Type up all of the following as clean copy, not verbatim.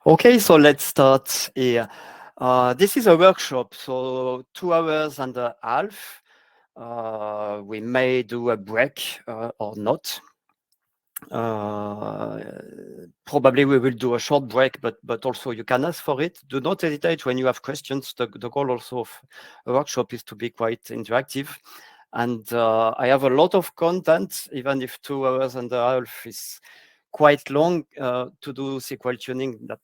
Okay, so let's start here. This is a workshop, so 2 hours and a half. We may do a break or not. Probably we will do a short break, but also you can ask for it. Do not hesitate when you have questions. The goal also of a workshop is to be quite interactive. And I have a lot of content, even if 2 hours and a half is quite long to do SQL tuning. That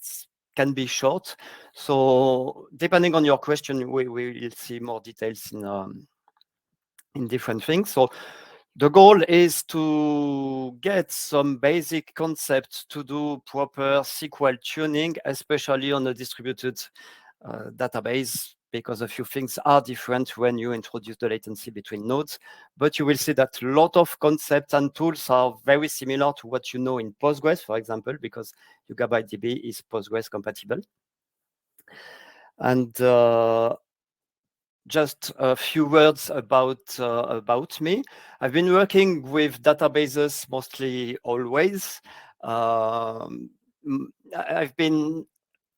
can be short. So depending on your question, we will see more details in different things. So the goal is to get some basic concepts to do proper SQL tuning, especially on a distributed database, because a few things are different when you introduce the latency between nodes. But you will see that a lot of concepts and tools are very similar to what you know in Postgres, for example, because YugabyteDB is Postgres compatible. And just a few words about me. I've been working with databases mostly always. I've been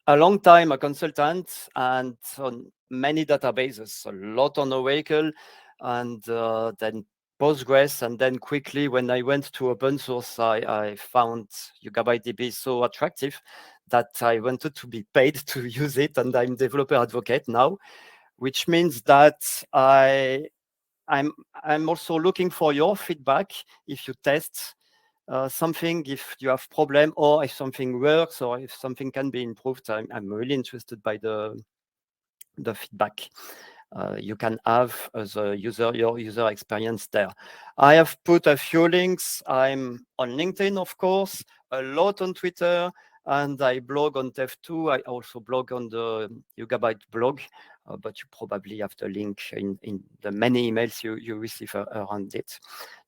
a long time a consultant and on many databases, a lot on Oracle and then Postgres. And then quickly, when I went to open source, I found YugabyteDB so attractive that I wanted to be paid to use it. And I'm developer advocate now, which means that I'm also looking for your feedback if you test something, if you have problem, or if something works, or if something can be improved. I'm really interested by the feedback you can have as a user, your user experience there. I have put a few links. I'm on LinkedIn, of course, a lot on Twitter, and I blog on Dev2. I also blog on the Yugabyte blog, but you probably have the link in the many emails you receive around it.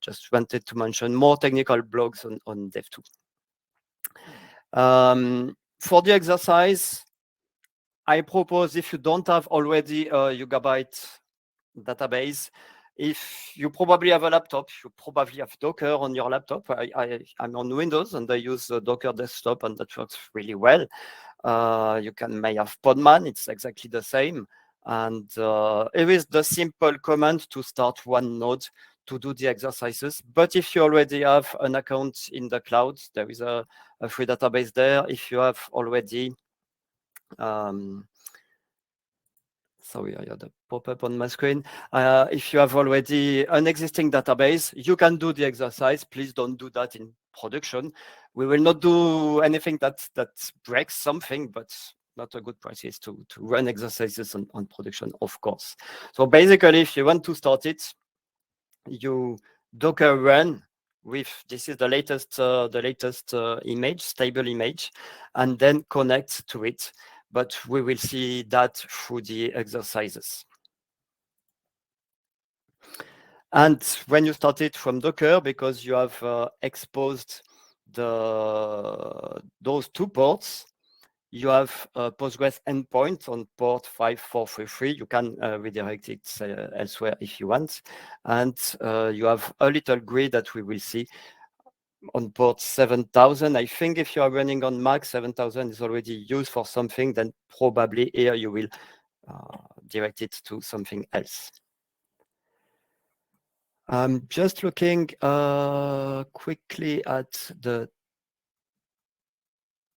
Just wanted to mention more technical blogs on Dev2. For the exercise, I propose, if you don't have already a Yugabyte database, if you probably have a laptop, you probably have Docker on your laptop. I'm on Windows and I use Docker desktop, and that works really well. You may have Podman, it's exactly the same. And it is the simple command to start one node to do the exercises. But if you already have an account in the cloud, there is a free database there. If you have already sorry, I had a pop-up on my screen. If you have already an existing database, you can do the exercise. Please don't do that in production. We will not do anything that breaks something, but not a good practice to run exercises on production, of course. So basically, if you want to start it, you Docker run with, this is the latest image, stable image, and then connect to it. But we will see that through the exercises. And when you start it from Docker, because you have exposed those two ports, you have a Postgres endpoint on port 5433. You can redirect it elsewhere if you want. And you have a little grid that we will see on port 7000. I think if you are running on Mac, 7000 is already used for something, then probably here you will direct it to something else. I'm just looking quickly at the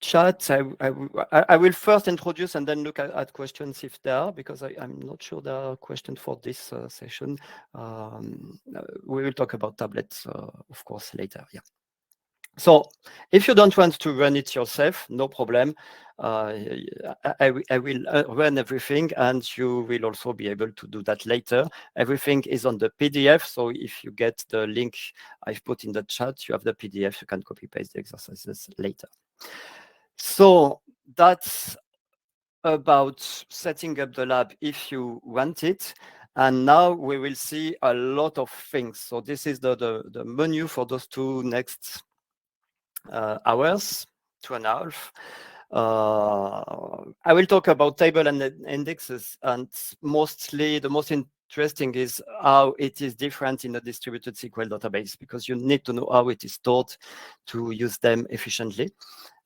chat. I will first introduce and then look at questions if there are, because I'm not sure there are questions for this session. We will talk about tablets, of course, later. Yeah. So if you don't want to run it yourself, no problem. I will run everything, and you will also be able to do that later. Everything is on the PDF. So if you get the link I've put in the chat, you have the PDF. You can copy paste the exercises later. So that's about setting up the lab if you want it. And now we will see a lot of things. So this is the menu for those two next hours, 2.5. I will talk about table and indexes, and mostly the most interesting is how it is different in a distributed SQL database, because you need to know how it is stored to use them efficiently.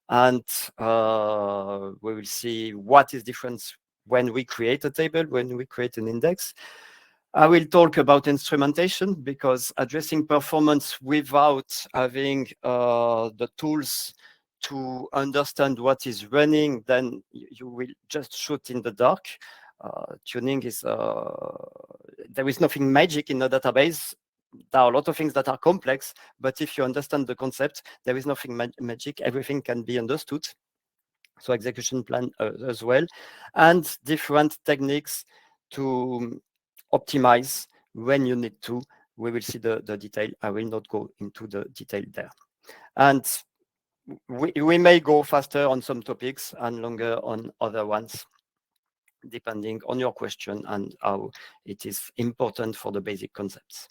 And we will see what is different when we create a table, when we create an index. I will talk about instrumentation, because addressing performance without having the tools to understand what is running, then you will just shoot in the dark. Tuning is, there is nothing magic in a database. There are a lot of things that are complex, but if you understand the concept, there is nothing magic. Everything can be understood. So execution plan as well, and different techniques to optimize when you need to. We will see the detail. I will not go into the detail there. And we may go faster on some topics and longer on other ones, depending on your question and how it is important for the basic concepts.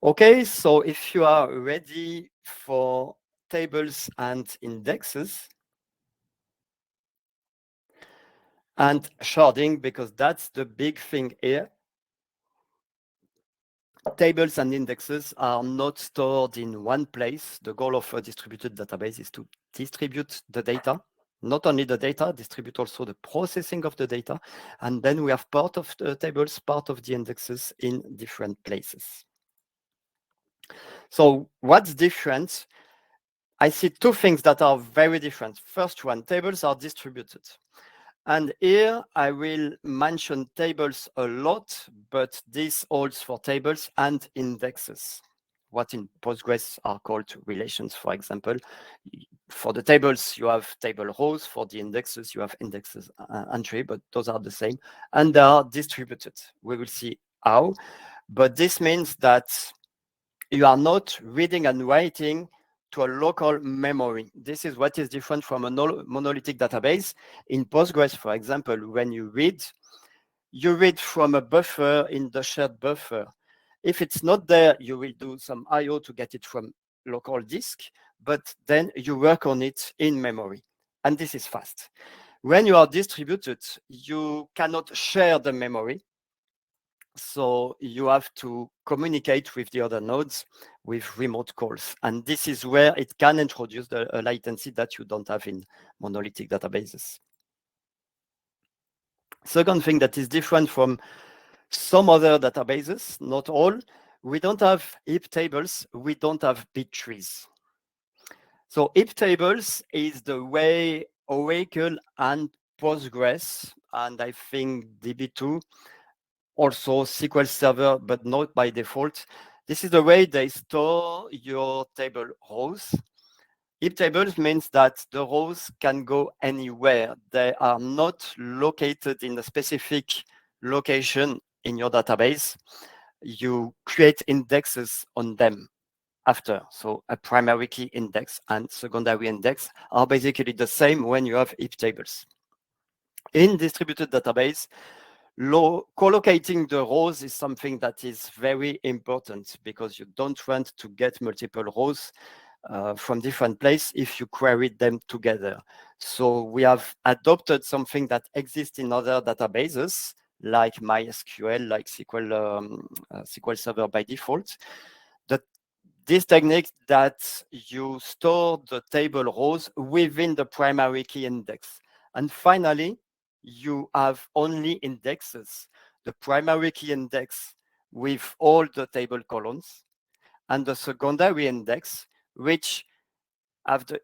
Okay, so if you are ready for tables and indexes and sharding, because that's the big thing here. Tables and indexes are not stored in one place. The goal of a distributed database is to distribute the data. Not only the data, distribute also the processing of the data. And then we have part of the tables, part of the indexes in different places. So what's different? I see two things that are very different. First one, tables are distributed. And here I will mention tables a lot, but this holds for tables and indexes, what in Postgres are called relations, for example. For the tables, you have table rows. For the indexes, you have indexes entry, but those are the same. And they are distributed. We will see how. But this means that you are not reading and writing to a local memory. This is what is different from a monolithic database. In Postgres, for example, when you read from a buffer in the shared buffer. If it's not there, you will do some I/O to get it from local disk, but then you work on it in memory. And this is fast. When you are distributed, you cannot share the memory. So you have to communicate with the other nodes with remote calls. And this is where it can introduce the latency that you don't have in monolithic databases. Second thing that is different from some other databases, not all, we don't have heap tables, we don't have bit trees. So heap tables is the way Oracle and Postgres, and I think DB2, also SQL Server, but not by default. This is the way they store your table rows. Heap tables means that the rows can go anywhere. They are not located in a specific location in your database. You create indexes on them after. So a primary key index and secondary index are basically the same when you have heap tables. In distributed database, collocating the rows is something that is very important, because you don't want to get multiple rows from different places if you query them together. So we have adopted something that exists in other databases, like MySQL, like SQL Server by default. This technique that you store the table rows within the primary key index. And finally, you have only indexes, the primary key index with all the table columns, and the secondary index, which have the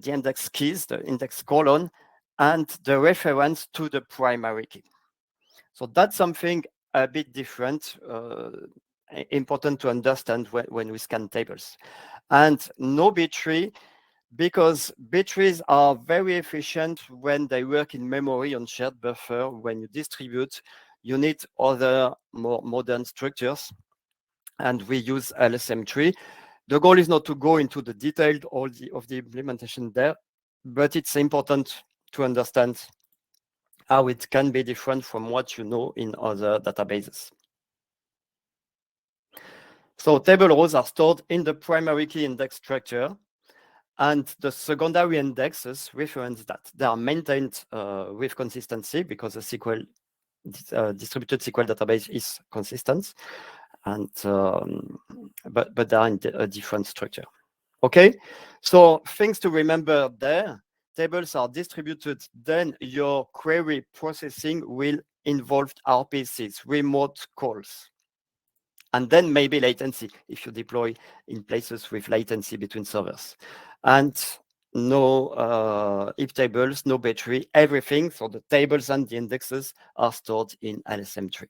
index keys, the index column, and the reference to the primary key. So that's something a bit different, important to understand when we scan tables. And no bit tree, because bit trees are very efficient when they work in memory on shared buffer. When you distribute, you need other more modern structures, and we use LSM tree. The goal is not to go into the detailed of the implementation there, but it's important to understand how it can be different from what you know in other databases. So table rows are stored in the primary key index structure, and the secondary indexes reference that. They are maintained with consistency, because a SQL distributed SQL database is consistent, and but they are in a different structure. Okay, so things to remember there. Tables are distributed, then your query processing will involve RPCs, remote calls. And then maybe latency if you deploy in places with latency between servers. And no if tables, no battery, everything. So the tables and the indexes are stored in LSM3.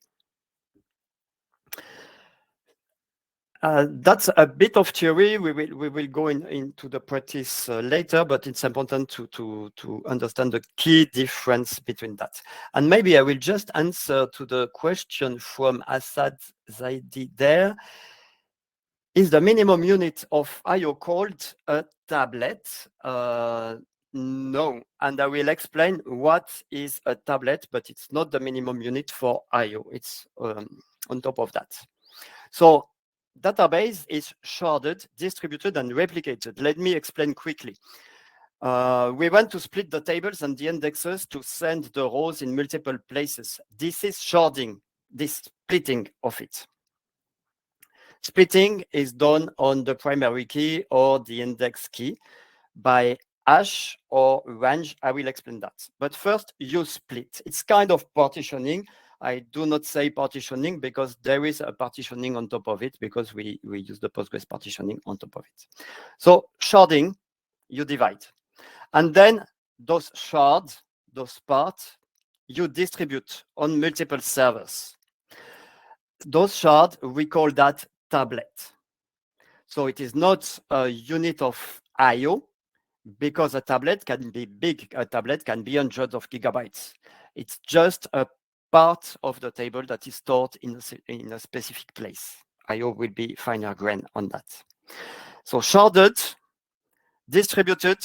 That's a bit of theory. We will go into the practice later, but it's important to understand the key difference between that. And maybe I will just answer to the question from Assad Zaidi there. Is the minimum unit of I/O called a tablet? No, and I will explain what is a tablet, but it's not the minimum unit for I/O. It's on top of that. So database is sharded, distributed, and replicated. Let me explain quickly. We want to split the tables and the indexes to send the rows in multiple places. This is sharding, this splitting of it. Splitting is done on the primary key or the index key by hash or range. I will explain that. But first, you split. It's kind of partitioning. I do not say partitioning because there is a partitioning on top of it because we use the Postgres partitioning on top of it. So sharding, you divide. And then those shards, those parts, you distribute on multiple servers. Those shards, we call that tablet. So it is not a unit of I/O because a tablet can be big. A tablet can be hundreds of gigabytes. It's just a part of the table that is stored in a specific place. I/O will be finer grain on that. So sharded, distributed,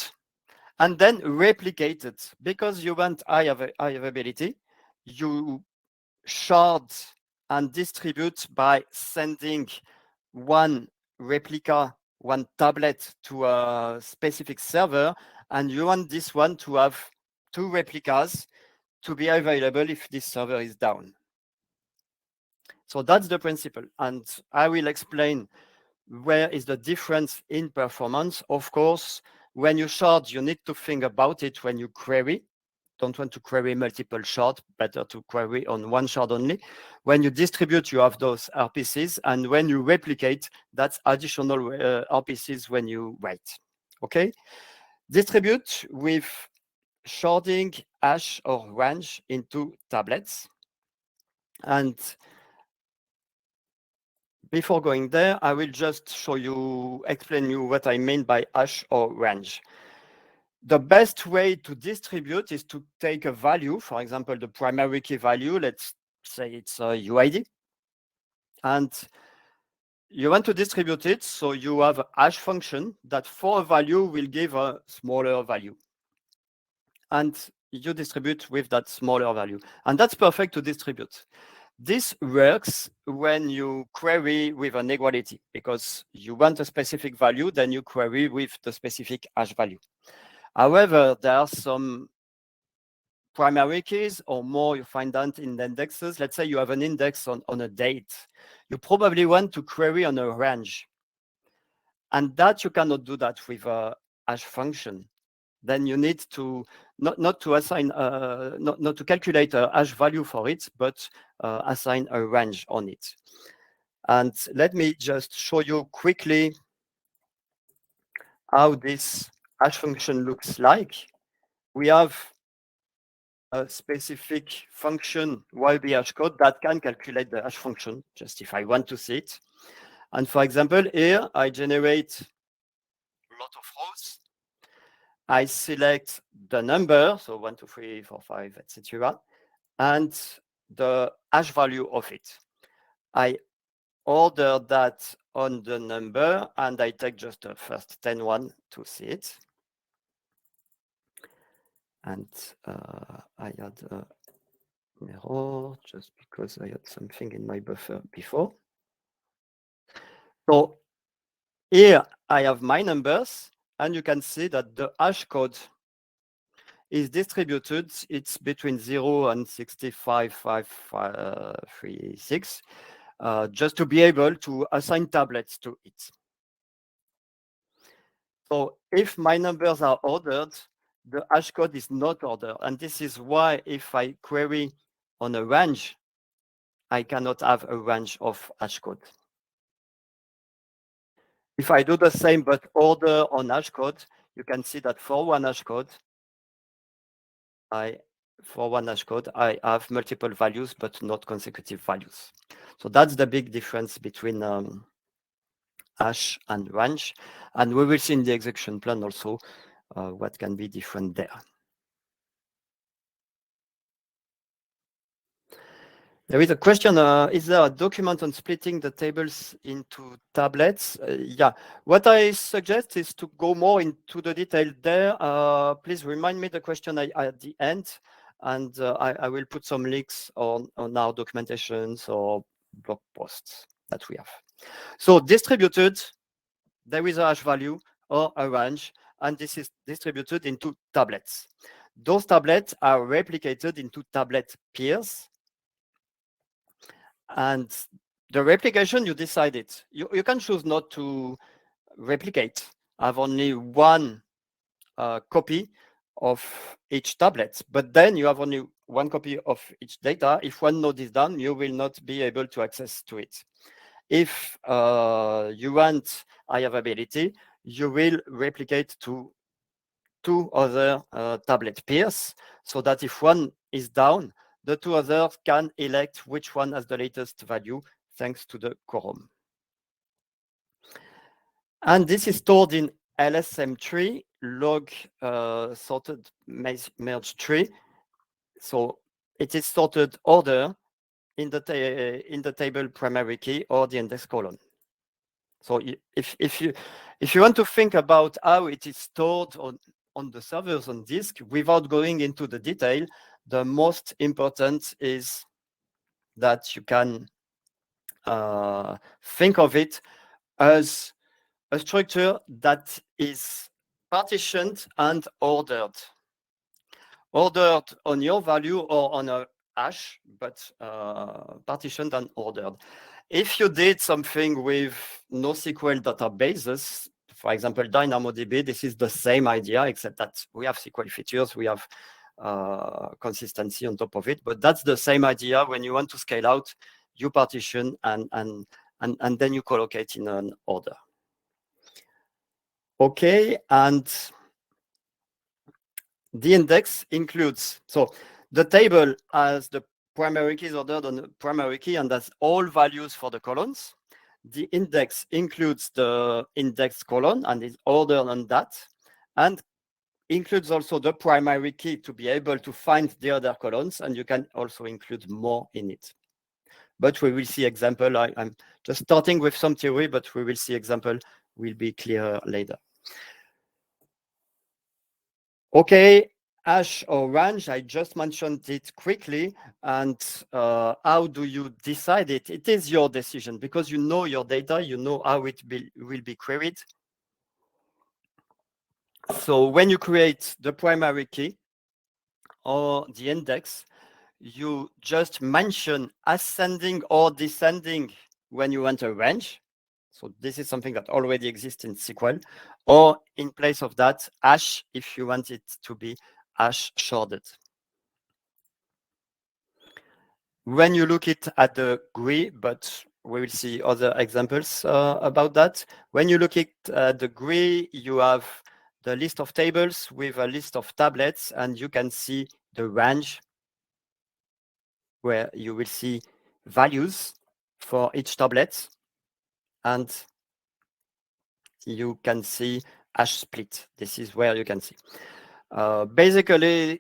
and then replicated. Because you want high availability, you shard and distribute by sending one replica, one tablet to a specific server, and you want this one to have 2 replicas to be available if this server is down. So that's the principle, and I will explain where is the difference in performance. Of course, when you shard, you need to think about it when you query. Don't want to query multiple shards, better to query on one shard only. When you distribute, you have those RPCs, and when you replicate, that's additional RPCs when you write. Okay? Distribute with sharding, hash, or range into tablets. And before going there, I will just explain you what I mean by hash or range. The best way to distribute is to take a value, for example, the primary key value, let's say it's a UID, and you want to distribute it, so you have a hash function that for a value will give a smaller value. And you distribute with that smaller value. And that's perfect to distribute. This works when you query with an equality, because you want a specific value, then you query with the specific hash value. However, there are some primary keys or more you find that in the indexes. Let's say you have an index on a date. You probably want to query on a range. And that you cannot do that with a hash function. Then you need to not to assign, not to calculate a hash value for it, but assign a range on it. And let me just show you quickly how this hash function looks like. We have a specific function YB hash code that can calculate the hash function, just if I want to see it. And for example, here I generate a lot of rows. I select the number, so 1, 2, 3, 4, 5, etc., and the hash value of it. I order that on the number, and I take just the first 10 one to see it. And I had an error just because I had something in my buffer before. So here I have my numbers, and you can see that the hash code is distributed. It's between 0 and 65,536, just to be able to assign tablets to it. So if my numbers are ordered, the hash code is not ordered. And this is why if I query on a range, I cannot have a range of hash code. If I do the same but order on hash code, you can see that for one hash code, I have multiple values but not consecutive values. So that's the big difference between hash and range. And we will see in the execution plan also what can be different there. There is a question, is there a document on splitting the tables into tablets? Yeah, what I suggest is to go more into the detail there. Please remind me the question at the end, and I will put some links on our documentations or blog posts that we have. So distributed, there is a hash value or a range, and this is distributed into tablets. Those tablets are replicated into tablet pairs. And the replication, you decide it. You can choose not to replicate. I have only one copy of each tablet, but then you have only one copy of each data. If one node is down, you will not be able to access to it. If you want high availability, you will replicate to two other tablet pairs so that if one is down, the two others can elect which one has the latest value thanks to the quorum. And this is stored in LSM tree, log sorted merge tree. So it is sorted order in the table primary key or the index column. So if you want to think about how it is stored on the servers on disk without going into the detail, the most important is that you can think of it as a structure that is partitioned and ordered. Ordered on your value or on a hash, but partitioned and ordered. If you did something with NoSQL databases, for example, DynamoDB, this is the same idea, except that we have SQL features, we have consistency on top of it, but that's the same idea. When you want to scale out, you partition and then you collocate in an order. Okay, and the index includes, so the table has the primary key is ordered on the primary key and that's all values for the columns. The index includes the index column and is ordered on that, and includes also the primary key to be able to find the other columns, and you can also include more in it. But we will see example. I'm just starting with some theory, but we will see example will be clearer later. Okay, hash or range, I just mentioned it quickly. And how do you decide it? It is your decision because you know your data, you know how it will be queried. So when you create the primary key or the index, you just mention ascending or descending when you enter range. So this is something that already exists in SQL, or in place of that, hash if you want it to be hash sharded. When you look at the GUI, but we will see other examples about that. When you look at the GUI, you have the list of tables with a list of tablets, and you can see the range where you will see values for each tablet, and you can see hash split. This is where you can see. Basically,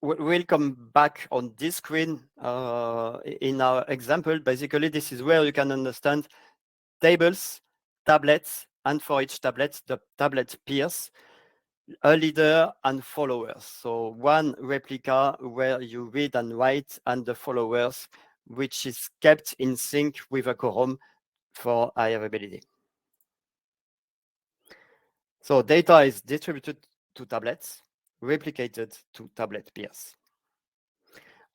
we'll come back on this screen in our example. Basically, this is where you can understand tables, tablets, and for each tablet, the tablet pairs, a leader and followers. So one replica where you read and write, and the followers, which is kept in sync with a quorum for high availability. So data is distributed to tablets, replicated to tablet pairs.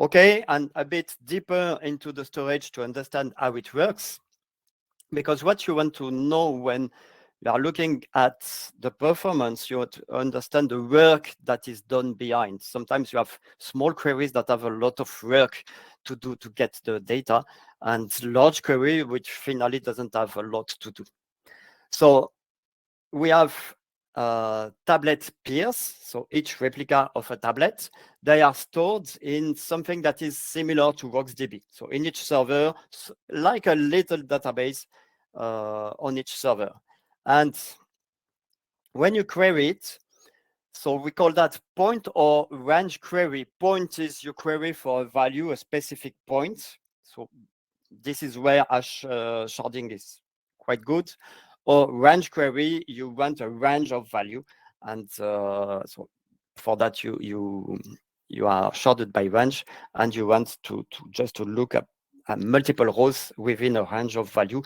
Okay, and a bit deeper into the storage to understand how it works, because what you want to know when You are looking at the performance. You want to understand the work that is done behind. Sometimes you have small queries that have a lot of work to do to get the data, and large query which finally doesn't have a lot to do. So we have tablet peers, so each replica of a tablet, they are stored in something that is similar to RocksDB. So in each server, like a little database on each server. And when you query it, so we call that point or range query. Point is you query for a value, a specific point. So this is where hash sharding is quite good. Or range query, you want a range of value, and so for that you are sharded by range, and you want to just to look at multiple rows within a range of value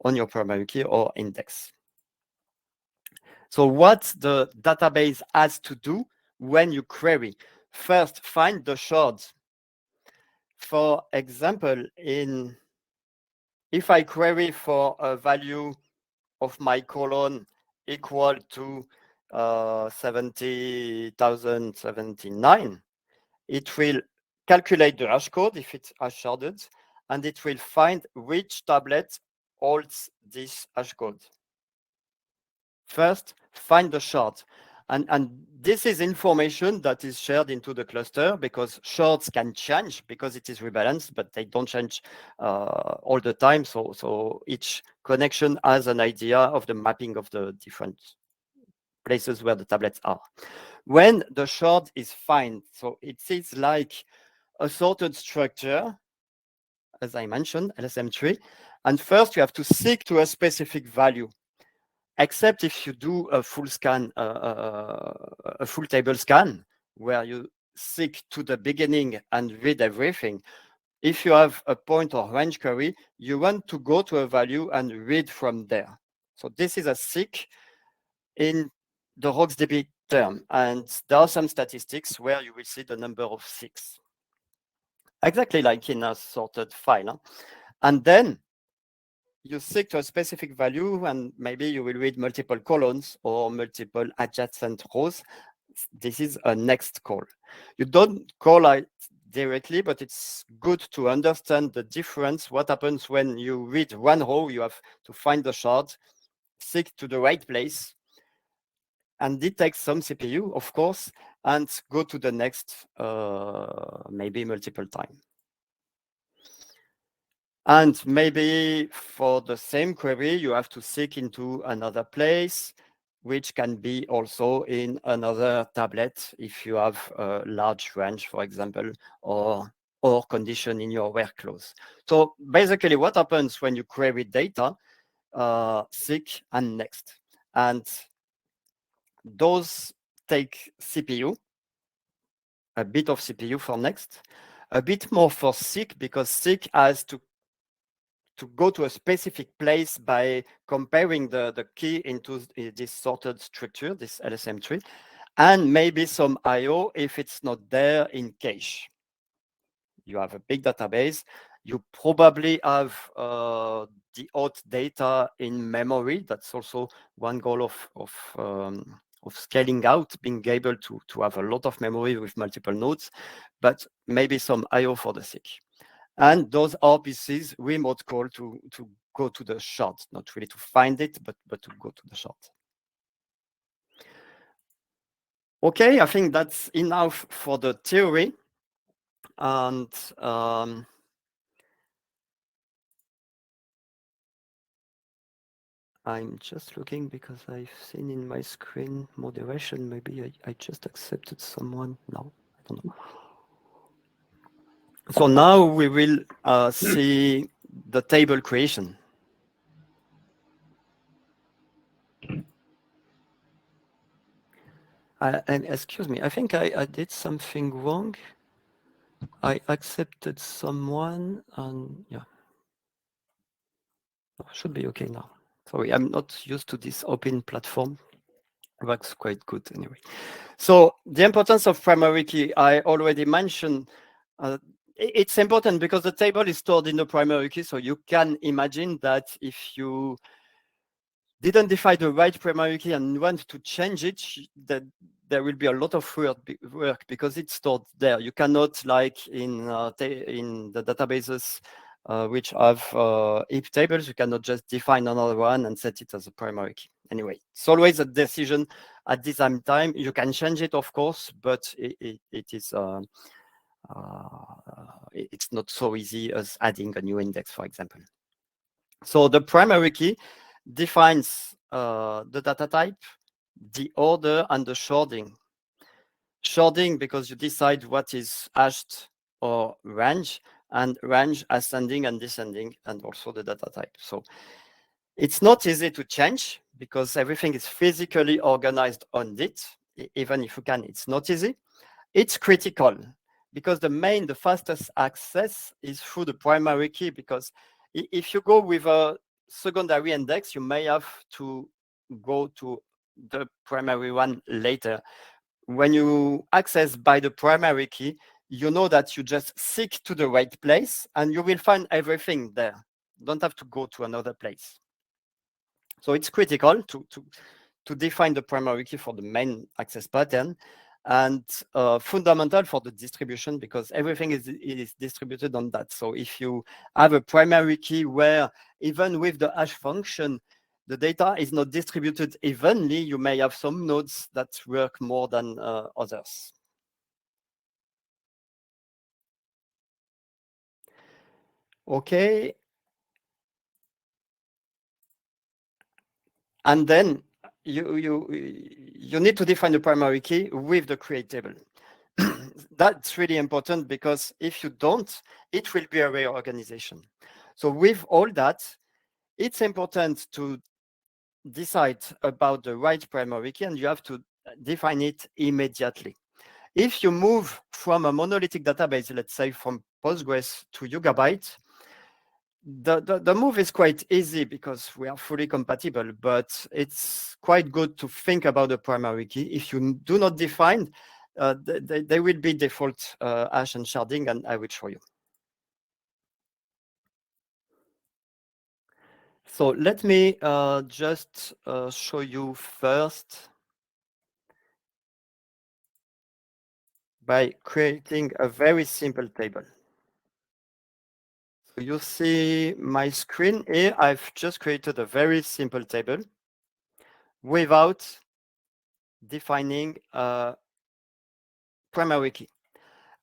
on your primary key or index. So what the database has to do when you query? First, find the shards. For example, if I query for a value of my colon equal to 70,079, it will calculate the hash code if it's hash sharded, and it will find which tablet holds this hash code. First, find the shard. And this is information that is shared into the cluster, because shards can change because it is rebalanced, but they don't change all the time. So each connection has an idea of the mapping of the different places where the tablets are. When the shard is found, so it is like a sorted structure, as I mentioned, LSM tree. And first you have to seek to a specific value. Except if you do a full scan, a full table scan, where you seek to the beginning and read everything. If you have a point or range query, you want to go to a value and read from there. So this is a seek in the RocksDB term. And there are some statistics where you will see the number of seeks. Exactly like in a sorted file. Huh? And then you seek to a specific value, and maybe you will read multiple columns or multiple adjacent rows. This is a next call. You don't call it directly, but it's good to understand the difference. What happens when you read one row? You have to find the shard, seek to the right place, and it takes some CPU, of course, and go to the next, maybe multiple times. And maybe for the same query, you have to seek into another place, which can be also in another tablet if you have a large range, for example, or condition in your where clause. So basically what happens when you query data, seek and next. And those take CPU, a bit of CPU for next, a bit more for seek, because seek has to go to a specific place by comparing the key into this sorted structure, this LSM tree, and maybe some IO if it's not there in cache. You have a big database. You probably have the hot data in memory. That's also one goal of scaling out, being able to have a lot of memory with multiple nodes, but maybe some IO for the seek. And those RPCs remote call to go to the shard, not really to find it, but to go to the shard. Okay, I think that's enough for the theory. And I'm just looking because I've seen in my screen moderation. Maybe I just accepted someone. No, I don't know. So now we will see the table creation. And excuse me, I think I did something wrong. I accepted someone, and yeah, should be okay now. Sorry, I'm not used to this open platform. Works quite good anyway. So the importance of primary key, I already mentioned. It's important because the table is stored in the primary key, so you can imagine that if you didn't define the right primary key and want to change it, that there will be a lot of work because it's stored there. You cannot, like in the databases which have heap tables, you cannot just define another one and set it as a primary key. Anyway, it's always a decision at design time. You can change it, of course, but it's not so easy as adding a new index, for example. So the primary key defines the data type, the order, and the sharding. Sharding because you decide what is hashed or range, and range ascending and descending, and also the data type. So it's not easy to change because everything is physically organized on it. Even if you can, it's not easy. It's critical because the fastest access is through the primary key, because if you go with a secondary index, you may have to go to the primary one later. When you access by the primary key, you know that you just seek to the right place and you will find everything there. You don't have to go to another place. So it's critical to define the primary key for the main access pattern, and fundamental for the distribution because everything is distributed on that. So if you have a primary key where even with the hash function, the data is not distributed evenly, you may have some nodes that work more than others. Okay. And then you need to define the primary key with the create table. That's really important because if you don't, it will be a reorganization. So with all that, it's important to decide about the right primary key, and you have to define it immediately. If you move from a monolithic database, let's say from Postgres to Yugabyte, the move is quite easy because we are fully compatible, but it's quite good to think about the primary key. If you do not define, they will be default hash and sharding, and I will show you. So let me just show you first by creating a very simple table. So you see my screen here. I've just created a very simple table without defining a primary key.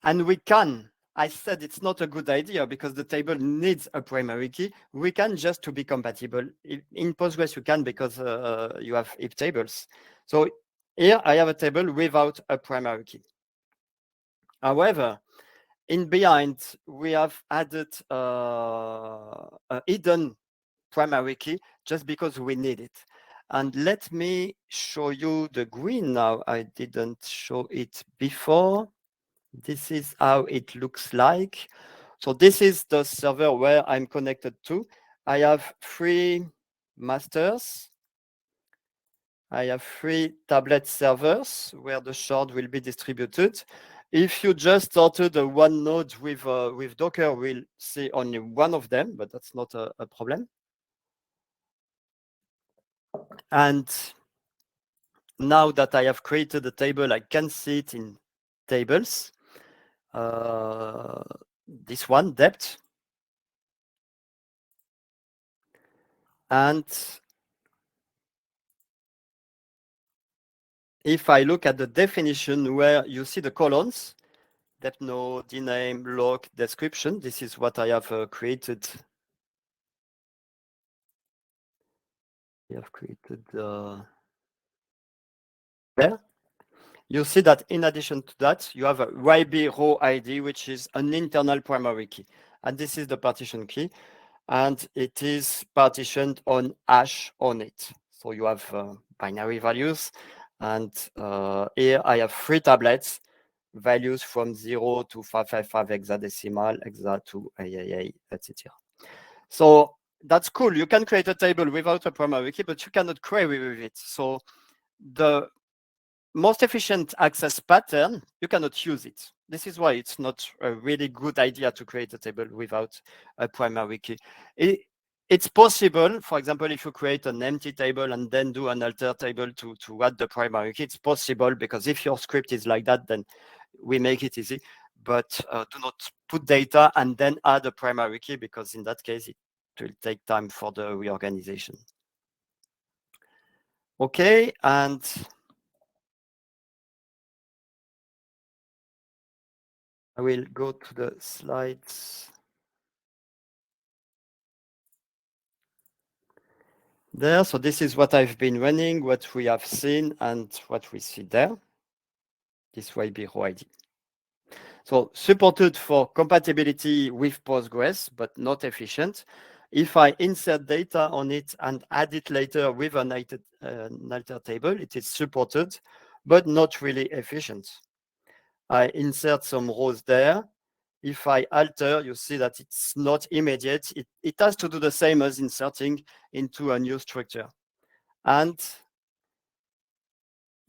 And we can, I said it's not a good idea because the table needs a primary key. We can just to be compatible. In Postgres, you can because you have heap tables. So here I have a table without a primary key. However, in behind, we have added a hidden primary key just because we need it. And let me show you the green now. I didn't show it before. This is how it looks like. So this is the server where I'm connected to. I have 3 masters. I have 3 tablet servers where the shard will be distributed. If you just started a one node with Docker, we'll see only one of them, but that's not a problem. And now that I have created a table, I can see it in tables. This one, depth. And if I look at the definition where you see the columns, depth node, dname, log, description, this is what I have created. I have created there. You see that in addition to that, you have a YB row ID, which is an internal primary key. And this is the partition key. And it is partitioned on hash on it. So you have binary values. And here I have 3 tablets, values from 0 to 555 hexadecimal, hexa to AAA, etc. So that's cool. You can create a table without a primary key, but you cannot query with it. So the most efficient access pattern, you cannot use it. This is why it's not a really good idea to create a table without a primary key. it's possible, for example, if you create an empty table and then do an alter table to add the primary key, it's possible, because if your script is like that, then we make it easy. But do not put data and then add a primary key, because in that case, it will take time for the reorganization. Okay, and I will go to the slides. There, so this is what I've been running, what we have seen, and what we see there. This YB ID. So supported for compatibility with Postgres, but not efficient. If I insert data on it and add it later with an alter table, it is supported, but not really efficient. I insert some rows there. If I alter, you see that it's not immediate. It has to do the same as inserting into a new structure. And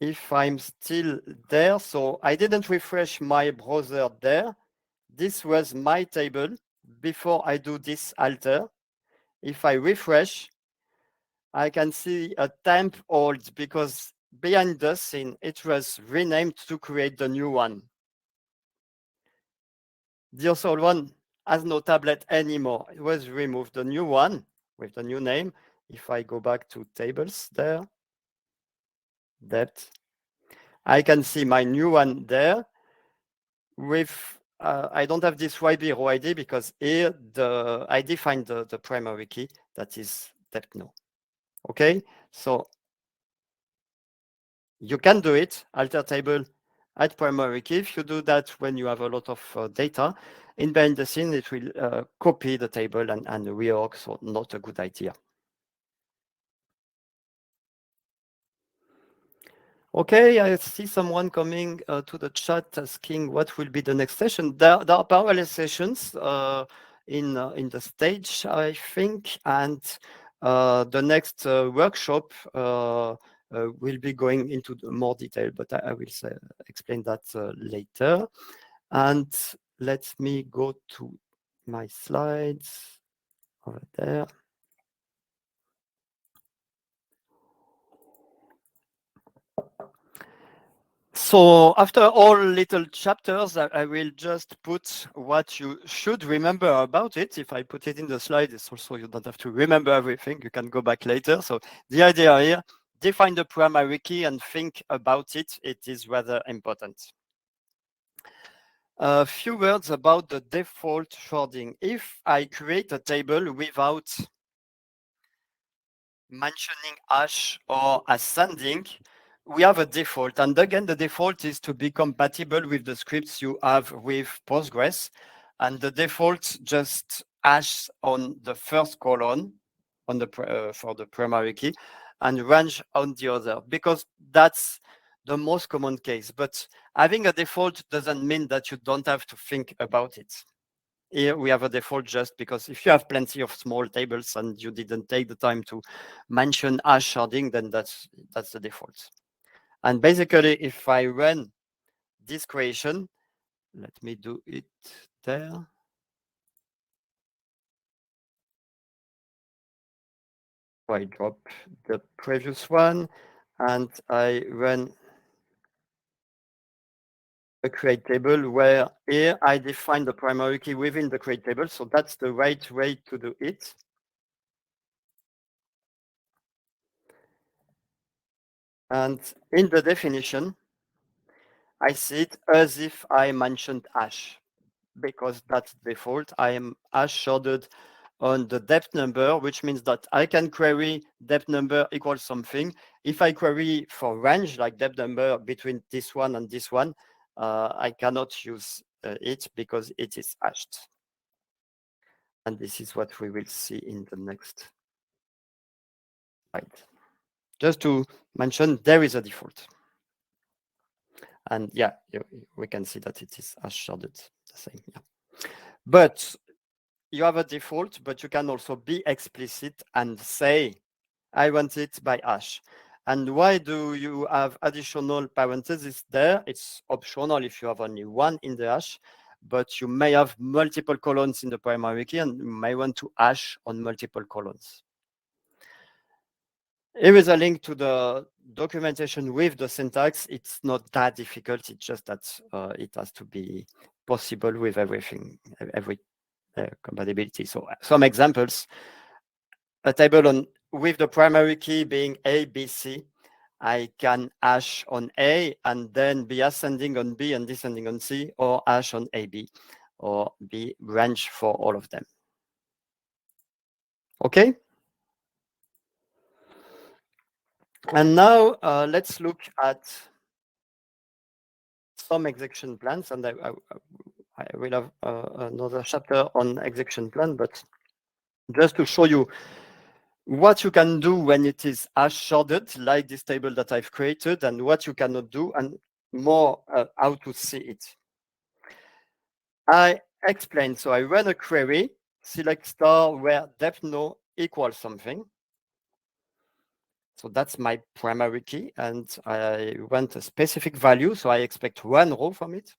if I'm still there, so I didn't refresh my browser there. This was my table before I do this alter. If I refresh, I can see a temp old, because behind the scene, it was renamed to create the new one. The old one has no tablet anymore. It was removed. The new one with the new name. If I go back to tables there, depth, I can see my new one there with, I don't have this YB row ID, because here I defined the primary key, that is depth no. Okay, so you can do it, alter table, add primary key. If you do that when you have a lot of data, in behind the scene, it will copy the table and reorg, so not a good idea. Okay, I see someone coming to the chat asking what will be the next session. There are parallel sessions in the stage, I think, and the next workshop will be going into more detail, but I will explain that later. And let me go to my slides over there. So after all little chapters, I will just put what you should remember about it. If I put it in the slide, it's also, you don't have to remember everything. You can go back later. So the idea here, define the primary key and think about it. It is rather important. A few words about the default sharding. If I create a table without mentioning hash or ascending, we have a default. And again, the default is to be compatible with the scripts you have with Postgres. And the default just hash on the first column on the for the primary key and range on the other, because that's the most common case. But having a default doesn't mean that you don't have to think about it. Here we have a default just because if you have plenty of small tables and you didn't take the time to mention hash sharding, then that's the default. And basically, if I run this creation, let me do it there. I drop the previous one and I run a create table where here I define the primary key within the create table. So that's the right way to do it. And in the definition, I see it as if I mentioned hash, because that's default. I am hash sharded on the depth number, which means that I can query depth number equals something. If I query for range, like depth number between this one and this one, I cannot use it because it is hashed. And this is what we will see in the next slide. Just to mention, there is a default. And yeah, we can see that it is hash sharded the same. Yeah. But you have a default, but you can also be explicit and say, I want it by hash. And why do you have additional parentheses there? It's optional if you have only one in the hash. but you may have multiple columns in the primary key and you may want to hash on multiple columns. Here is a link to the documentation with the syntax. It's not that difficult. It's just that it has to be possible with everything, every compatibility. So some examples, a table with the primary key being A, B, C. I can hash on A and then be ascending on B and descending on C, or hash on AB, or be range for all of them. Okay? And now let's look at some execution plans, and I will have another chapter on execution plan, but just to show you what you can do when it is hash sharded, like this table that I've created, and what you cannot do, and more how to see it. I explained, so I run a query, select star where depth no equals something. So that's my primary key, and I want a specific value, so I expect one row from it.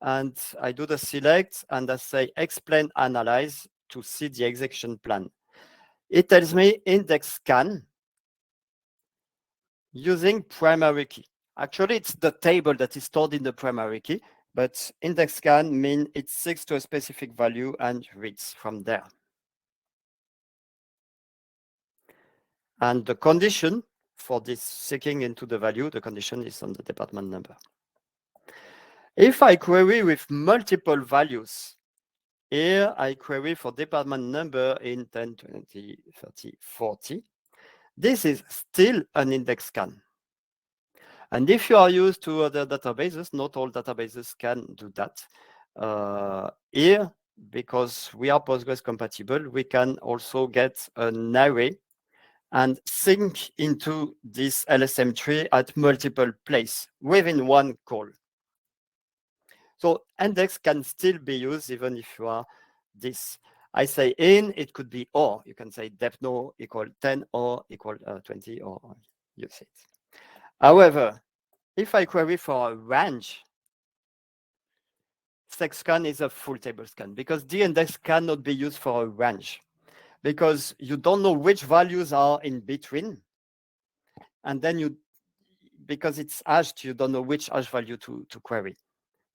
And I do the select, and I say explain analyze to see the execution plan. It tells me index scan using primary key. Actually, it's the table that is stored in the primary key, but index scan means it seeks to a specific value and reads from there. And the condition for this seeking into the value, the condition is on the department number. If I query with multiple values, here I query for department number in 10, 20, 30, 40. This is still an index scan. And if you are used to other databases, not all databases can do that. Here, because we are Postgres compatible, we can also get an array and sync into this LSM tree at multiple places within one call. So index can still be used even if you are this. I say in, it could be or. You can say depth no equal 10 or equal 20 or use it. However, if I query for a range, sex scan is a full table scan because the index cannot be used for a range because you don't know which values are in between. And then because it's hashed, you don't know which hash value to query.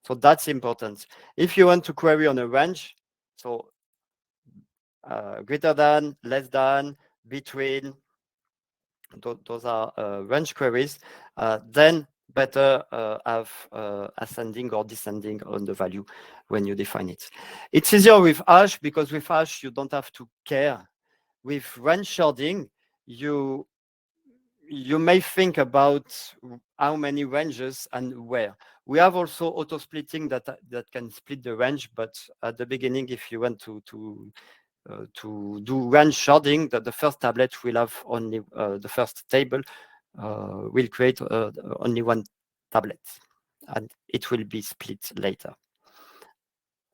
So that's important. If you want to query on a range, so greater than, less than, between, those are range queries, then better have ascending or descending on the value when you define it. It's easier with hash because with hash, you don't have to care. With range sharding, you may think about how many ranges and where. We have also auto splitting that can split the range, but at the beginning, if you want to do range sharding, the first tablet will have only the first table will create only one tablet, and it will be split later.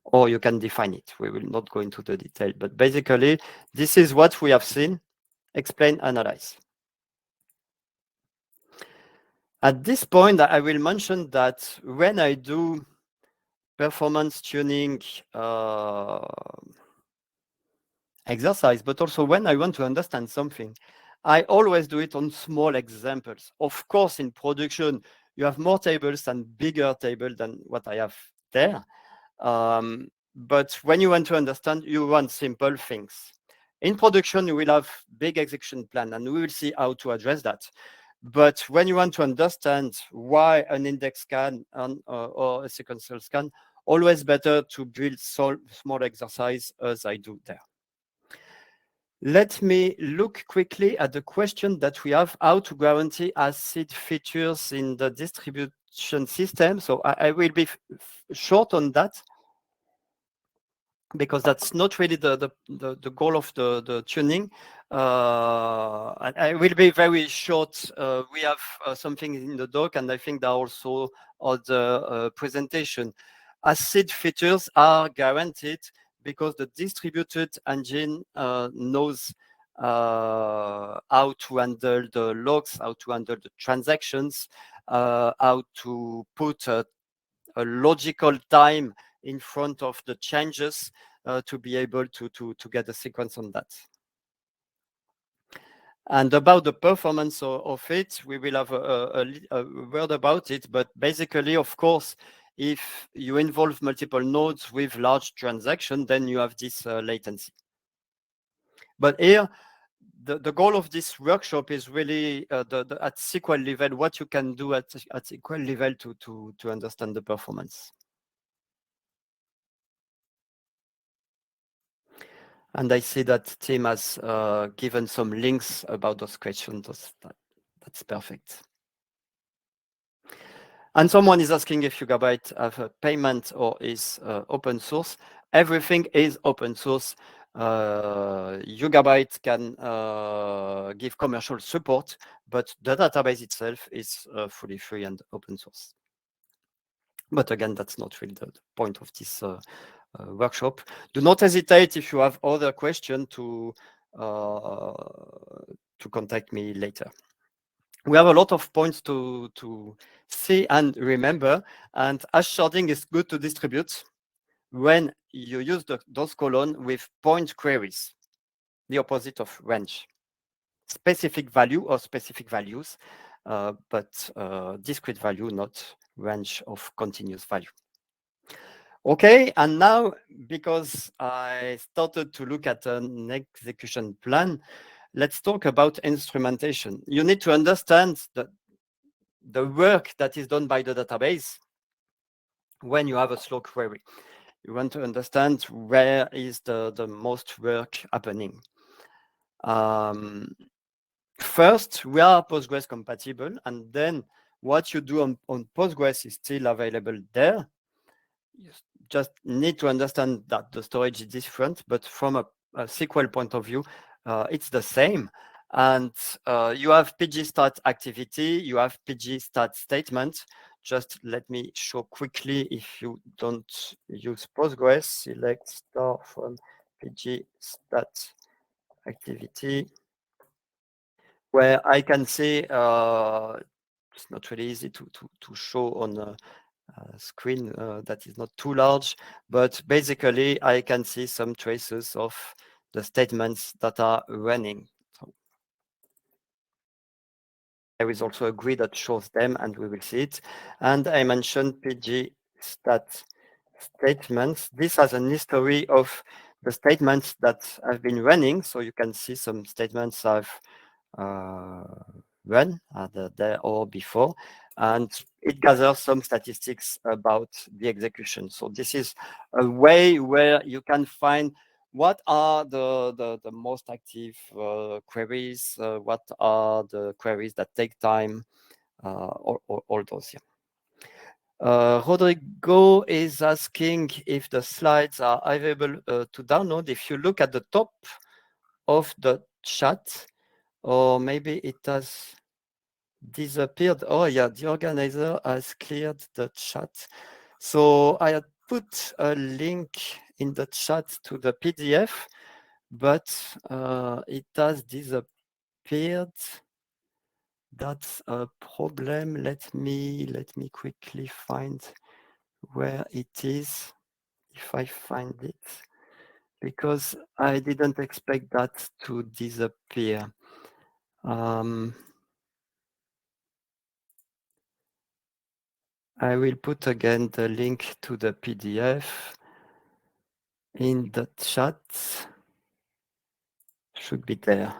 Or you can define it. We will not go into the detail, but basically, this is what we have seen. Explain, analyze. At this point, I will mention that when I do performance tuning exercise, but also when I want to understand something, I always do it on small examples. Of course, in production, you have more tables and bigger table than what I have there. But when you want to understand, you want simple things. In production, you will have big execution plan, and we will see how to address that. But when you want to understand why an index scan or a sequential scan, always better to build small exercise as I do there. Let me look quickly at the question that we have, how to guarantee ACID features in the distribution system. So I will be short on that, because that's not really the goal of the tuning. I will be very short. We have something in the doc, and I think there are also on the presentation. ACID features are guaranteed because the distributed engine knows how to handle the logs, how to handle the transactions, how to put a logical time in front of the changes to be able to get a sequence on that. And about the performance of it, we will have a word about it. But basically, of course, if you involve multiple nodes with large transactions, then you have this latency. But here, the goal of this workshop is really at SQL level, what you can do at SQL level to understand the performance. And I see that Tim has given some links about those questions. That's perfect. And someone is asking if Yugabyte have a payment or is open source. Everything is open source. Yugabyte can give commercial support, but the database itself is fully free and open source. But again, that's not really the point of this workshop. Do not hesitate if you have other questions to contact me later. We have a lot of points to see and remember, and hash sharding is good to distribute when you use those columns with point queries, the opposite of range. Specific value or specific values, but discrete value, not range of continuous value. Okay, and now, because I started to look at an execution plan, let's talk about instrumentation. You need to understand the work that is done by the database when you have a slow query. You want to understand where is the most work happening. First, we are Postgres compatible, and then what you do on Postgres is still available there. You just need to understand that the storage is different, but from a SQL point of view, it's the same. And you have pgstat activity, you have pgstat statement. Just let me show quickly. If you don't use Postgres, select star from pgstat activity, where I can see it's not really easy to show on a screen that is not too large, but basically I can see some traces of the statements that are running. So there is also a grid that shows them, and we will see it. And I mentioned pgstat statements. This has an history of the statements that have been running. So you can see some statements have run there or before, and it gathers some statistics about the execution. So this is a way where you can find what are the most active queries, what are the queries that take time, all those. Yeah. Rodrigo is asking if the slides are available to download. If you look at the top of the chat, or maybe it has disappeared. Oh yeah, the organizer has cleared the chat. So I had put a link in the chat to the PDF, but it has disappeared. That's a problem. Let me quickly find where it is, if I find it, because I didn't expect that to disappear. I will put again the link to the PDF in the chat. Should be there.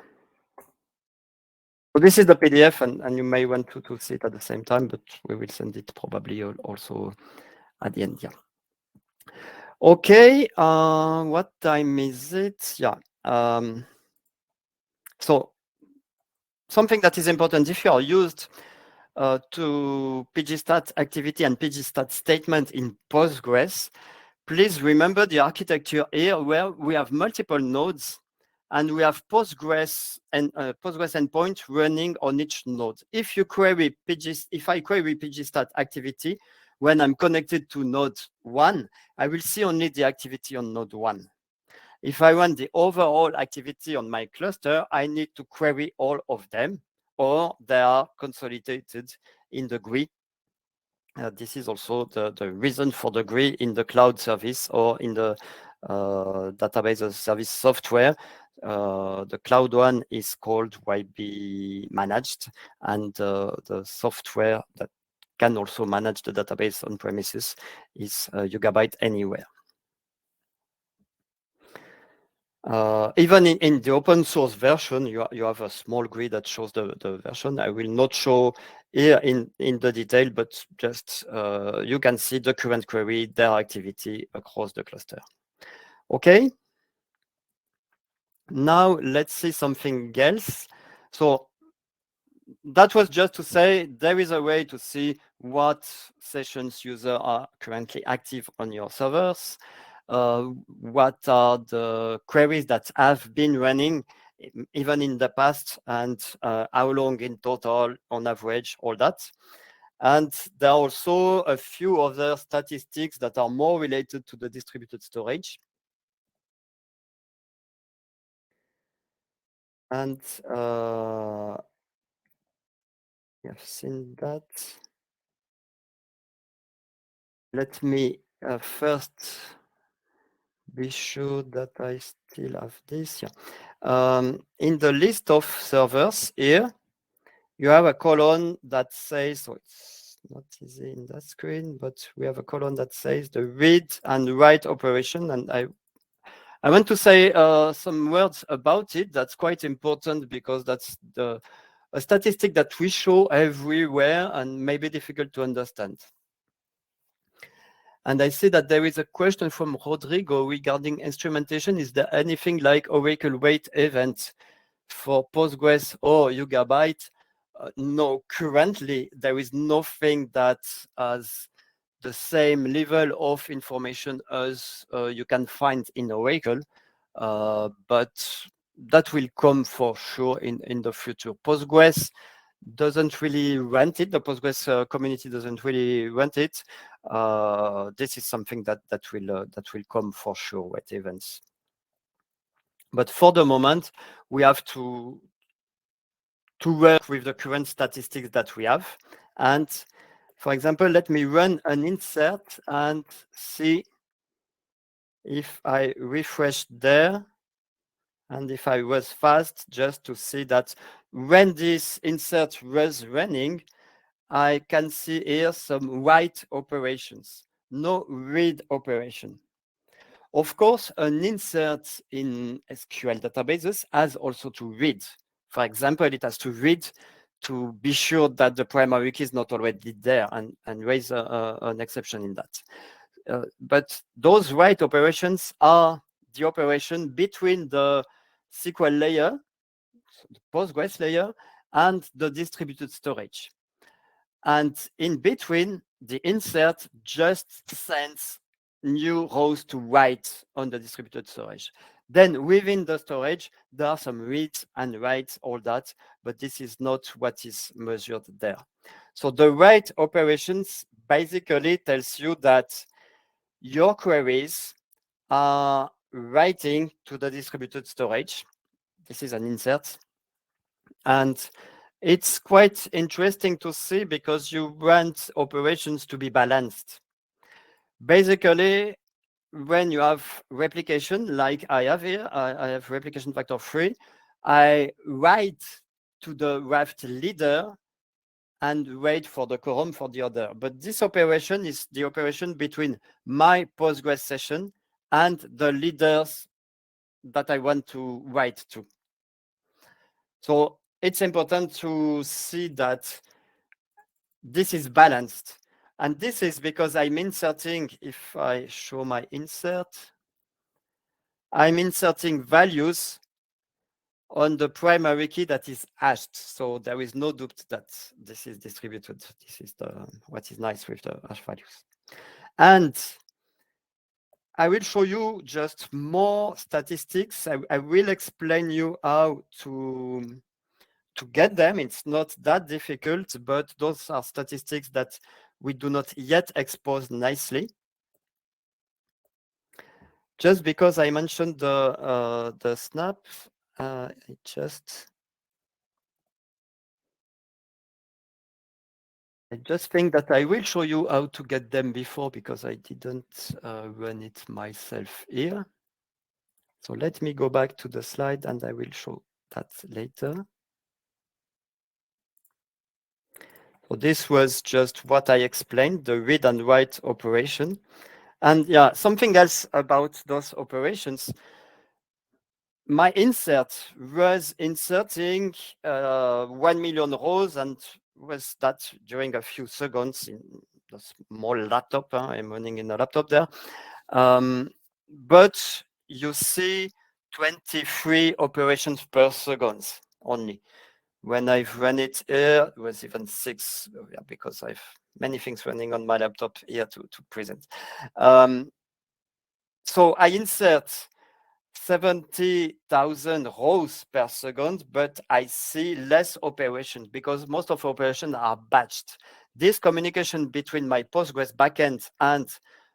So this is the PDF, and you may want to see it at the same time, but we will send it probably also at the end. Yeah. Okay. What time is it? Yeah. So something that is important, if you are used to pgstat activity and pgstat statement in Postgres, please remember the architecture here, where we have multiple nodes and we have Postgres and Postgres endpoint running on each node. If I query pgstat activity, when I'm connected to node 1, I will see only the activity on node 1. If I want the overall activity on my cluster, I need to query all of them, or they are consolidated in the GUI This is also the reason for the GRI in the cloud service or in the database as a service software. The cloud one is called YB managed, and the software that can also manage the database on premises is Yugabyte Anywhere. Even in the open source version, you have a small grid that shows the version. I will not show here in the detail, but just you can see the current query, their activity across the cluster. Okay. Now let's see something else. So that was just to say there is a way to see what sessions users are currently active on your servers. What are the queries that have been running even in the past, and how long in total on average, all that. And there are also a few other statistics that are more related to the distributed storage. And you have seen that. Let me first be sure that I still have this. Yeah. In the list of servers here, you have a column that says, so it's not easy in that screen, but we have a column that says the read and write operation. And I want to say some words about it. That's quite important because that's a statistic that we show everywhere and may be difficult to understand. And I see that there is a question from Rodrigo regarding instrumentation. Is there anything like Oracle wait event for Postgres or Yugabyte? No, currently there is nothing that has the same level of information as you can find in Oracle, but that will come for sure in the future. Postgres doesn't really rent it. The Postgres community doesn't really rent it. This is something that will come for sure with events. But for the moment, we have to work with the current statistics that we have. And for example, let me run an insert and see if I refresh there. And if I was fast, just to see that when this insert was running, I can see here some write operations, no read operation. Of course, an insert in SQL databases has also to read. For example, it has to read to be sure that the primary key is not already there and raise an exception in that. But those write operations are the operation between the SQL layer, the Postgres layer, and the distributed storage. And in between, the insert just sends new rows to write on the distributed storage. Then within the storage, there are some reads and writes, all that, but this is not what is measured there. So the write operations basically tells you that your queries are writing to the distributed storage. This is an insert. And it's quite interesting to see because you want operations to be balanced. Basically, when you have replication, like I have here, I have replication factor 3, I write to the Raft leader and wait for the quorum for the other. But this operation is the operation between my Postgres session and the leaders that I want to write to. So it's important to see that this is balanced. And this is because I'm inserting, if I show my insert, I'm inserting values on the primary key that is hashed. So there is no doubt that this is distributed. This is what is nice with the hash values. And I will show you just more statistics. I will explain you how to get them. It's not that difficult, but those are statistics that we do not yet expose nicely. Just because I mentioned the snap, it just I just think that I will show you how to get them before because I didn't run it myself here. So let me go back to the slide and I will show that later. So this was just what I explained, the read and write operation. And yeah, something else about those operations. My insert was inserting 1 million rows and was that during a few seconds in a small laptop. I'm running in a laptop there. But you see 23 operations per second only. When I've run it here, it was even 6, because I've many things running on my laptop here to present. So I insert 70,000 rows per second, but I see less operations because most of operations are batched. This communication between my Postgres backend and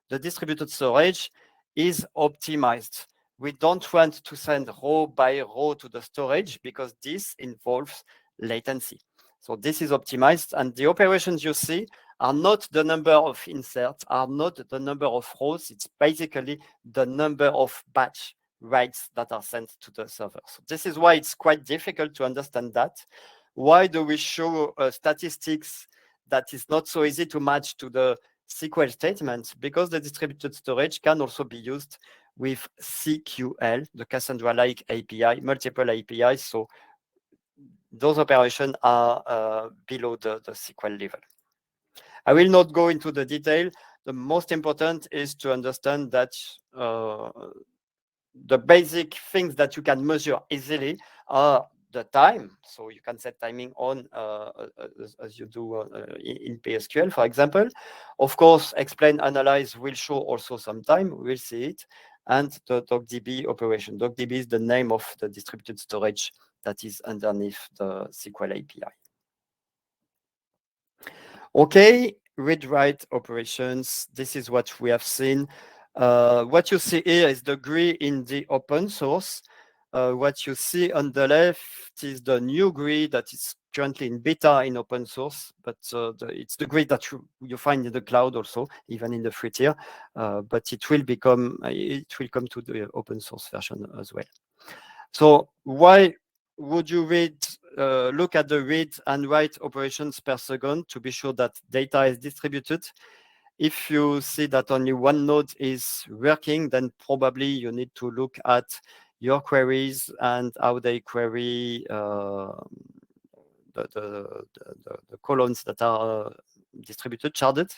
the distributed storage is optimized. We don't want to send row by row to the storage because this involves latency. So this is optimized, and the operations you see are not the number of inserts, are not the number of rows. It's basically the number of batch writes that are sent to the server. So this is why it's quite difficult to understand that. Why do we show statistics that is not so easy to match to the SQL statements? Because the distributed storage can also be used with CQL, the Cassandra-like API, multiple APIs. So those operations are below the SQL level. I will not go into the detail. The most important is to understand that the basic things that you can measure easily are the time. So you can set timing on as you do in PSQL, for example. Of course, explain, analyze will show also some time. We'll see it. And the DocDB operation. DocDB is the name of the distributed storage that is underneath the SQL API. Okay, read-write operations. This is what we have seen. What you see here is the GUI in the open source. What you see on the left is the new GUI that is currently in beta in open source, but it's the GUI that you find in the cloud also, even in the free tier. But it will come to the open source version as well. So why would you look at the read and write operations per second to be sure that data is distributed? If you see that only one node is working, then probably you need to look at your queries and how they query the columns that are distributed, sharded.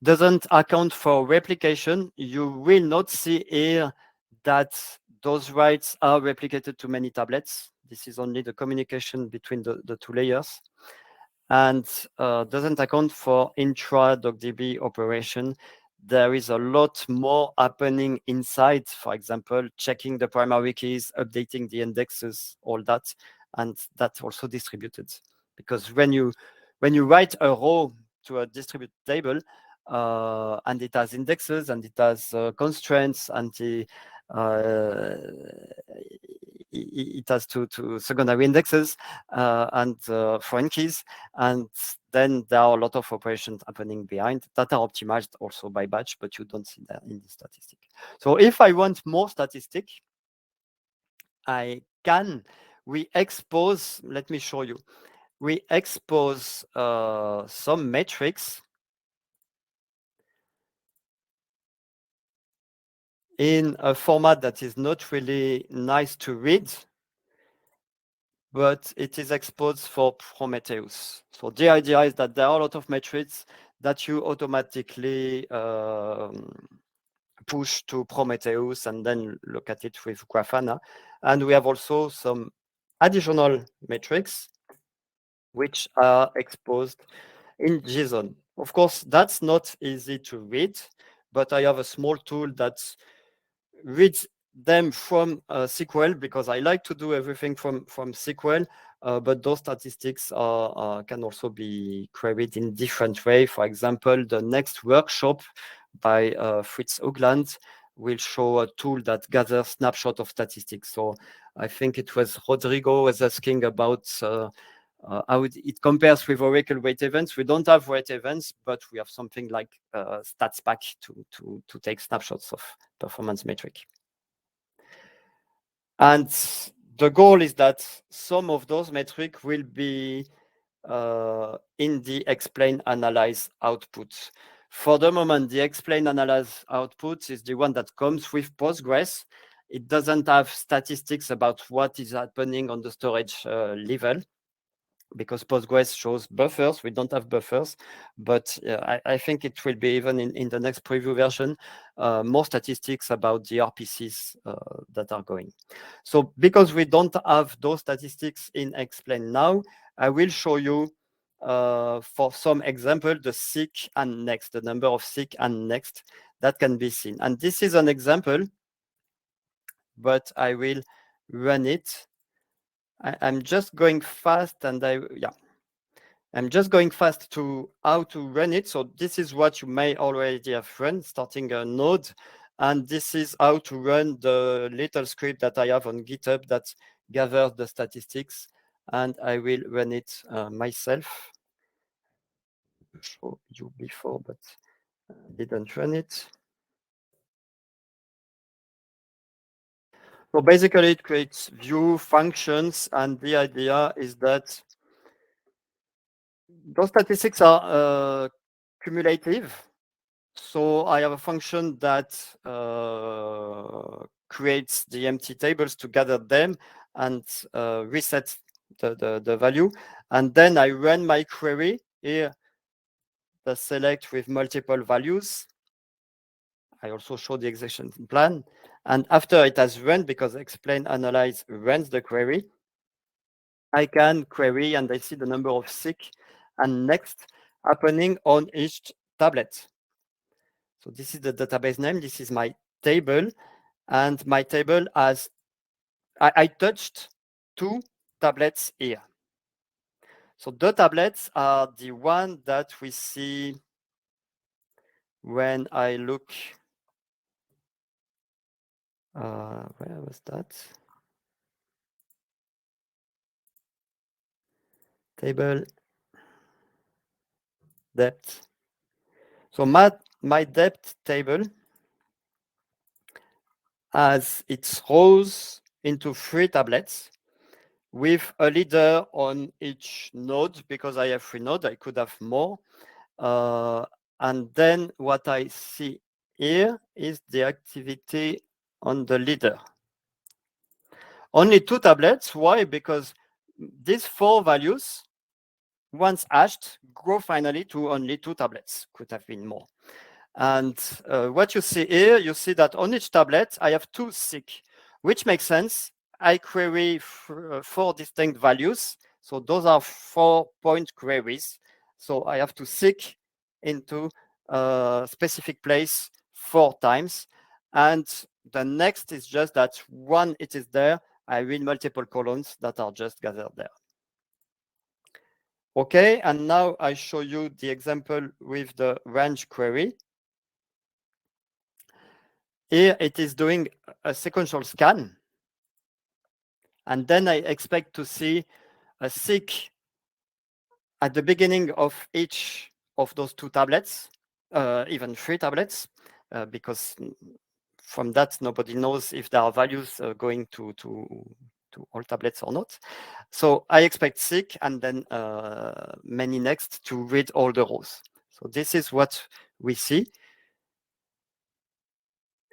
Doesn't account for replication. You will not see here that those writes are replicated to many tablets. This is only the communication between the two layers. And doesn't account for intra-DocDB operation. There is a lot more happening inside, for example, checking the primary keys, updating the indexes, all that, and that's also distributed. Because when you write a row to a distributed table, and it has indexes and it has constraints and it has two secondary indexes and foreign keys, and then there are a lot of operations happening behind that are optimized also by batch, but you don't see that in the statistic. So if I want more statistic, we expose, let me show you. We expose some metrics in a format that is not really nice to read, but it is exposed for Prometheus. So the idea is that there are a lot of metrics that you automatically push to Prometheus and then look at it with Grafana. And we have also some additional metrics which are exposed in JSON. Of course, that's not easy to read, but I have a small tool that reads them from SQL because I like to do everything from SQL, but those statistics can also be queried in different way. For example, the next workshop by Fritz Hoogland will show a tool that gathers snapshot of statistics. So I think it was Rodrigo was asking about how it compares with Oracle wait events. We don't have wait events, but we have something like stats pack to take snapshots of performance metric. And the goal is that some of those metrics will be in the explain analyze output. For the moment, the explain analyze output is the one that comes with Postgres. It doesn't have statistics about what is happening on the storage level, because Postgres shows buffers. We don't have buffers, but I think it will be even in the next preview version, more statistics about the RPCs that are going. So because we don't have those statistics in explain now, I will show you for some example, the seek and next, the number of seek and next that can be seen. And this is an example, but I will run it. I'm just going fast, and I'm just going fast to how to run it. So this is what you may already have run, starting a node. And this is how to run the little script that I have on GitHub that gathers the statistics. And I will run it myself. I'll show you before, but I didn't run it. So basically it creates view functions, and the idea is that those statistics are cumulative. So I have a function that creates the empty tables to gather them and reset the value. And then I run my query here, the select with multiple values. I also show the execution plan. And after it has run, because explain analyze runs the query, I can query and I see the number of seek and next happening on each tablet. So this is the database name. This is my table. And my table has, I touched 2 tablets here. So the tablets are the one that we see when I look, where was that? Table, depth. So my depth table has its rows into 3 tablets with a leader on each node, because I have 3 nodes, I could have more. And then what I see here is the activity on the leader. Only 2 tablets. Why? Because these 4 values, once hashed, grow finally to only 2 tablets. Could have been more. And what you see here, you see that on each tablet, I have 2 seek, which makes sense. I query 4 distinct values. So those are 4-point queries. So I have to seek into a specific place 4 times. And the next is just that when it is there, I read multiple columns that are just gathered there. Okay, and now I show you the example with the range query. Here it is doing a sequential scan. And then I expect to see a seek at the beginning of each of those 2 tablets, even 3 tablets, because from that, nobody knows if there are values going to all tablets or not. So I expect seek and then many next to read all the rows. So this is what we see.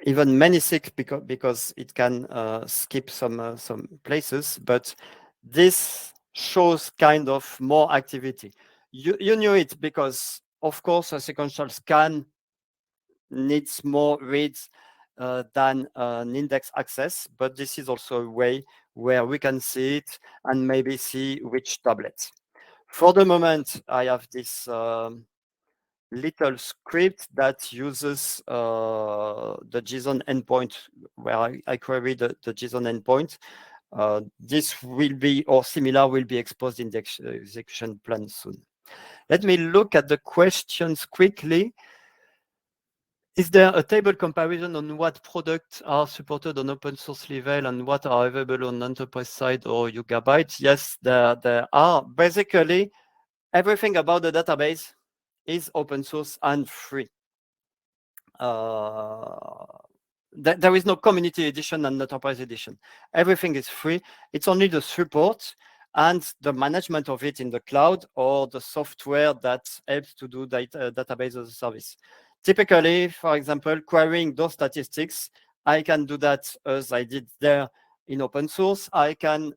Even many seek because it can skip some places, but this shows kind of more activity. You knew it because, of course, a sequential scan needs more reads than an index access, but this is also a way where we can see it and maybe see which tablet. For the moment, I have this little script that uses the JSON endpoint, where I query the JSON endpoint. This will be, or similar, will be exposed in the execution plan soon. Let me look at the questions quickly. Is there a table comparison on what products are supported on open source level and what are available on enterprise side or Yugabyte? Yes, there are. Basically, everything about the database is open source and free. There is no community edition and enterprise edition. Everything is free. It's only the support and the management of it in the cloud or the software that helps to do database as a service. Typically, for example, querying those statistics, I can do that as I did there in open source. I can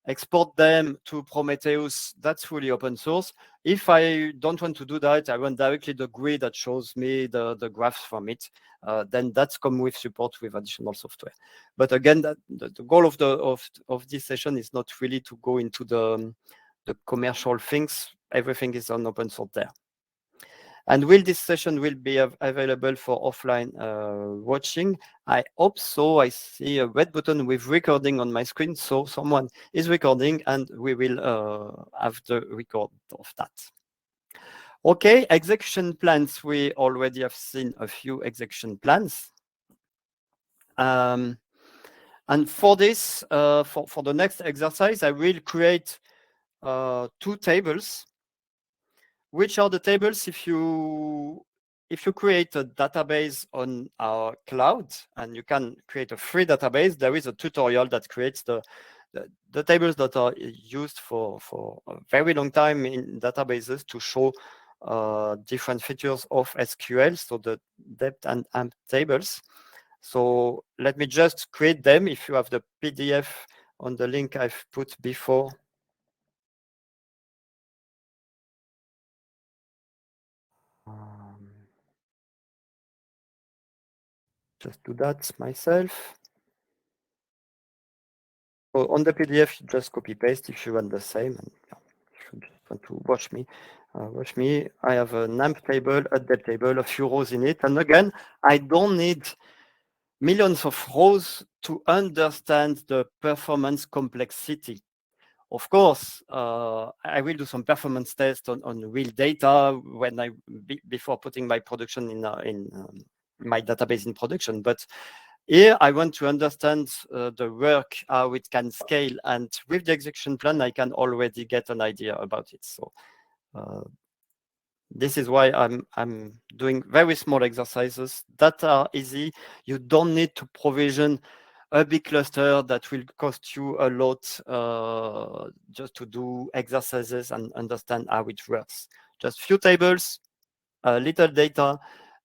export them to Prometheus. That's fully open source. If I don't want to do that, I want directly the grid that shows me the graphs from it. Then that's come with support with additional software. But again, the goal of this session is not really to go into the commercial things. Everything is on open source there. And this session will be available for offline watching? I hope so. I see a red button with recording on my screen. So someone is recording and we will have the record of that. Okay, execution plans. We already have seen a few execution plans. And for this, for the next exercise, I will create 2 tables. Which are the tables? If you create a database on our cloud and you can create a free database, there is a tutorial that creates the tables that are used for a very long time in databases to show different features of SQL, so the depth and AMP tables. So let me just create them. If you have the PDF on the link I've put before. Just do that myself. So on the PDF, you just copy paste if you want the same. And if you just want to watch me, I have an AMP table, a depth table, a few rows in it. And again, I don't need millions of rows to understand the performance complexity. Of course, I will do some performance tests on real data when before putting my production in my database in production. But here, I want to understand the work, how it can scale. And with the execution plan, I can already get an idea about it. So this is why I'm doing very small exercises that are easy. You don't need to provision a big cluster that will cost you a lot just to do exercises and understand how it works. Just few tables, a little data,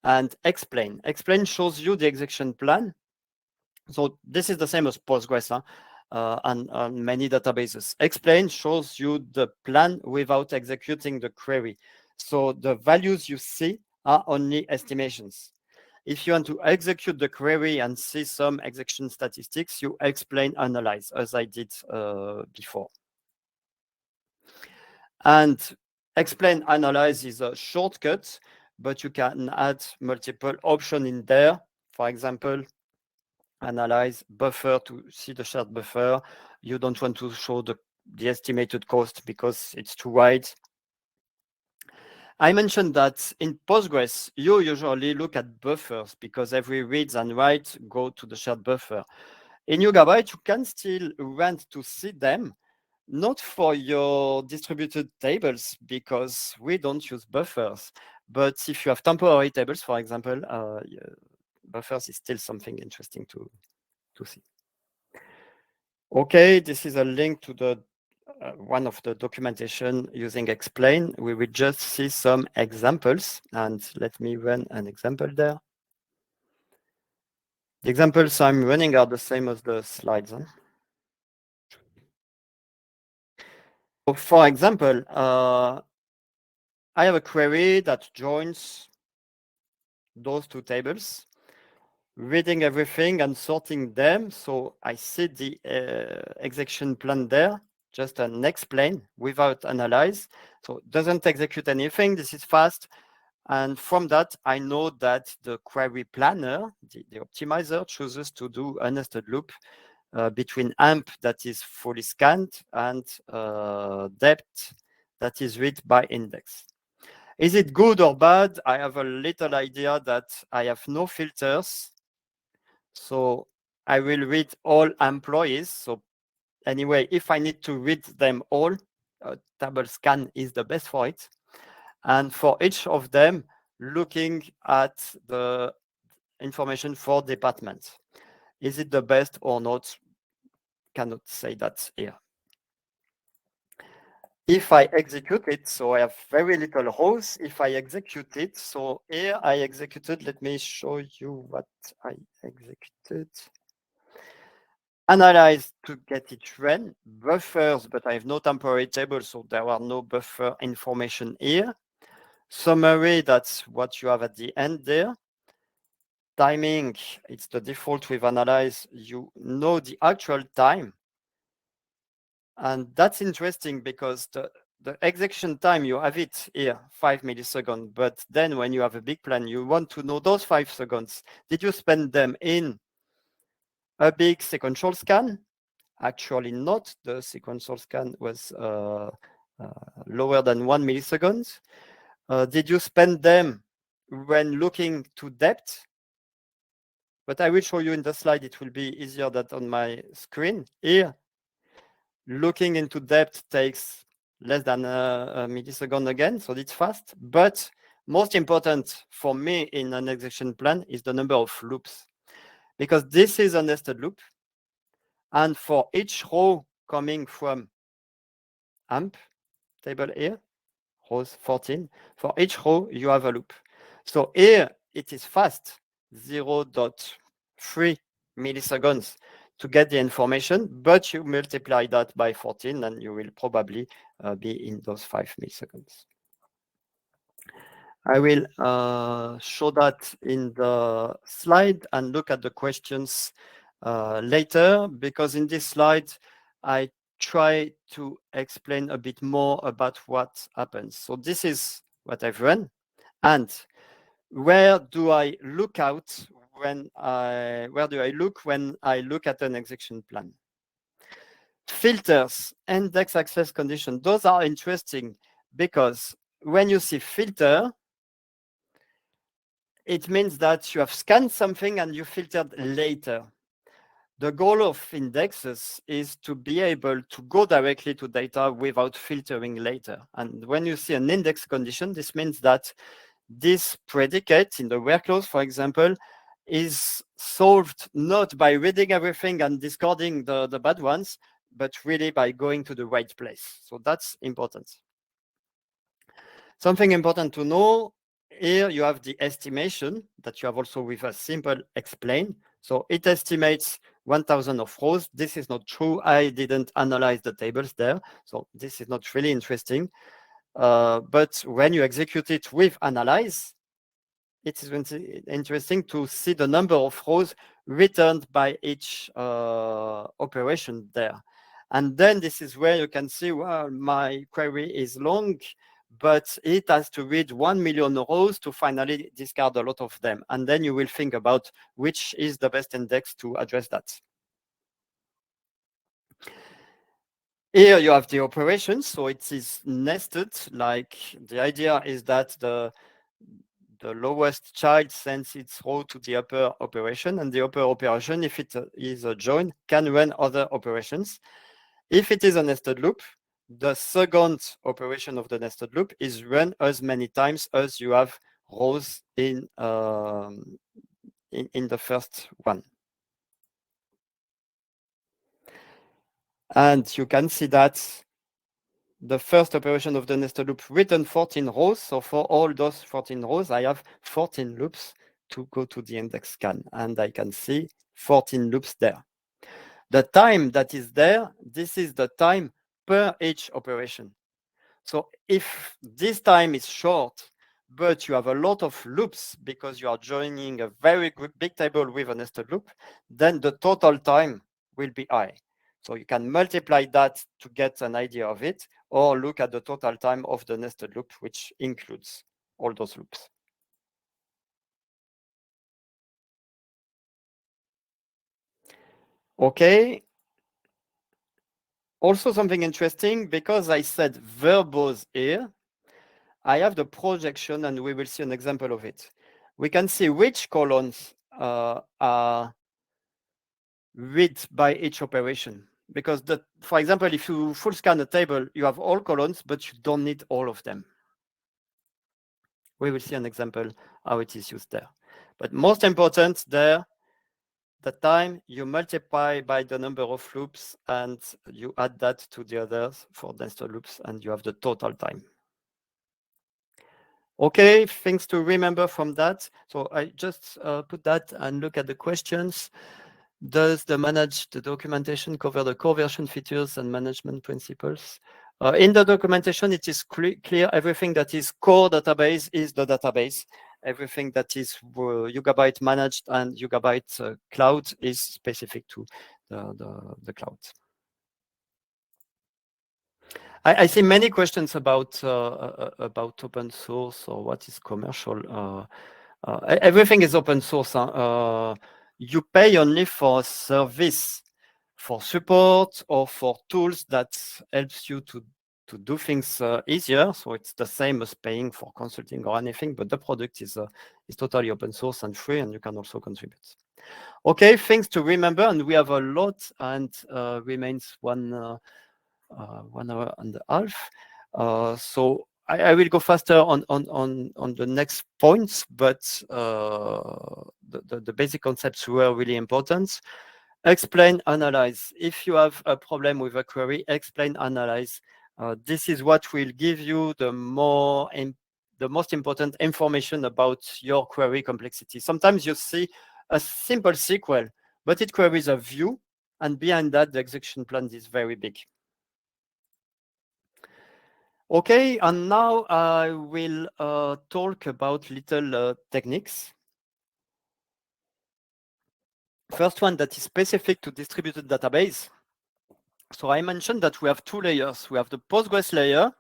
and explain. Explain shows you the execution plan. So this is the same as Postgres and many databases. Explain shows you the plan without executing the query. So the values you see are only estimations. If you want to execute the query and see some execution statistics, you explain analyze, as I did before. And explain analyze is a shortcut, but you can add multiple options in there. For example, analyze buffer to see the shared buffer. You don't want to show the estimated cost because it's too wide. I mentioned that in Postgres, you usually look at buffers because every reads and writes go to the shared buffer. In Yugabyte, you can still want to see them, not for your distributed tables because we don't use buffers. But if you have temporary tables, for example, buffers is still something interesting to see. Okay, this is a link to the one of the documentation using explain. We will just see some examples, and let me run an example there. The examples I'm running are the same as the slides. So for example, I have a query that joins those 2 tables, reading everything and sorting them. So I see the execution plan there, just an explain without analyze. So it doesn't execute anything. This is fast. And from that, I know that the query planner, the optimizer, chooses to do a nested loop between AMP that is fully scanned and depth that is read by index. Is it good or bad? I have a little idea that I have no filters. So I will read all employees. So anyway, if I need to read them all, table scan is the best for it. And for each of them, looking at the information for departments. Is it the best or not? Cannot say that here. If I execute it, so I have very little rows. If I execute it, so here I executed, let me show you what I executed. Analyze to get it run, buffers, but I have no temporary table, so there are no buffer information here. Summary, that's what you have at the end there. Timing, it's the default with analyze. You know the actual time. And that's interesting because the execution time, you have it here, 5 milliseconds. But then when you have a big plan, you want to know those 5 seconds. Did you spend them in a big sequential scan? Actually not. The sequential scan was lower than 1 millisecond. Did you spend them when looking to depth? But I will show you in the slide. It will be easier than on my screen. Here, looking into depth takes less than a millisecond again, so it's fast. But most important for me in an execution plan is the number of loops, because this is a nested loop. And for each row coming from AMP table here, rows 14, for each row, you have a loop. So here, it is fast, 0.3 milliseconds to get the information, but you multiply that by 14, and you will probably be in those 5 milliseconds. I will show that in the slide and look at the questions later, because in this slide, I try to explain a bit more about what happens. So this is what I've run. And where do I look out where do I look when I look at an execution plan? Filters, index access condition, those are interesting because when you see filter, it means that you have scanned something and you filtered later. The goal of indexes is to be able to go directly to data without filtering later. And when you see an index condition, this means that this predicate in the where clause, for example, is solved not by reading everything and discarding the bad ones, but really by going to the right place. So that's important. Something important to know, here you have the estimation that you have also with a simple explain. So it estimates 1,000 of rows. This is not true. I didn't analyze the tables there. So this is not really interesting. But when you execute it with analyze, it is interesting to see the number of rows returned by each operation there. And then this is where you can see, well, my query is long, but it has to read 1 million rows to finally discard a lot of them. And then you will think about which is the best index to address that. Here you have the operations, so it is nested. Like the idea is that the lowest child sends its row to the upper operation, and the upper operation, if it is a join, can run other operations. If it is a nested loop, the second operation of the nested loop is run as many times as you have rows in the first one. And you can see that the first operation of the nested loop return 14 rows. So for all those 14 rows, I have 14 loops to go to the index scan, and I can see 14 loops there. The time that is there, this is the time per each operation. So if this time is short, but you have a lot of loops because you are joining a very big table with a nested loop, then the total time will be high. So you can multiply that to get an idea of it, or look at the total time of the nested loop, which includes all those loops. Okay. Also something interesting, because I said verbose here, I have the projection, and we will see an example of it. We can see which columns are read by each operation. Because, for example, if you full scan a table, you have all columns, but you don't need all of them. We will see an example how it is used there. But most important there, the time you multiply by the number of loops and you add that to the others for nested loops, and you have the total time. Okay, things to remember from that. So I just put that and look at the questions. Does the manage the documentation cover the core version features and management principles? In the documentation, it is clear everything that is core database is the database. Everything that is Yugabyte managed and Yugabyte cloud is specific to the cloud. I see many questions about open source or what is commercial. Everything is open source. You pay only for service, for support, or for tools that helps you to do things easier. So it's the same as paying for consulting or anything, but the product is totally open source and free, and you can also contribute. Okay, things to remember, and we have a lot, and remains 1 hour and a half. So I will go faster on the next points, but the basic concepts were really important. Explain, analyze. If you have a problem with a query, explain, analyze. This is what will give you the most important information about your query complexity. Sometimes you see a simple SQL, but it queries a view, and behind that, the execution plan is very big. Okay, and now I will talk about little techniques. First one that is specific to distributed database. So I mentioned that we have 2 layers. We have the Postgres layer,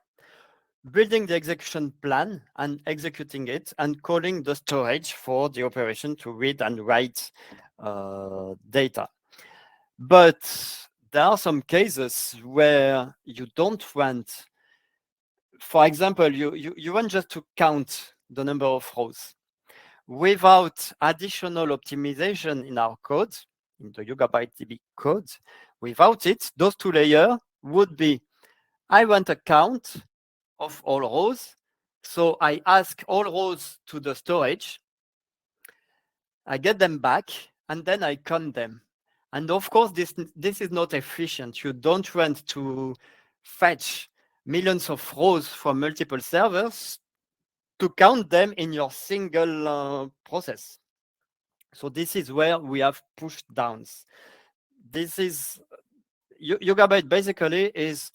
building the execution plan and executing it, and calling the storage for the operation to read and write data. But there are some cases where you don't want, for example, you want just to count the number of rows. Without additional optimization in our code, in the YugabyteDB code, without it, those 2 layers would be, I want a count of all rows. So I ask all rows to the storage, I get them back, and then I count them. And of course, this is not efficient. You don't want to fetch millions of rows from multiple servers to count them in your single process. So this is where we have push downs. This is Yugabyte basically is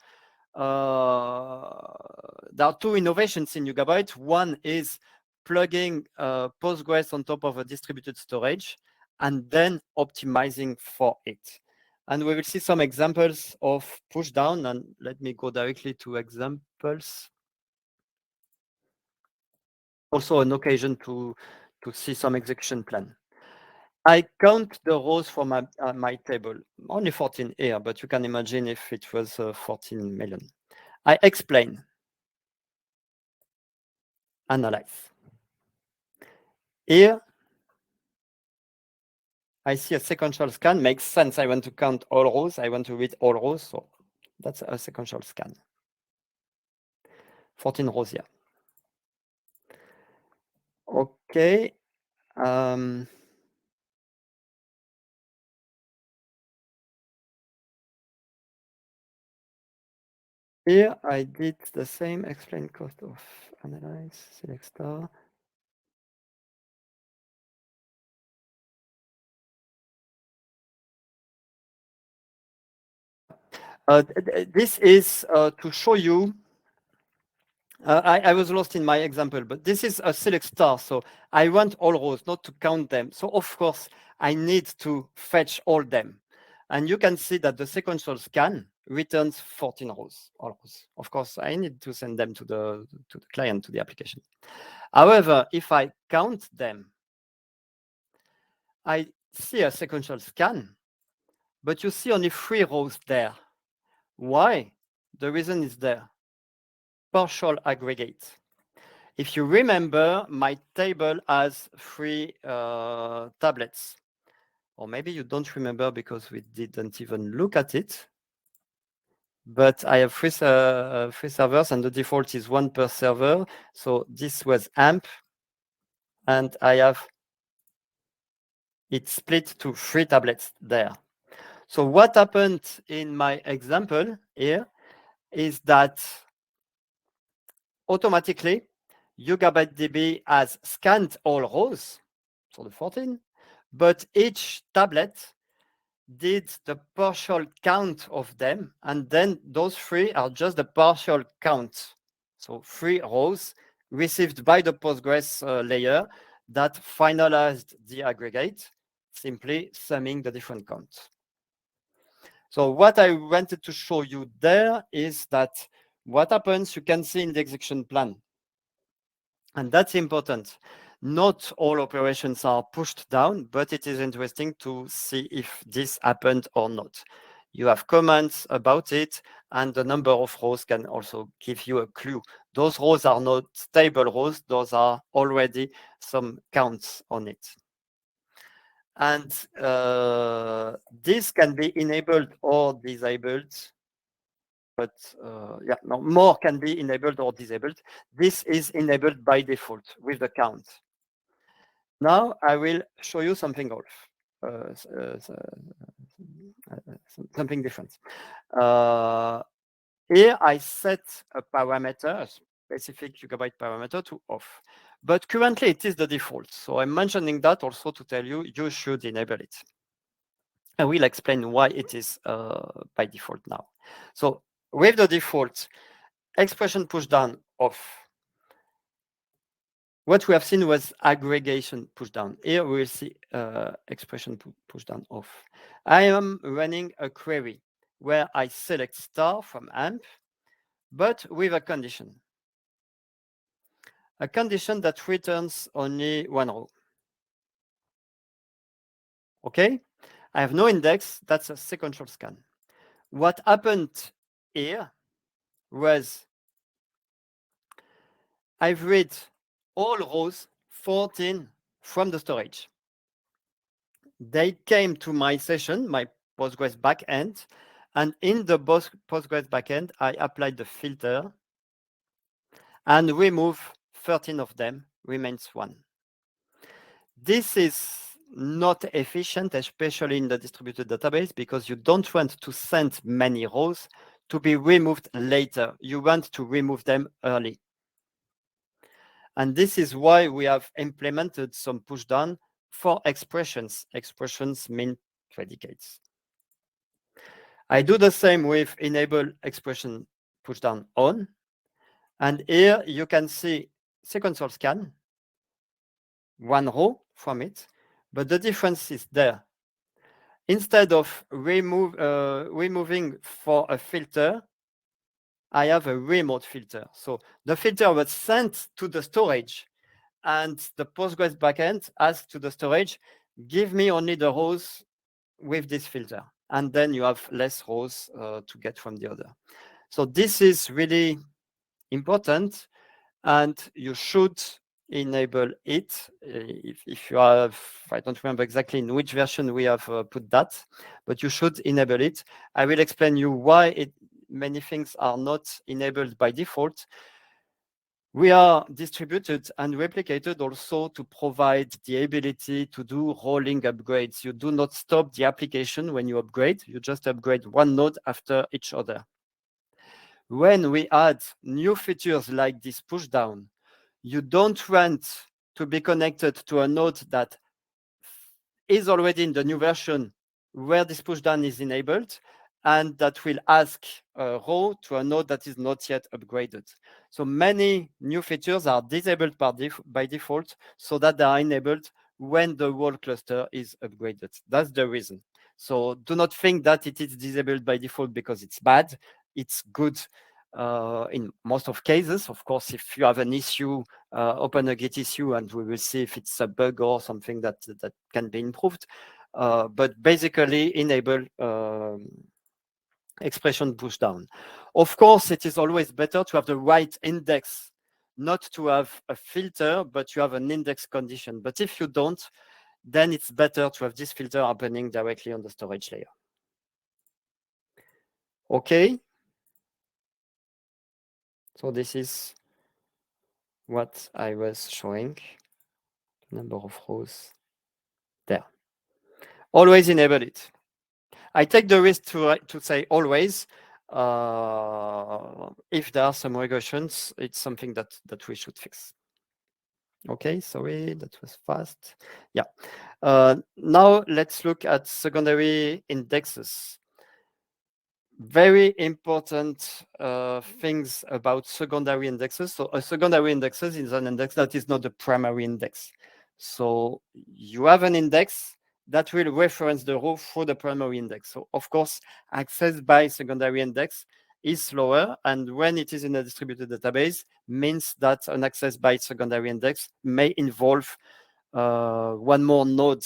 there are 2 innovations in Yugabyte. One is plugging Postgres on top of a distributed storage and then optimizing for it. And we will see some examples of push down, and let me go directly to examples. Also an occasion to see some execution plan. I count the rows from my table, only 14 here, but you can imagine if it was 14 million. I explain, analyze. Here, I see a sequential scan, makes sense. I want to count all rows, I want to read all rows, so that's a sequential scan. 14 rows here. Okay. Here I did the same, explain cost of analyze, select star. This is to show you, I was lost in my example, but this is a select star. So I want all rows, not to count them. So of course, I need to fetch all them. And you can see that the sequential scan returns 14 rows, all rows. Of course, I need to send them to the client, to the application. However, if I count them, I see a sequential scan, but you see only 3 rows there. Why? The reason is there. Partial aggregate. If you remember, my table has 3 tablets. Or maybe you don't remember because we didn't even look at it. But I have 3 servers, and the default is 1 per server. So this was AMP, and I have it split to 3 tablets there. So what happened in my example here is that automatically YugabyteDB has scanned all rows, so the 14, but each tablet did the partial count of them, and then those 3 are just the partial count. So 3 rows received by the Postgres layer that finalized the aggregate, simply summing the different counts. So what I wanted to show you there is that what happens, you can see in the execution plan. And that's important. Not all operations are pushed down, but it is interesting to see if this happened or not. You have comments about it, and the number of rows can also give you a clue. Those rows are not stable rows, those are already some counts on it. And this can be enabled or disabled, but yeah, no, more can be enabled or disabled. This is enabled by default with the count. Now I will show you something else, something different. Here I set a parameter, a specific Yugabyte parameter to off. But currently it is the default. So I'm mentioning that also to tell you, you should enable it. I will explain why it is by default now. So with the default, expression pushdown off. What we have seen was aggregation pushdown. Here we will see expression pushdown off. I am running a query where I select star from AMP, but with a condition. A condition that returns only 1 row. Okay? I have no index, that's a sequential scan. What happened here was I've read all rows 14 from the storage. They came to my session, my Postgres backend, and in the Postgres backend, I applied the filter and remove 13 of them, remains 1. This is not efficient, especially in the distributed database, because you don't want to send many rows to be removed later. You want to remove them early. And this is why we have implemented some pushdown for expressions. Expressions mean predicates. I do the same with enable expression pushdown on. And here you can see sequential scan, 1 row from it, but the difference is there. Instead of removing for a filter, I have a remote filter. So the filter was sent to the storage, and the Postgres backend asks to the storage, give me only the rows with this filter. And then you have less rows to get from the other. So this is really important, and you should enable it. If you have, I don't remember exactly in which version we have put that, but you should enable it. I will explain you why many things are not enabled by default. We are distributed and replicated also to provide the ability to do rolling upgrades. You do not stop the application when you upgrade. You just upgrade one node after each other. When we add new features like this pushdown, you don't want to be connected to a node that is already in the new version where this pushdown is enabled, and that will ask a row to a node that is not yet upgraded. So many new features are disabled by default so that they are enabled when the whole cluster is upgraded. That's the reason. So do not think that it is disabled by default because it's bad. It's good in most of cases. Of course, if you have an issue, open a Git issue and we will see if it's a bug or something that can be improved. But basically enable expression pushdown. Of course, it is always better to have the right index, not to have a filter, but you have an index condition. But if you don't, then it's better to have this filter happening directly on the storage layer. Okay. So this is what I was showing. Number of rows there. Always enable it. I take the risk to say always. If there are some regressions, it's something that we should fix. Okay, sorry, that was fast. Yeah. Now let's look at secondary indexes. Very important things about secondary indexes. So a secondary index is an index that is not the primary index. So you have an index that will reference the row through the primary index. So of course, access by secondary index is slower. And when it is in a distributed database, means that an access by secondary index may involve one more node,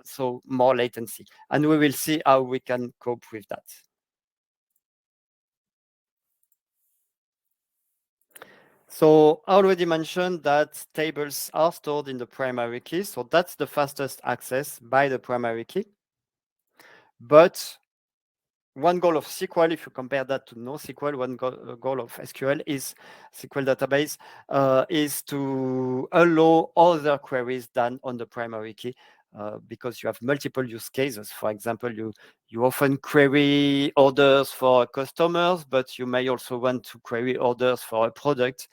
so more latency. And we will see how we can cope with that. So I already mentioned that tables are stored in the primary key. So that's the fastest access by the primary key. But one goal of SQL, if you compare that to NoSQL, one goal of SQL is SQL database is to allow other queries than on the primary key, because you have multiple use cases. For example, you often query orders for customers, but you may also want to query orders for a product.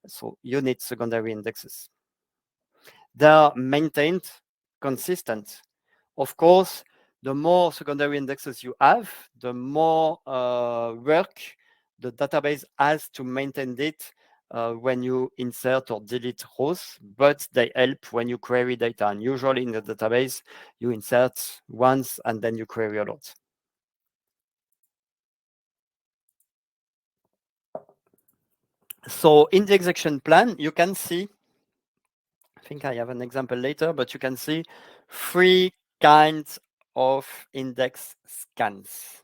So you need secondary indexes. They are maintained consistent. Of course, the more secondary indexes you have, the more work the database has to maintain it when you insert or delete rows, but they help when you query data. And usually in the database, you insert once and then you query a lot. So in the execution plan, you can see, I think I have an example later, but you can see 3 kinds of index scans.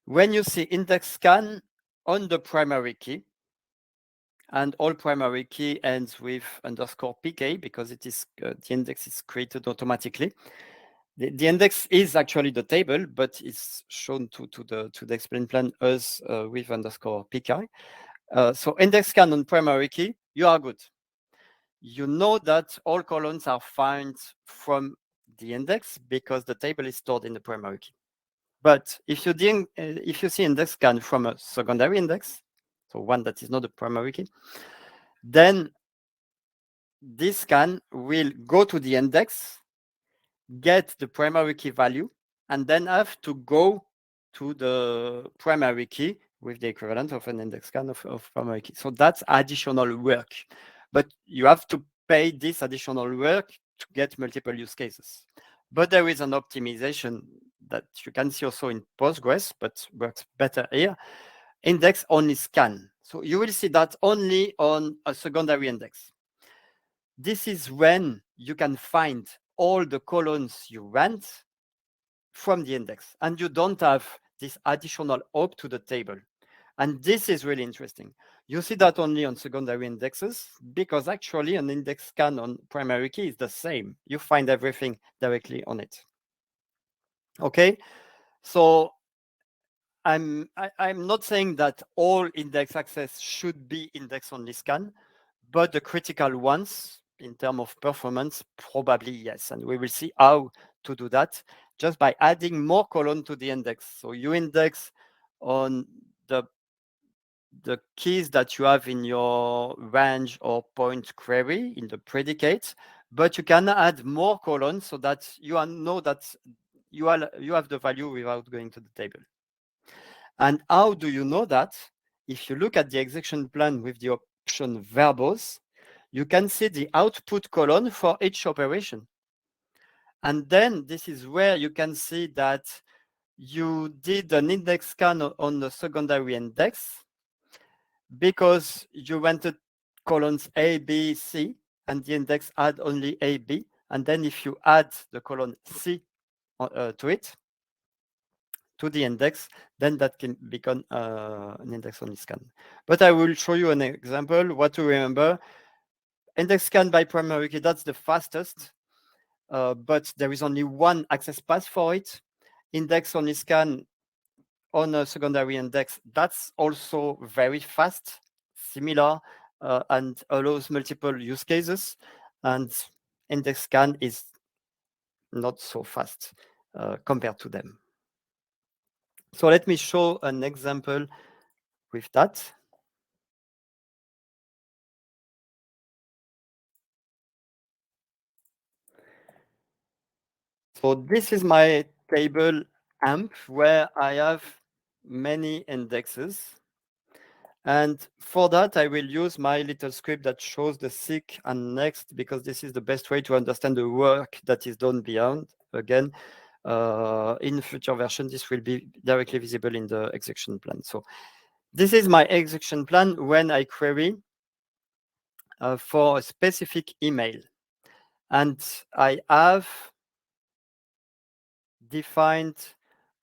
When you see index scan on the primary key, and all primary key ends with _pk because it is the index is created automatically. The index is actually the table, but it's shown to the explain plan as with _pk. So index scan on primary key, you are good. You know that all columns are found from the index because the table is stored in the primary key. But if you see index scan from a secondary index, so one that is not a primary key, then this scan will go to the index, get the primary key value, and then have to go to the primary key with the equivalent of an index scan of primary key. So that's additional work. But you have to pay this additional work to get multiple use cases. But there is an optimization that you can see also in Postgres, but works better here. Index only scan. So you will see that only on a secondary index. This is when you can find all the columns you want from the index, and you don't have this additional hop to the table. And this is really interesting. You see that only on secondary indexes, because actually an index scan on primary key is the same. You find everything directly on it. Okay, so I'm not saying that all index access should be index only scan, but the critical ones in terms of performance, probably yes. And we will see how to do that just by adding more column to the index. So you index on the keys that you have in your range or point query in the predicate, but you can add more columns so that you know that you have the value without going to the table. And how do you know that? If you look at the execution plan with the option verbose, you can see the output column for each operation. And then this is where you can see that you did an index scan on the secondary index because you wanted columns A, B, C, and the index had only A, B. And then if you add the column C to it, to the index, then that can become an index-only scan. But I will show you an example. What to remember: index scan by primary key, that's the fastest, but there is only one access path for it. Index-only scan on a secondary index, that's also very fast, similar, and allows multiple use cases. And index scan is not so fast compared to them. So let me show an example with that. So this is my table AMP where I have many indexes. And for that, I will use my little script that shows the seek and next, because this is the best way to understand the work that is done beyond. Again, in future version, this will be directly visible in the execution plan. So this is my execution plan when I query for a specific email. And I have defined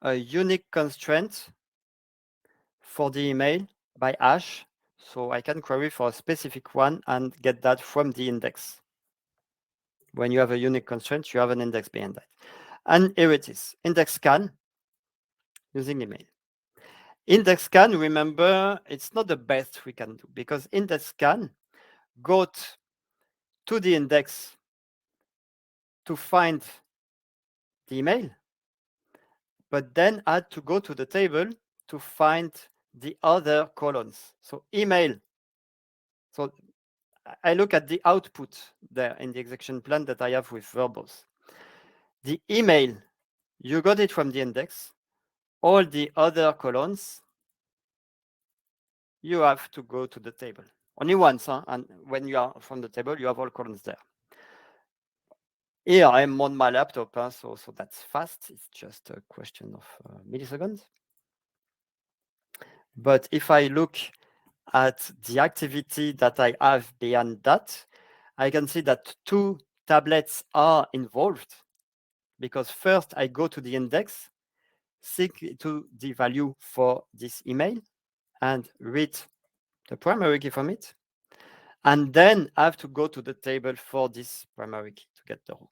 a unique constraint for the email by hash. So I can query for a specific one and get that from the index. When you have a unique constraint, you have an index behind that. And here it is, index scan using email. Index scan, remember, it's not the best we can do, because index scan got to the index to find the email, but then had to go to the table to find the other columns. So email. So I look at the output there in the execution plan that I have with verbose. The email, you got it from the index. All the other columns, you have to go to the table. Only once, huh? And when you are from the table, you have all columns there. Here I'm on my laptop, huh? so that's fast. It's just a question of milliseconds. But if I look at the activity that I have beyond that, I can see that two tablets are involved, because first I go to the index, seek to the value for this email and read the primary key from it, and then I have to go to the table for this primary key to get the row.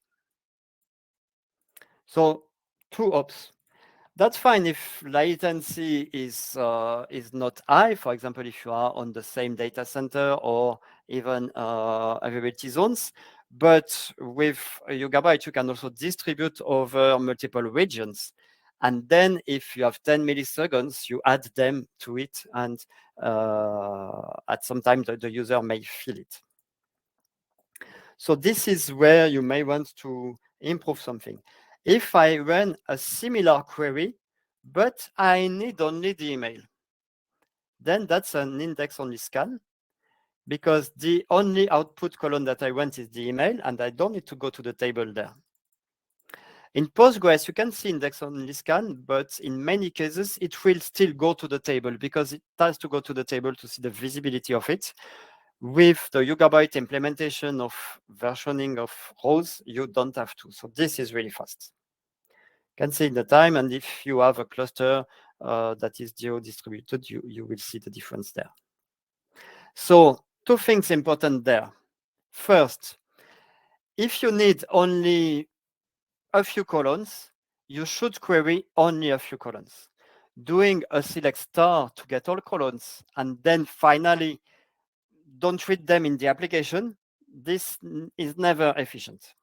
So two ops. That's fine if latency is not high. For example, if you are on the same data center or even availability zones. But with Yugabyte, you can also distribute over multiple regions. And then if you have 10 milliseconds, you add them to it. And at some time, the user may feel it. So this is where you may want to improve something. If I run a similar query, but I need only the email, then that's an index-only scan, because the only output column that I want is the email, and I don't need to go to the table there. In Postgres, you can see index-only scan, but in many cases, it will still go to the table, because it has to go to the table to see the visibility of it. With the Yugabyte implementation of versioning of rows, you don't have to. So this is really fast. You can see the time, and if you have a cluster that is geo-distributed, you will see the difference there. So two things important there. First, if you need only a few columns, you should query only a few columns. Doing a select star to get all columns and then finally don't treat them in the application, this is never efficient.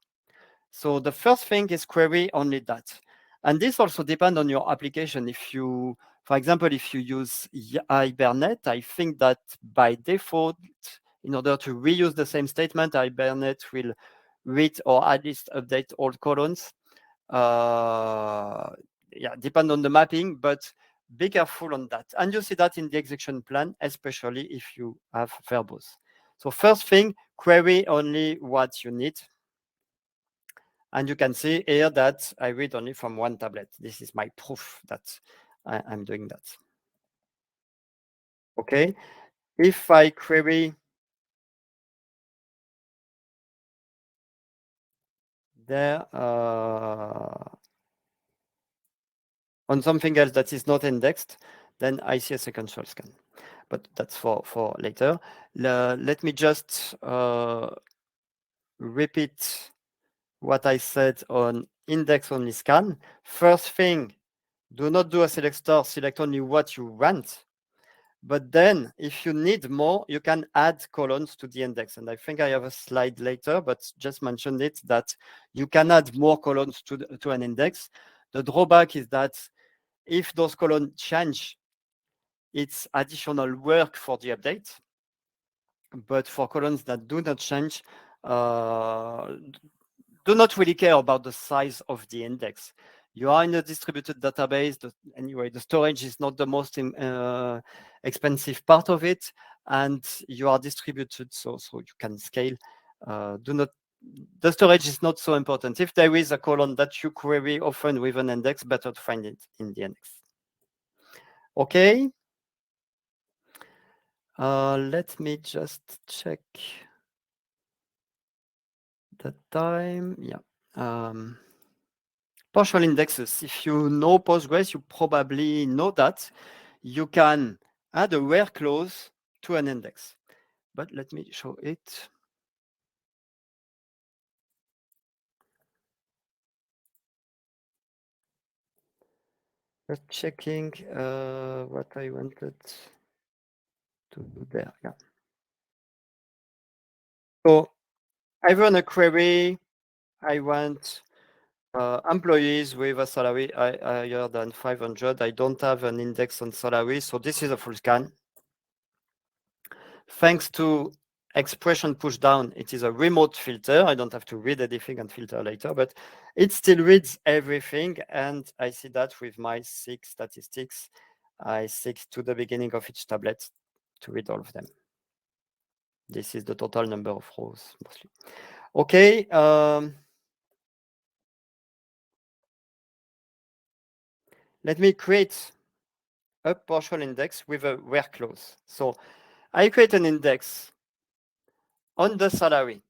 So the first thing is query only that. And this also depends on your application. If you, for example, if you use Hibernate, I think that by default, in order to reuse the same statement, Hibernate will read or at least update all columns. Yeah, depend on the mapping, but be careful on that. And you see that in the execution plan, especially if you have verbose. So first thing, query only what you need. And you can see here that I read only from one tablet. This is my proof that I'm doing that. Okay. If I query there, on something else that is not indexed, then I see a sequential scan. But that's for later. Let me just repeat what I said on index-only scan. First thing, do not do a select star, select only what you want. But then if you need more, you can add columns to the index. And I think I have a slide later, but just mentioned it, that you can add more columns to an index. The drawback is that if those columns change, it's additional work for the update. But for columns that do not change, do not really care about the size of the index. You are in a distributed database. Anyway, the storage is not the most expensive part of it, and you are distributed, so you can scale. The storage is not so important. If there is a column that you query often with an index, better to find it in the index. Okay. Let me just check the time. Yeah. Partial indexes. If you know Postgres, you probably know that you can add a where clause to an index. But let me show it. Just checking what I wanted to do there. Yeah. So I run a query. I want employees with a salary higher than 500. I don't have an index on salary, so this is a full scan. Thanks to expression push down, it is a remote filter. I don't have to read anything and filter later, but it still reads everything. And I see that with my 6 statistics, I stick to the beginning of each tablet to read all of them. This is the total number of rows mostly. Okay. Let me create a partial index with a where clause. So I create an index on the salary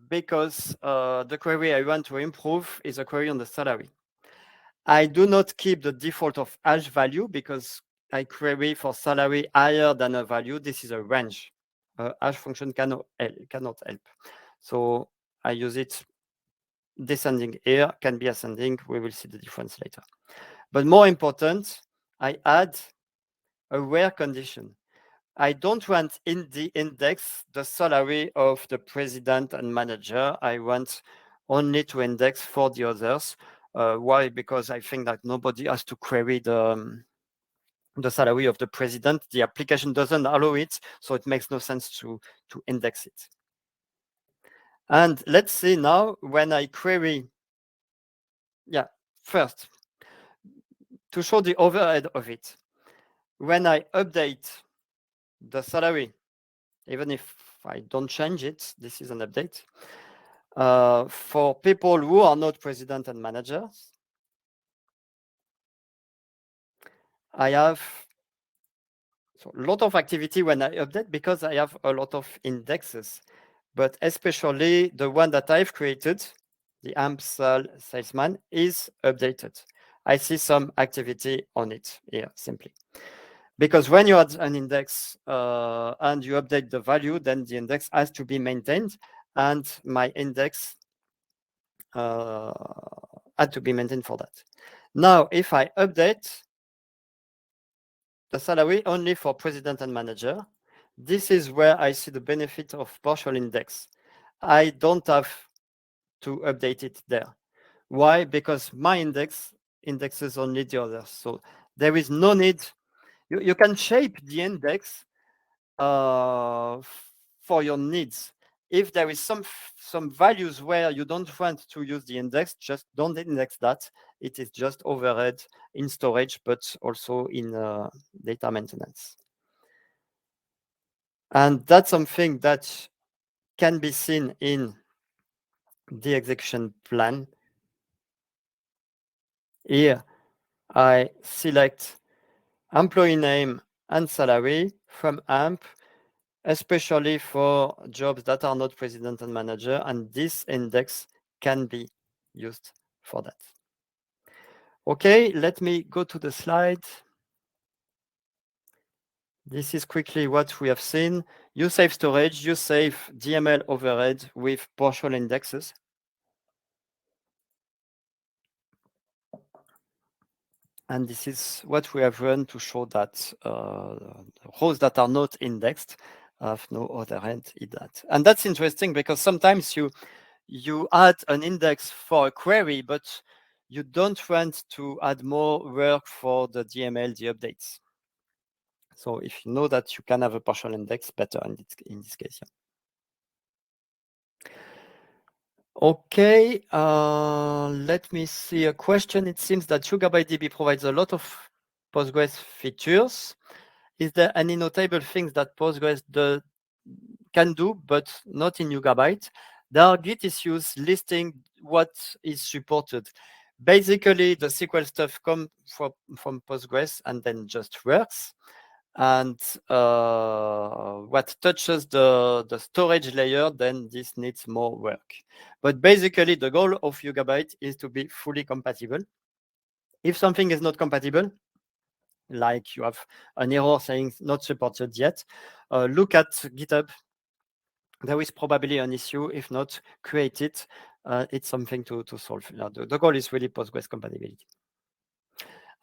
because the query I want to improve is a query on the salary. I do not keep the default of hash value because I query for salary higher than a value. This is a range. Hash function cannot help. So I use it descending here, can be ascending. We will see the difference later. But more important, I add a where condition. I don't want in the index the salary of the president and manager. I want only to index for the others. Why? Because I think that nobody has to query the salary of the president. The application doesn't allow it, so it makes no sense to index it. And let's see now when I query. Yeah, first, to show the overhead of it, when I update the salary, even if I don't change it, this is an update. For people who are not president and managers, I have a lot of activity when I update because I have a lot of indexes, but especially the one that I've created, the AMP salesman, is updated. I see some activity on it here simply. Because when you add an index and you update the value, then the index has to be maintained, and my index had to be maintained for that. Now, if I update the salary only for president and manager, this is where I see the benefit of partial index. I don't have to update it there. Why? Because my index indexes only the others. So there is no need. You can shape the index for your needs. If there is some values where you don't want to use the index, just don't index that. It is just overhead in storage, but also in data maintenance. And that's something that can be seen in the execution plan. Here, I select employee name and salary from AMP, especially for jobs that are not president and manager, and this index can be used for that. Okay, let me go to the slide. This is quickly what we have seen. You save storage, you save DML overhead with partial indexes. And this is what we have run to show that rows that are not indexed have no overhead in that. And that's interesting because sometimes you add an index for a query, but you don't want to add more work for the DML, the updates. So if you know that you can have a partial index, better in this case. Yeah. Okay, let me see a question. It seems that YugabyteDB provides a lot of Postgres features. Is there any notable things that Postgres can do, but not in Yugabyte? There are Git issues listing what is supported. Basically, the SQL stuff comes from Postgres and then just works. And what touches the storage layer, then this needs more work. But basically, the goal of Yugabyte is to be fully compatible. If something is not compatible, like you have an error saying not supported yet, look at GitHub. There is probably an issue. If not, create it. It's something to solve. The goal is really Postgres compatibility.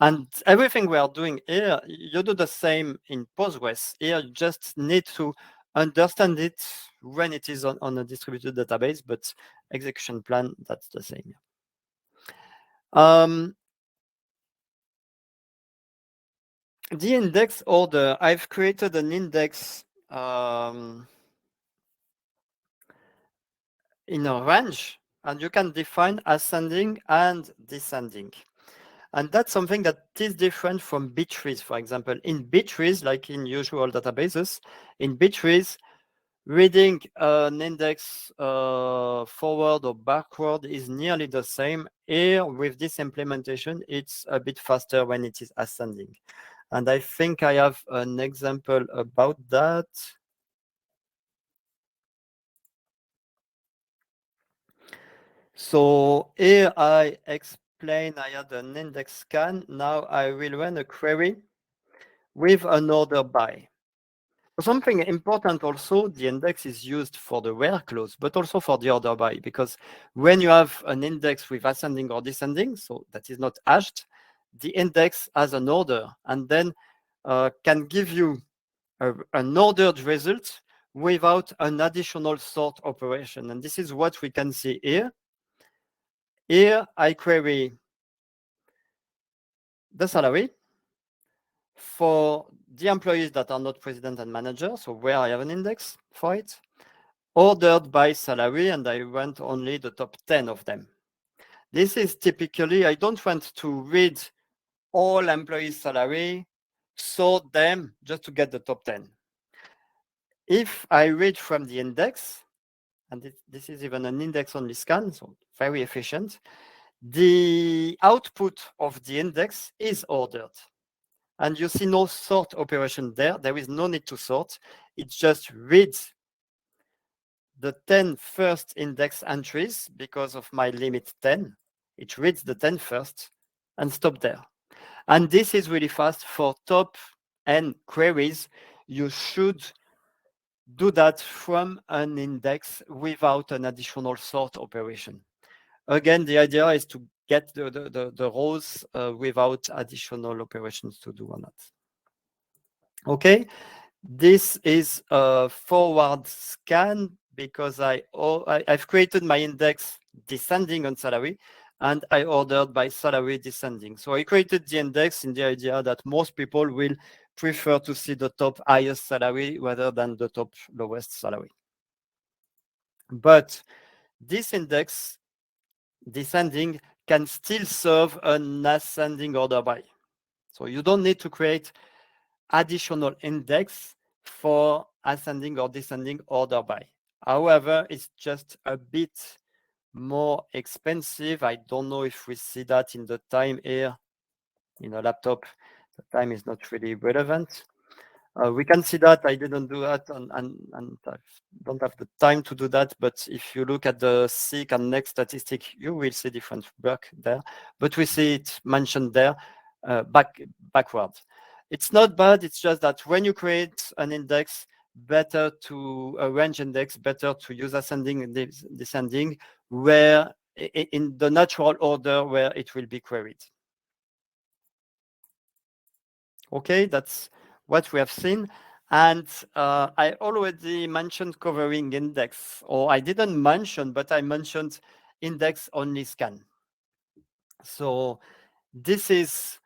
And everything we are doing here, you do the same in Postgres. Here, you just need to understand it when it is on a distributed database, but execution plan, that's the same. The index order, I've created an index in a range, and you can define ascending and descending. And that's something that is different from bit trees, for example. In bit trees, like in usual databases, in bit trees, reading an index forward or backward is nearly the same. Here, with this implementation, it's a bit faster when it is ascending. And I think I have an example about that. So here I explain I had an index scan. Now I will run a query with an order by. Something important also, the index is used for the where clause, but also for the order by, because when you have an index with ascending or descending, so that is not hashed, the index has an order and then can give you an ordered result without an additional sort operation. And this is what we can see here. Here I query the salary for the employees that are not president and manager, so where I have an index for it, ordered by salary, and I want only the top 10 of them. This is typically, I don't want to read all employees' salary, sort them just to get the top 10. If I read from the index, and this is even an index-only scan, so very efficient, the output of the index is ordered. And you see no sort operation there. There is no need to sort. It just reads the 10 first index entries because of my limit 10. It reads the 10 first and stop there. And this is really fast for top N queries. You should do that from an index without an additional sort operation. Again, the idea is to get the rows without additional operations to do on that. Okay, this is a forward scan because I've created my index descending on salary and I ordered by salary descending. So I created the index in the idea that most people will prefer to see the top highest salary rather than the top lowest salary. But this index descending can still serve an ascending order by. So you don't need to create additional index for ascending or descending order by. However, it's just a bit more expensive. I don't know if we see that in the time here in a laptop. The time is not really relevant. We can see that I didn't do that, and I don't have the time to do that. But if you look at the seek and next statistic, you will see different work there. But we see it mentioned there backwards. It's not bad. It's just that when you create an index, better to a range index, better to use ascending and descending, where in the natural order where it will be queried. Okay, that's what we have seen. And I already mentioned covering index, or I didn't mention, but I mentioned index only scan. So this is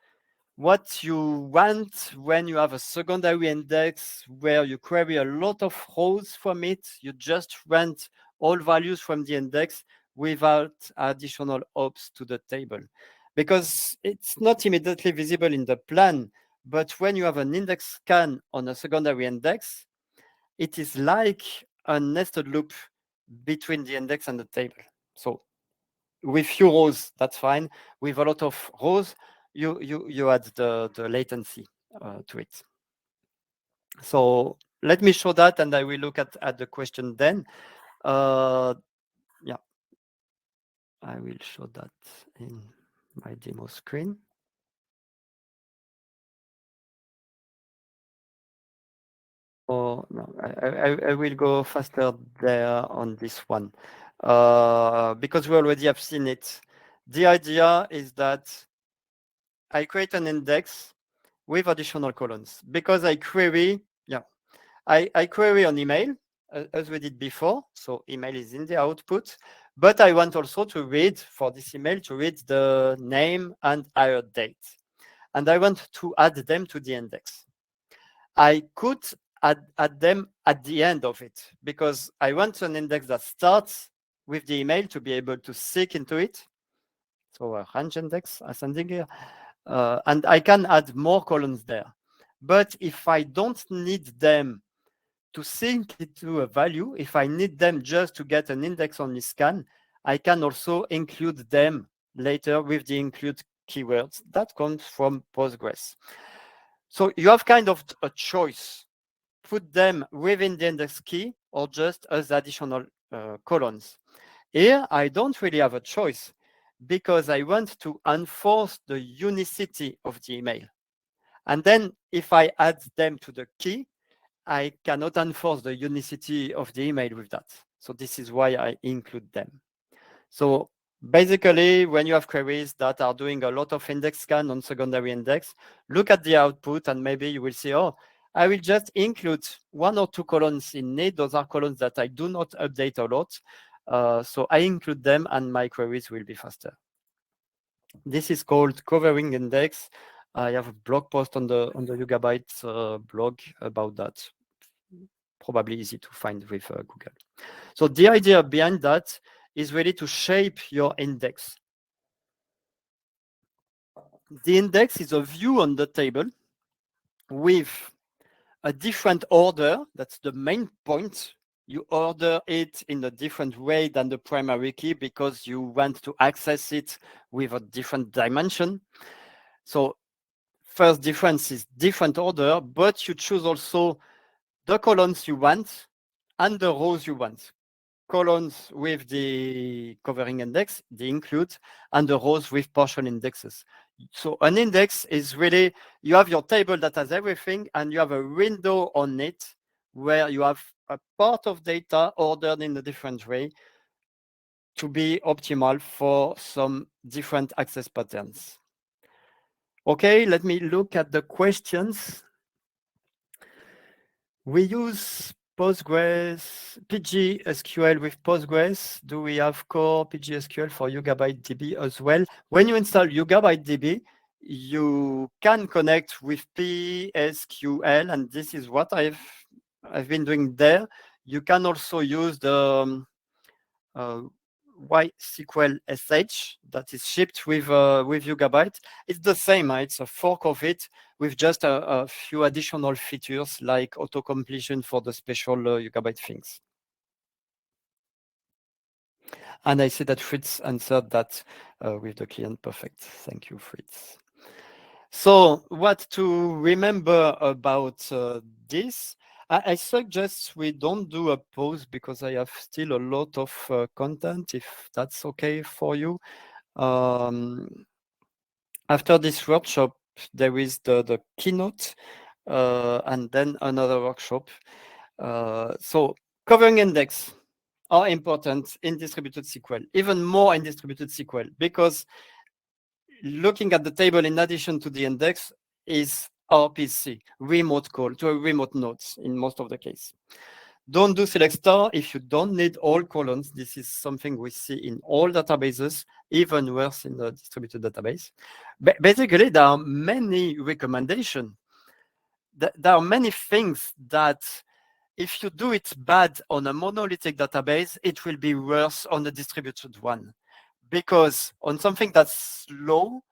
what you want when you have a secondary index where you query a lot of rows from it. You just rent all values from the index without additional hops to the table, because it's not immediately visible in the plan. But when you have an index scan on a secondary index, it is like a nested loop between the index and the table. So with few rows, that's fine. With a lot of rows, you add the latency to it. So let me show that, and I will look at the question then. Yeah, I will show that in my demo screen. Oh, no, I will go faster there on this one, because we already have seen it. The idea is that I create an index with additional columns because I query, I query on email as we did before. So email is in the output, but I want also to read for this email to read the name and hire date. And I want to add them to the index. I could add them at the end of it because I want an index that starts with the email to be able to seek into it. So a range index ascending here. And I can add more columns there. But if I don't need them to sync into a value, if I need them just to get an index only scan, I can also include them later with the include keywords that comes from Postgres. So you have kind of a choice. Put them within the index key or just as additional columns. Here, I don't really have a choice because I want to enforce the unicity of the email. And then if I add them to the key, I cannot enforce the unicity of the email with that. So this is why I include them. So basically, when you have queries that are doing a lot of index scan on secondary index, look at the output and maybe you will see, oh, I will just include 1 or 2 columns in need. Those are columns that I do not update a lot. So I include them and my queries will be faster. This is called covering index. I have a blog post on the Yugabyte blog about that. Probably easy to find with Google. So the idea behind that is really to shape your index. The index is a view on the table with a different order. That's the main point. You order it in a different way than the primary key because you want to access it with a different dimension. So first difference is different order, but you choose also the columns you want and the rows you want. Columns with the covering index, the include, and the rows with partial indexes. So an index is really, you have your table that has everything, and you have a window on it where you have a part of data ordered in a different way to be optimal for some different access patterns. Okay, let me look at the questions. We use Postgres, PGSQL with Postgres. Do we have core PGSQL for YugabyteDB as well? When you install YugabyteDB, you can connect with PSQL, and this is what I've been doing there. You can also use the YSQL SH that is shipped with Yugabyte. It's the same. It's a fork of it with just a few additional features like auto-completion for the special Yugabyte things. And I see that Fritz answered that with the client. Perfect. Thank you, Fritz. So what to remember about this? I suggest we don't do a pause because I have still a lot of content, if that's okay for you. After this workshop, there is the keynote and then another workshop. So covering index are important in distributed SQL, even more in distributed SQL, because looking at the table in addition to the index is RPC, remote call to a remote node in most of the case. Don't do select star if you don't need all columns. This is something we see in all databases, even worse in the distributed database. Basically, there are many recommendations. There are many things that if you do it bad on a monolithic database, it will be worse on a distributed one. Because on something that's slow,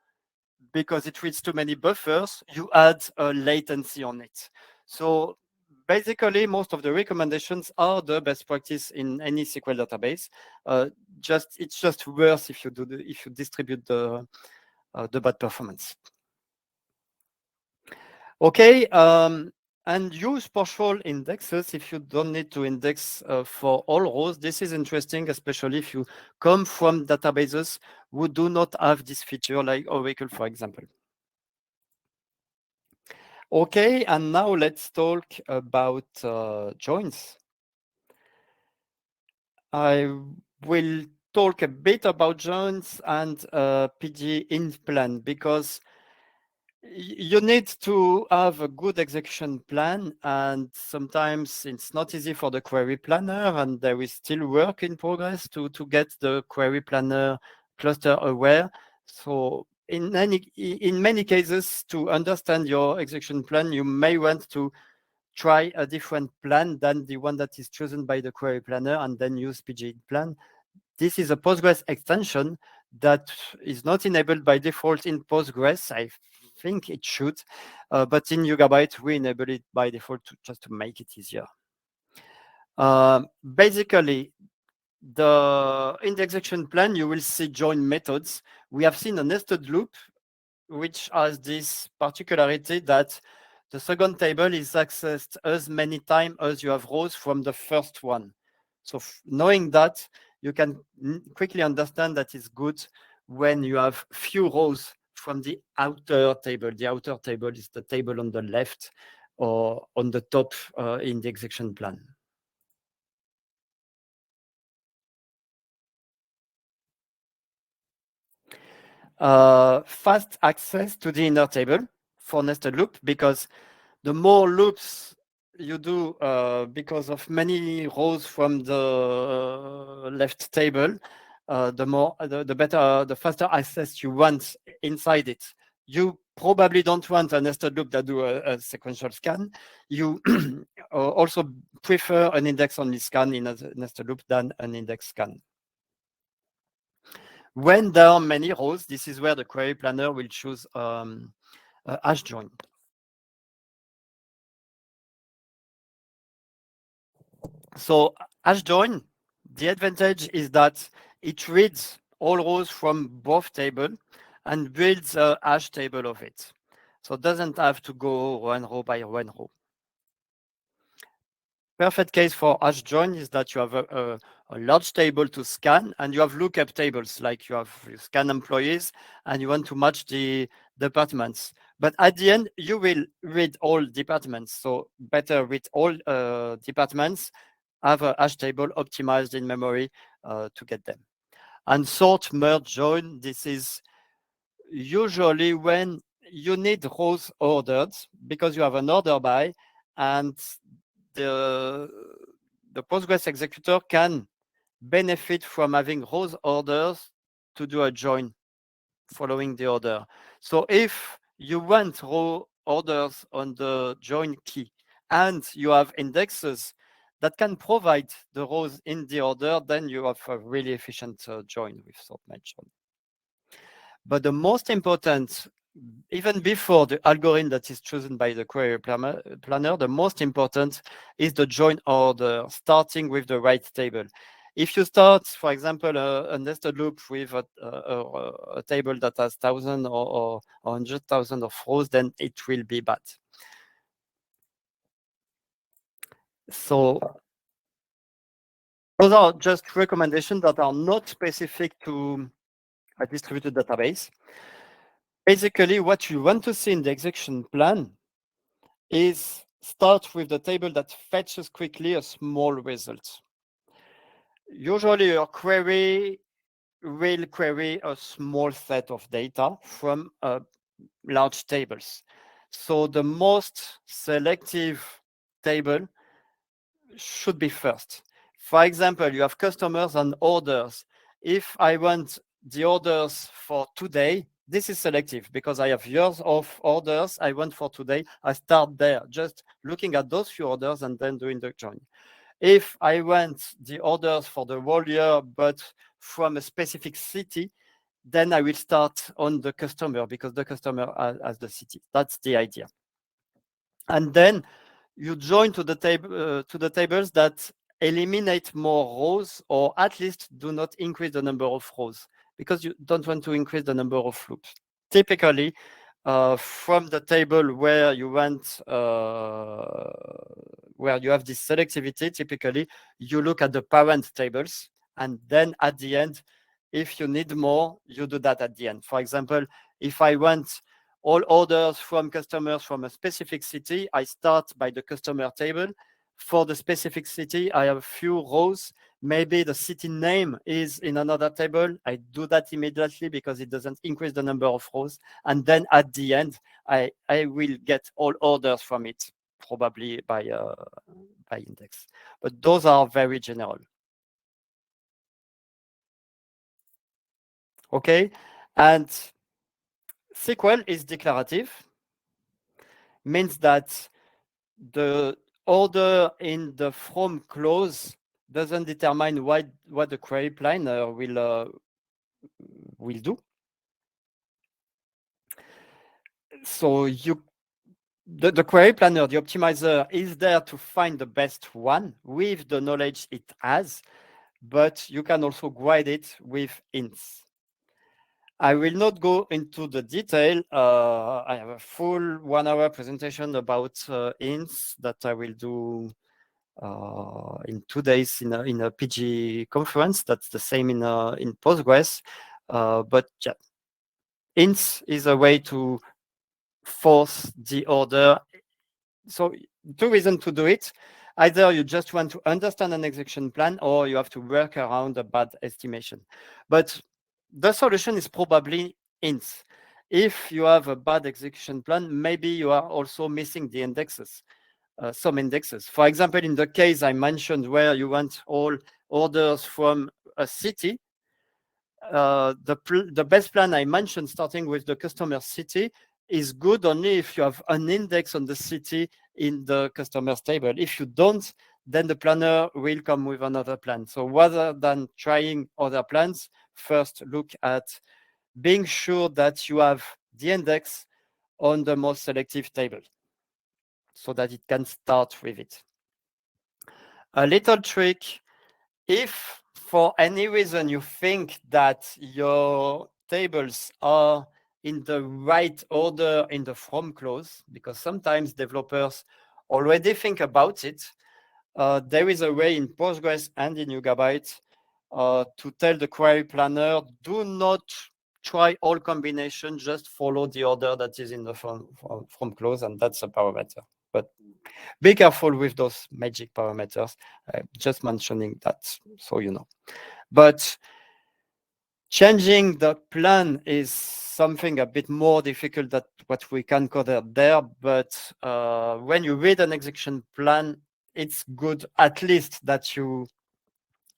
because it reads too many buffers, you add a latency on it. So basically, most of the recommendations are the best practice in any SQL database. It's just worse if you distribute the bad performance. Okay, and use partial indexes if you don't need to index for all rows. This is interesting, especially if you come from databases who do not have this feature, like Oracle, for example. Okay, and now let's talk about joins. I will talk a bit about joins and PG in plan because you need to have a good execution plan, and sometimes it's not easy for the query planner, and there is still work in progress to get the query planner cluster aware. So in many cases, to understand your execution plan, you may want to try a different plan than the one that is chosen by the query planner and then use PG plan. This is a Postgres extension that is not enabled by default in Postgres. I think it should, but in Yugabyte, we enable it by default just to make it easier. Basically, in the execution plan, you will see join methods. We have seen a nested loop, which has this particularity that the second table is accessed as many times as you have rows from the first one. So knowing that, you can quickly understand that it's good when you have few rows from the outer table. The outer table is the table on the left or on the top in the execution plan. Fast access to the inner table for nested loop, because the more loops you do because of many rows from the left table, the better, the faster access you want inside it. You probably don't want a nested loop that do a sequential scan. You also prefer an index-only scan in a nested loop than an index scan. When there are many rows, this is where the query planner will choose hash join. So hash join, the advantage is that it reads all rows from both tables and builds a hash table of it. So it doesn't have to go one row by one row. Perfect case for hash join is that you have a large table to scan, and you have lookup tables, like you scan employees and you want to match the departments. But at the end, you will read all departments. So better read all departments, have a hash table optimized in memory to get them. And sort, merge, join, this is usually when you need rows ordered because you have an order by, and the Postgres executor can benefit from having rows orders to do a join following the order. So if you want row orders on the join key and you have indexes that can provide the rows in the order, then you have a really efficient join with sort, merge, join. But the most important, even before the algorithm that is chosen by the query planner, the most important is the join order, starting with the right table. If you start, for example, a nested loop with a table that has 1,000 or 100,000 of rows, then it will be bad. So those are just recommendations that are not specific to a distributed database. Basically, what you want to see in the execution plan is start with the table that fetches quickly a small result. Usually your query will query a small set of data from large tables. So the most selective table should be first. For example, you have customers and orders. If I want the orders for today, this is selective because I have years of orders I want for today. I start there, just looking at those few orders and then doing the join. If I want the orders for the whole year, but from a specific city, then I will start on the customer because the customer has the city. That's the idea. And then you join to the tables that eliminate more rows, or at least do not increase the number of rows, because you don't want to increase the number of loops. Typically, from the table where you want, where you have this selectivity, typically you look at the parent tables, and then at the end, if you need more, you do that at the end. For example, if I want all orders from customers from a specific city, I start by the customer table. For the specific city, I have a few rows. Maybe the city name is in another table. I do that immediately because it doesn't increase the number of rows. And then at the end, I will get all orders from it, probably by index. But those are very general. Okay, and Sql is declarative, means that the order in the from clause doesn't determine what the query planner will do. So the query planner, the optimizer, is there to find the best one with the knowledge it has, but you can also guide it with ints. I will not go into the detail. I have a full 1 hour presentation about ints that I will do in 2 days in a PG conference. That's the same in Postgres. But yeah, ints is a way to force the order. So 2 reasons to do it. Either you just want to understand an execution plan, or you have to work around a bad estimation. But the solution is probably ints. If you have a bad execution plan, maybe you are also missing the indexes. Some indexes. For example, in the case I mentioned where you want all orders from a city, the best plan I mentioned, starting with the customer city, is good only if you have an index on the city in the customer's table. If you don't, then the planner will come with another plan. So rather than trying other plans, first look at being sure that you have the index on the most selective table, so that it can start with it. A little trick, if for any reason you think that your tables are in the right order in the from clause, because sometimes developers already think about it, there is a way in Postgres and in Yugabyte to tell the query planner, do not try all combinations, just follow the order that is in the from clause, and that's a parameter. But be careful with those magic parameters. Just mentioning that so you know. But changing the plan is something a bit more difficult than what we can cover there. But when you read an execution plan, it's good at least that you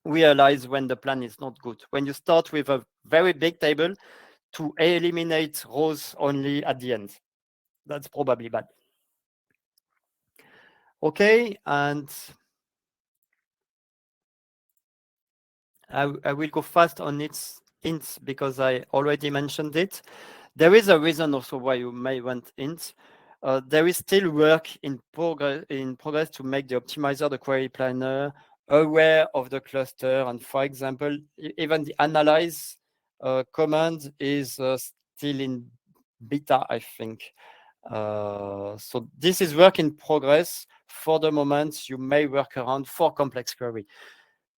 realize when the plan is not good. When you start with a very big table, to eliminate rows only at the end, that's probably bad. Okay, and I will go fast on its ints because I already mentioned it. There is a reason also why you may want ints. There is still work in progress to make the optimizer, the query planner, aware of the cluster. And for example, even the analyze command is still in beta, I think. So this is work in progress. For the moment, you may work around for complex query.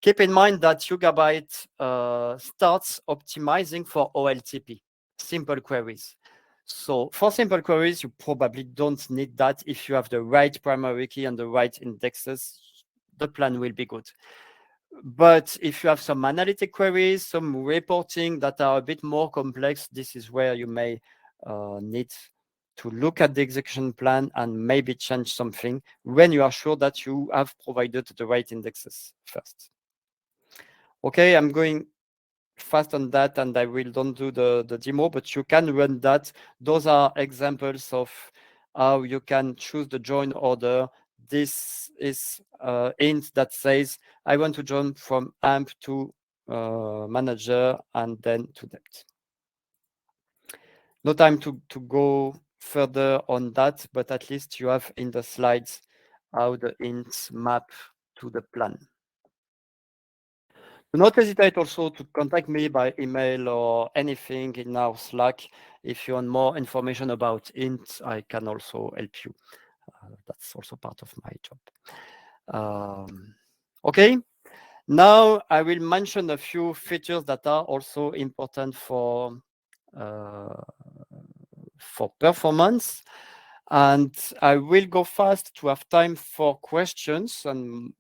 Keep in mind that Yugabyte starts optimizing for OLTP, simple queries. So for simple queries, you probably don't need that. If you have the right primary key and the right indexes, the plan will be good. But if you have some analytic queries, some reporting that are a bit more complex, this is where you may need to look at the execution plan and maybe change something when you are sure that you have provided the right indexes first. Okay, I'm going fast on that and I will don't do the demo, but you can run that. Those are examples of how you can choose the join order. This is int that says, I want to join from AMP to manager and then to debt. No time to go further on that, but at least you have in the slides how the ints map to the plan. Do not hesitate also to contact me by email or anything in our Slack. If you want more information about int, I can also help you. That's also part of my job. Okay, now I will mention a few features that are also important for performance. And I will go fast to have time for questions, and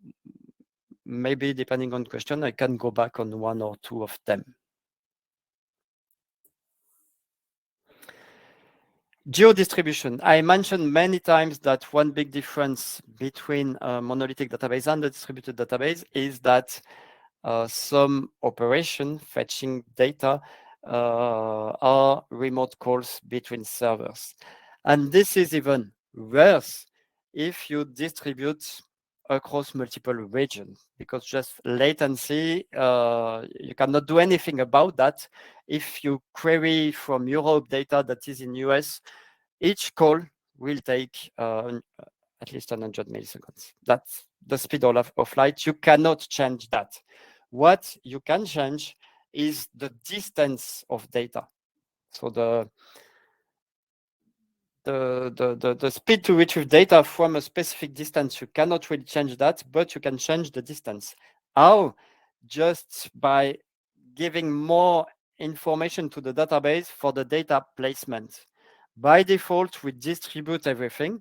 maybe depending on question, I can go back on one or two of them. Geo-distribution. I mentioned many times that one big difference between a monolithic database and a distributed database is that some operation fetching data are remote calls between servers. And this is even worse if you distribute across multiple regions, because just latency, you cannot do anything about that. If you query from Europe data that is in US, each call will take at least 100 milliseconds. That's the speed of light. You cannot change that. What you can change is the distance of data. So the speed to retrieve data from a specific distance, you cannot really change that, but you can change the distance. How? Just by giving more information to the database for the data placement. By default, we distribute everything,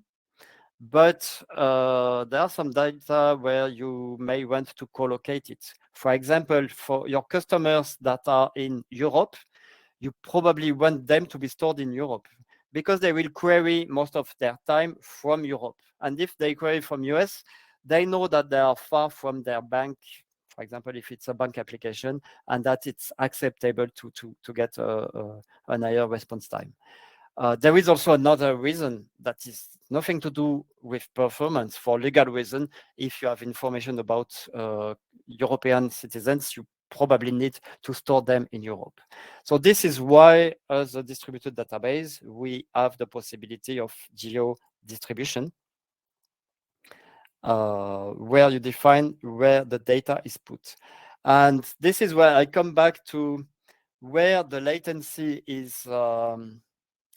but there are some data where you may want to co-locate it. For example, for your customers that are in Europe, you probably want them to be stored in Europe because they will query most of their time from Europe. And if they query from US, they know that they are far from their bank, for example, if it's a bank application, and that it's acceptable to get a higher response time. There is also another reason that is nothing to do with performance. For legal reason, if you have information about European citizens, you probably need to store them in Europe. So this is why, as a distributed database, we have the possibility of geo distribution, where you define where the data is put. And this is where I come back to where the latency is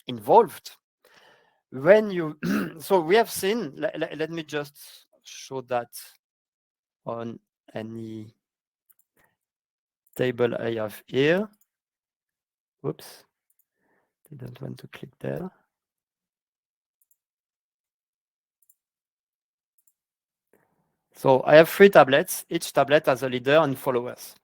involved. When you, so we have seen, let me just show that on any table I have here. Whoops, didn't want to click there. So I have 3 tablets. Each tablet has a leader and followers.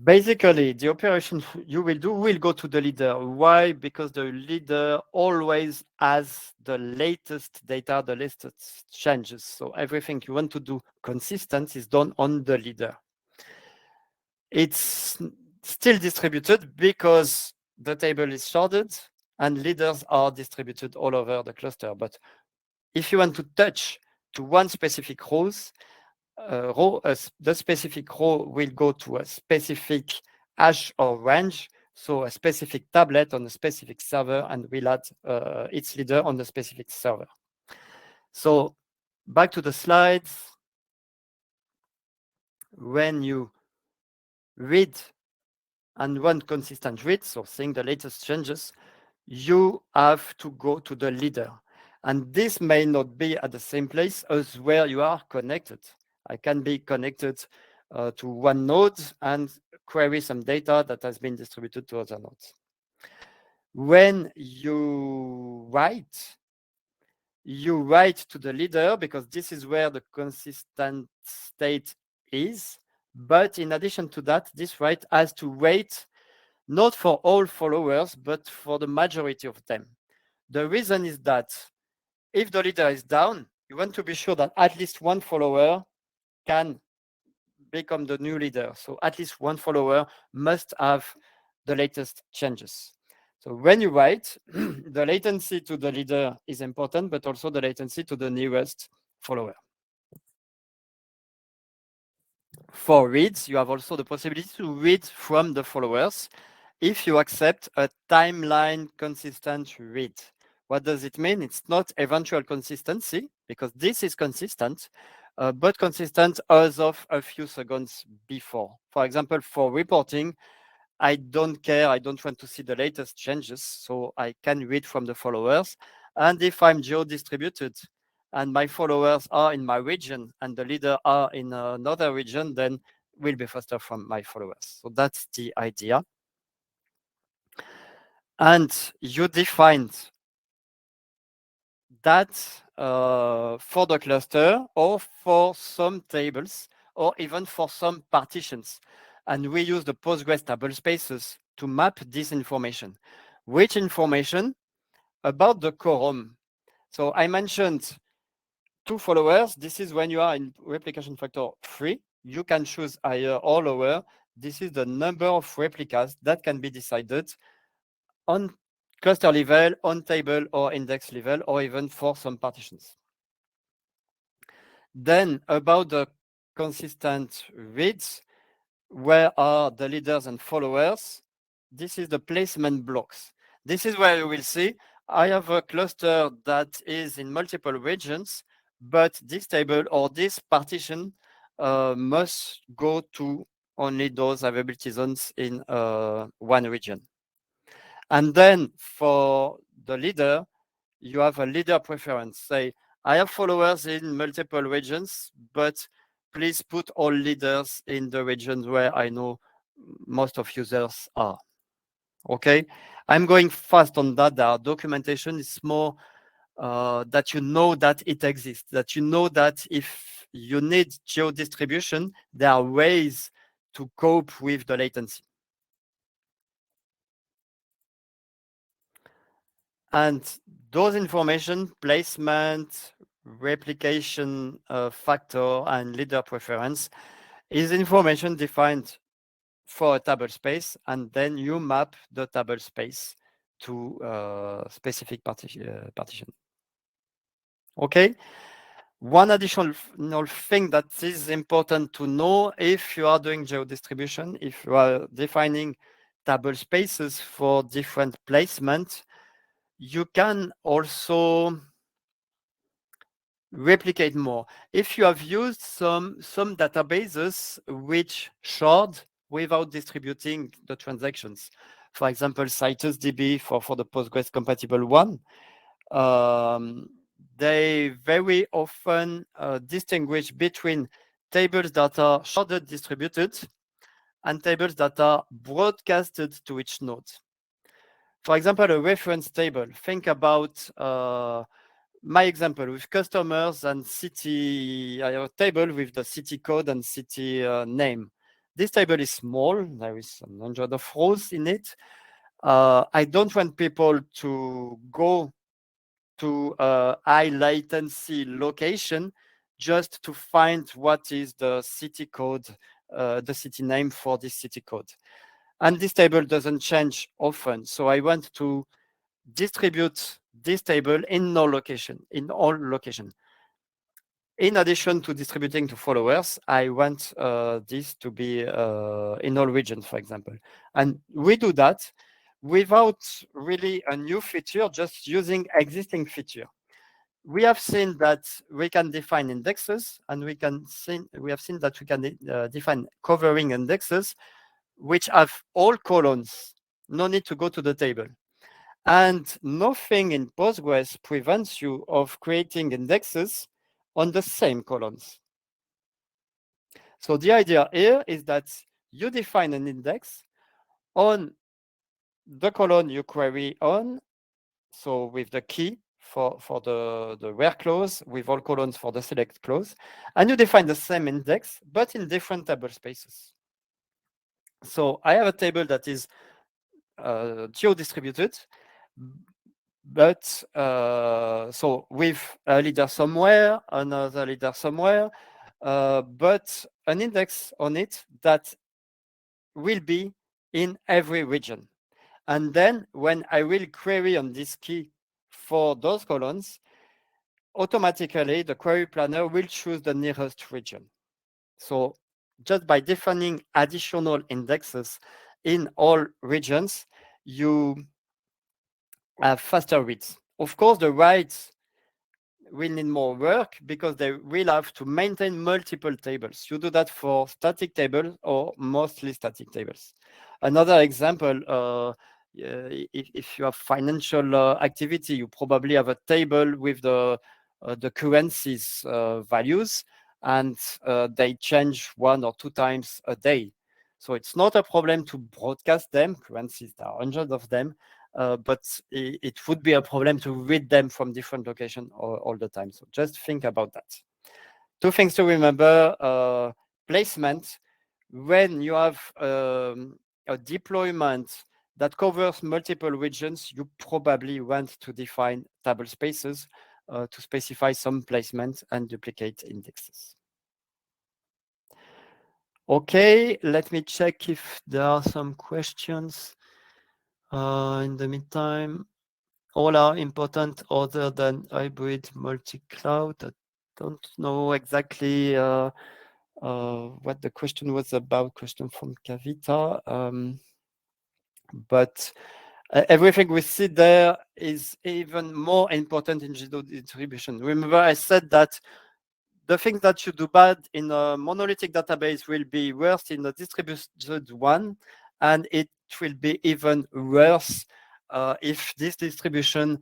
Basically, the operation you will do will go to the leader. Why? Because the leader always has the latest data, the latest changes. So everything you want to do consistent is done on the leader. It's still distributed because the table is sharded and leaders are distributed all over the cluster. But if you want to touch to one specific the specific row will go to a specific hash or range, so a specific tablet on a specific server, and will add its leader on the specific server. So back to the slides. when you read and want consistent read, so seeing the latest changes, you have to go to the leader. And this may not be at the same place as where you are connected. I can be connected to one node and query some data that has been distributed to other nodes. When you write to the leader because this is where the consistent state is. But in addition to that, this write has to wait not for all followers, but for the majority of them. The reason is that if the leader is down, you want to be sure that at least one follower can become the new leader. So at least one follower must have the latest changes. So when you write, the latency to the leader is important, but also the latency to the nearest follower. For reads, you have also the possibility to read from the followers if you accept a timeline consistent read. What does it mean? It's not eventual consistency, because this is consistent, but consistent as of a few seconds before. For example, for reporting, I don't care, I don't want to see the latest changes, so I can read from the followers. And if I'm geo-distributed and my followers are in my region and the leader are in another region, then will be faster from my followers. So that's the idea. And you defined that for the cluster or for some tables or even for some partitions. And we use the Postgres table spaces to map this information. Which information? About the quorum. So I mentioned 2 followers. This is when you are in replication factor 3. You can choose higher or lower. This is the number of replicas that can be decided on cluster level, on table or index level, or even for some partitions. Then about the consistent reads, where are the leaders and followers? This is the placement blocks. This is where you will see I have a cluster that is in multiple regions, but this table or this partition must go to only those availability zones in one region. And then for the leader, you have a leader preference. Say, I have followers in multiple regions, but please put all leaders in the regions where I know most of users are. Okay, I'm going fast on that. Our documentation is more that you know that it exists, that you know that if you need geo distribution, there are ways to cope with the latency. And those information, placement, replication factor, and leader preference is information defined for a table space, and then you map the table space to a specific partition. Okay. One additional thing that is important to know if you are doing geo-distribution, if you are defining table spaces for different placement, you can also replicate more. If you have used some databases which shard without distributing the transactions, for example, CitusDB for the PostgreSQL-compatible one, they very often distinguish between tables that are sharded distributed and tables that are broadcasted to each node. For example, a reference table. Think about my example with customers and city. I have a table with the city code and city name. This table is small. There is some hundred of rows in it. I don't want people to go to a high latency location just to find what is the city code, the city name for this city code. And this table doesn't change often. So I want to distribute this table in all location. In addition to distributing to followers, I want this to be in all regions, for example. And we do that without really a new feature, just using existing feature. we have seen that we can define indexes, and we have seen that we can define covering indexes, which have all columns. No need to go to the table. And nothing in Postgres prevents you of creating indexes on the same columns. So the idea here is that you define an index on the column you query on, so with the key for the where clause, with all columns for the select clause, and you define the same index, but in different table spaces. So I have a table that is geo-distributed, but so with a leader somewhere, another leader somewhere, but an index on it that will be in every region. And then when I will query on this key for those columns, automatically the query planner will choose the nearest region. So just by defining additional indexes in all regions, you have faster reads. Of course, the writes will need more work because they will have to maintain multiple tables. You do that for static tables or mostly static tables. Another example, if you have financial activity, you probably have a table with the currencies values, and they change 1 or 2 times a day. So it's not a problem to broadcast them. Currencies, there are hundreds of them. But it would be a problem to read them from different locations all the time. So just think about that. 2 things to remember, placement. When you have a deployment that covers multiple regions, you probably want to define table spaces to specify some placement and duplicate indexes. Okay, let me check if there are some questions in the meantime. All are important other than hybrid multi-cloud. I don't know exactly what the question was about, question from Kavita. But everything we see there is even more important in geo distribution. Remember, I said that the things that you do bad in a monolithic database will be worse in a distributed one, and it will be even worse if this distribution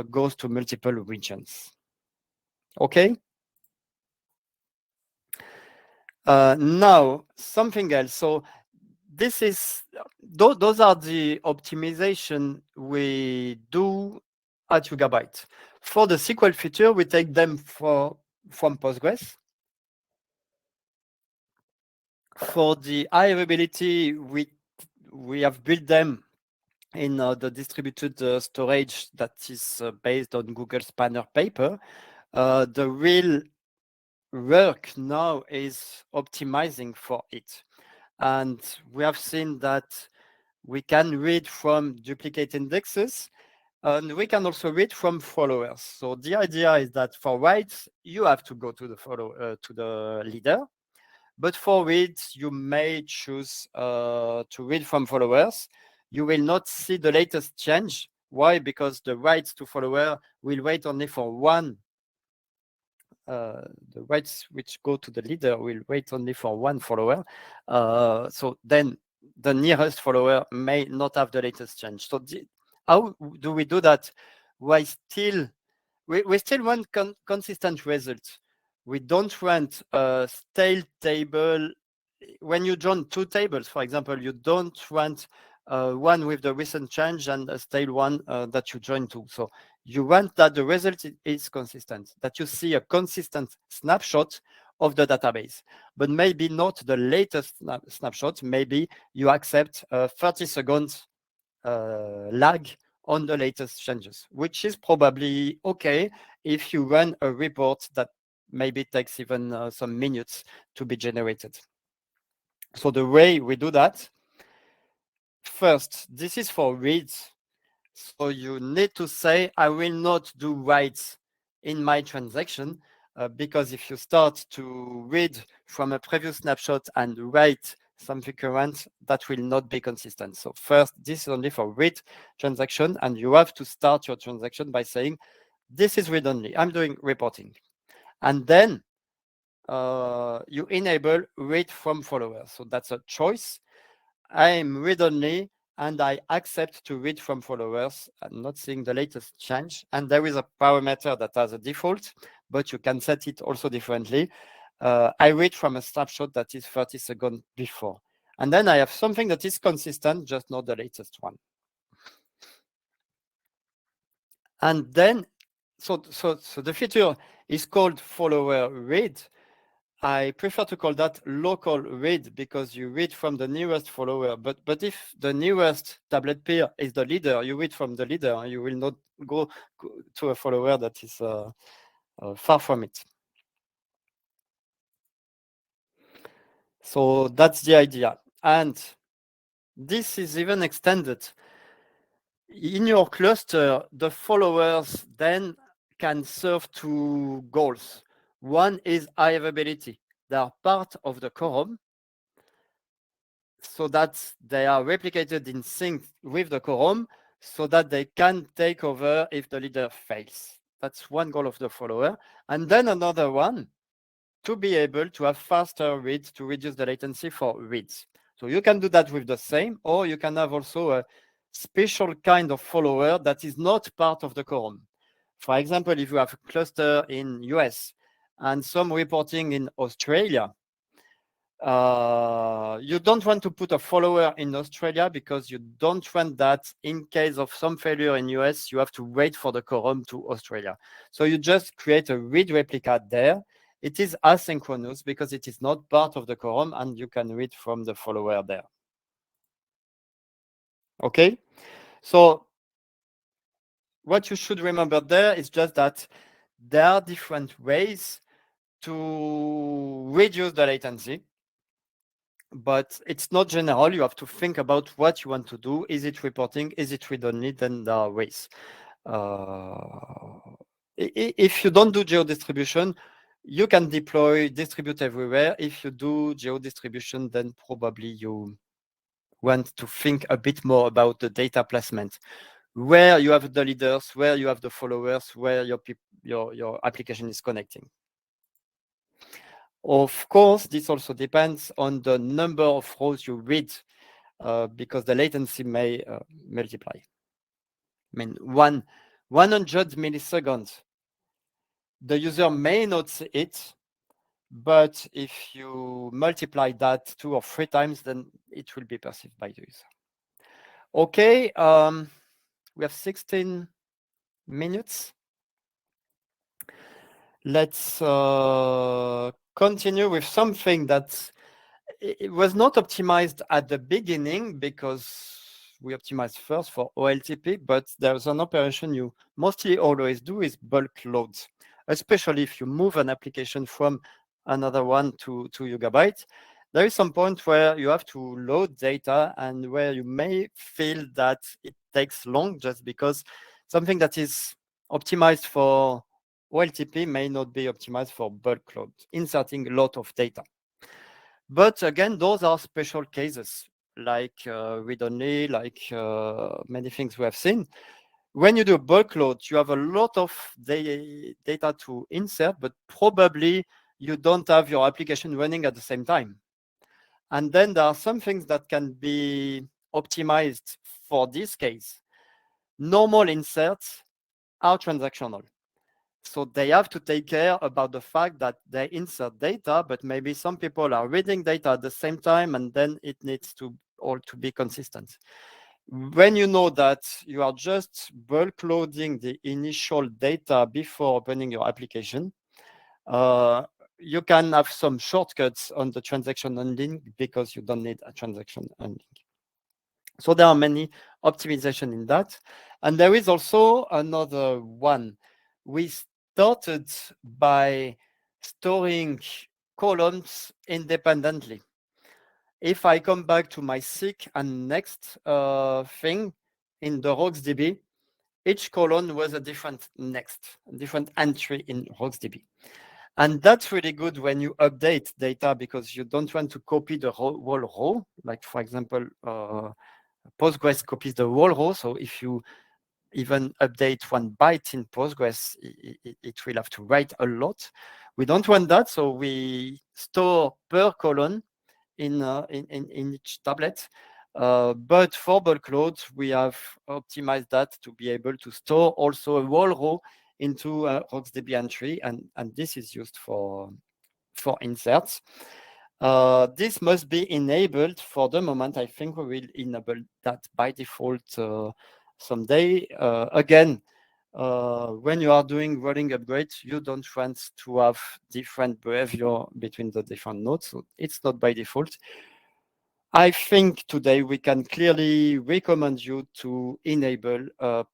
goes to multiple regions. Okay. Now something else. So this is those are the optimization we do at Yugabyte. For the SQL feature, we take them from Postgres. For the high availability, we have built them in the distributed storage that is based on Google Spanner paper. The real work now is optimizing for it. And we have seen that we can read from duplicate indexes, and we can also read from followers. So the idea is that for writes, you have to go to the leader. But for reads, you may choose to read from followers. You will not see the latest change. Why? Because the writes to follower will wait only for one. The writes which go to the leader will wait only for one follower. So then the nearest follower may not have the latest change. So how do we do that? We still want consistent results. We don't want a stale table. When you join 2 tables, for example, you don't want one with the recent change and a stale one that you join to. So you want that the result is consistent, that you see a consistent snapshot of the database, but maybe not the latest snapshot. Maybe you accept 30 seconds lag on the latest changes, which is probably okay if you run a report that maybe takes even some minutes to be generated. So the way we do that, first, this is for reads. So you need to say, I will not do writes in my transaction, because if you start to read from a previous snapshot and write something current, that will not be consistent. So first, this is only for read transaction, and you have to start your transaction by saying, This is read-only. I'm doing reporting. And then you enable read from followers. So that's a choice. I'm read-only, and I accept to read from followers. I'm not seeing the latest change. And there is a parameter that has a default, but you can set it also differently. I read from a snapshot that is 30 seconds before. And then I have something that is consistent, just not the latest one. And then, so the feature is called follower read. I prefer to call that local read because you read from the nearest follower. But if the nearest tablet peer is the leader, you read from the leader. You will not go to a follower that is far from it. So that's the idea. And this is even extended. In your cluster, the followers then can serve two goals. One is high availability. They are part of the quorum, so that they are replicated in sync with the quorum, so that they can take over if the leader fails. That's one goal of the follower. And then another one, to be able to have faster reads to reduce the latency for reads. So you can do that with the same, or you can have also a special kind of follower that is not part of the quorum. For example, if you have a cluster in US and some reporting in Australia, you don't want to put a follower in Australia because you don't want that in case of some failure in US, you have to wait for the quorum to Australia. So you just create a read replica there. It is asynchronous because it is not part of the quorum and you can read from the follower there. Okay, so what you should remember there is just that there are different ways to reduce the latency, but it's not general. You have to think about what you want to do. Is it reporting? Is it read-only? Then there are ways. If you don't do geo-distribution, you can deploy distribute everywhere. If you do geo-distribution, then probably you want to think a bit more about the data placement, where you have the leaders, where you have the followers, where your application is connecting. Of course, this also depends on the number of rows you read, because the latency may multiply. I mean, 100 milliseconds, the user may not see it, but if you multiply that 2 or 3 times, then it will be perceived by the user. Okay, we have 16 minutes. Let's continue with something that it was not optimized at the beginning because we optimized first for OLTP, but there's an operation you mostly always do is bulk loads, especially if you move an application from another one to Yugabyte. There is some point where you have to load data and where you may feel that it takes long just because something that is optimized for OLTP may not be optimized for bulk load, inserting a lot of data. But again, those are special cases, like read-only, like many things we have seen. When you do a bulk load, you have a lot of data to insert, but probably you don't have your application running at the same time. And then there are some things that can be optimized for this case. Normal inserts are transactional. So they have to take care about the fact that they insert data, but maybe some people are reading data at the same time, and then it needs to all to be consistent. When you know that you are just bulk loading the initial data before opening your application, you can have some shortcuts on the transaction ending because you don't need a transaction ending. So there are many optimization in that. And there is also another one. We started by storing columns independently. If I come back to my seek and next thing in the RocksDB, each column was a different next, a different entry in RocksDB. And that's really good when you update data because you don't want to copy the whole row. Like, for example, Postgres copies the whole row. So if you even update 1 byte in Postgres, it will have to write a lot. We don't want that, so we store per column in each tablet. But for bulk loads, we have optimized that to be able to store also a whole row into a RocksDB entry, and this is used for inserts. This must be enabled for the moment. I think we will enable that by default someday. Again, when you are doing rolling upgrades, you don't want to have different behavior between the different nodes. So it's not by default. I think today we can clearly recommend you to enable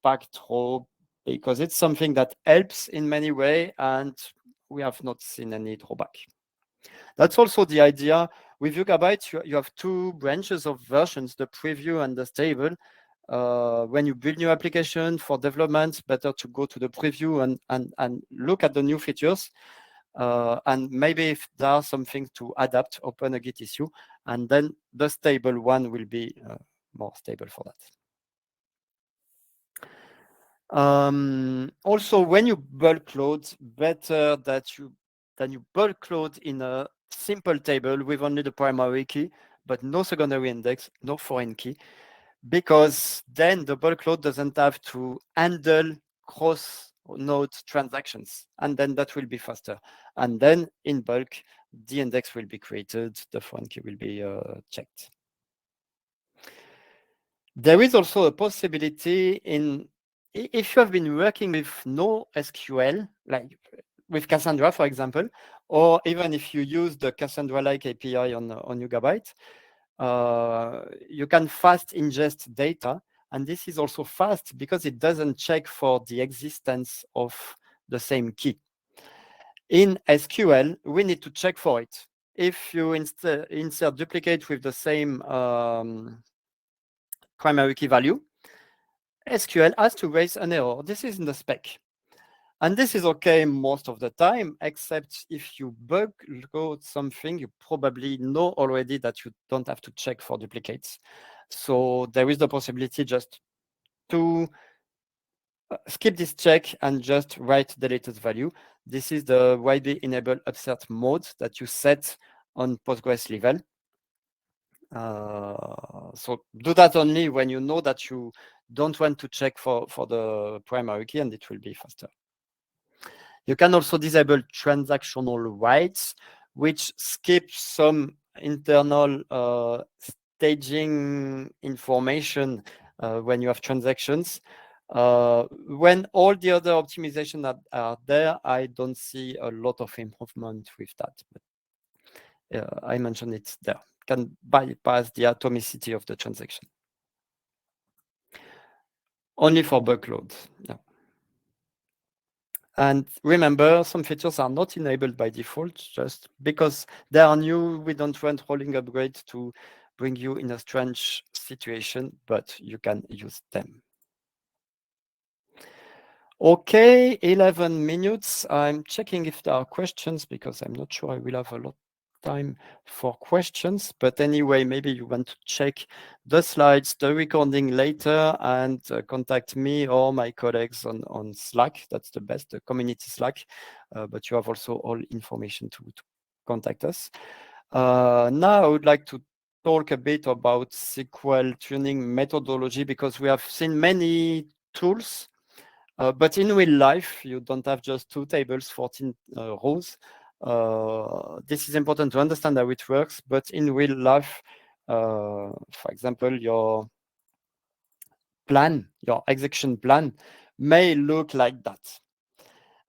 packed row because it's something that helps in many ways and we have not seen any drawback. That's also the idea. With Yugabyte, you have two branches of versions, the preview and the stable. When you build new application for development, better to go to the preview and look at the new features. And maybe if there are some things to adapt, open a Git issue, and then the stable one will be more stable for that. Also, when you bulk load, better that you bulk load in a simple table with only the primary key, but no secondary index, no foreign key, because then the bulk load doesn't have to handle cross-node transactions, and then that will be faster. And then in bulk, the index will be created, the foreign key will be checked. There is also a possibility if you have been working with no SQL, like with Cassandra, for example, or even if you use the Cassandra-like API on Yugabyte, you can fast ingest data. And this is also fast because it doesn't check for the existence of the same key. In SQL, we need to check for it. If you insert duplicate with the same primary key value, SQL has to raise an error. This is in the spec. And this is okay most of the time, except if you bulk load something, you probably know already that you don't have to check for duplicates. So there is the possibility just to skip this check and just write the latest value. This is the YB enable upsert mode that you set on Postgres level. So do that only when you know that you don't want to check for the primary key, and it will be faster. You can also disable transactional writes, which skips some internal staging information when you have transactions. When all the other optimizations are there, I don't see a lot of improvement with that. But I mentioned it's there. Can bypass the atomicity of the transaction. Only for bulk load. Yeah. And remember, some features are not enabled by default, just because they are new. We don't want rolling upgrade to bring you in a strange situation, but you can use them. Okay, 11 minutes. I'm checking if there are questions because I'm not sure I will have a lot of time for questions. But anyway, maybe you want to check the slides, the recording later, and contact me or my colleagues on Slack. That's the best, the community Slack. But you have also all information to contact us. Now I would like to talk a bit about SQL tuning methodology because we have seen many tools. But in real life, you don't have just two tables, 14 rows. This is important to understand how it works. But in real life, for example, your plan, your execution plan may look like that.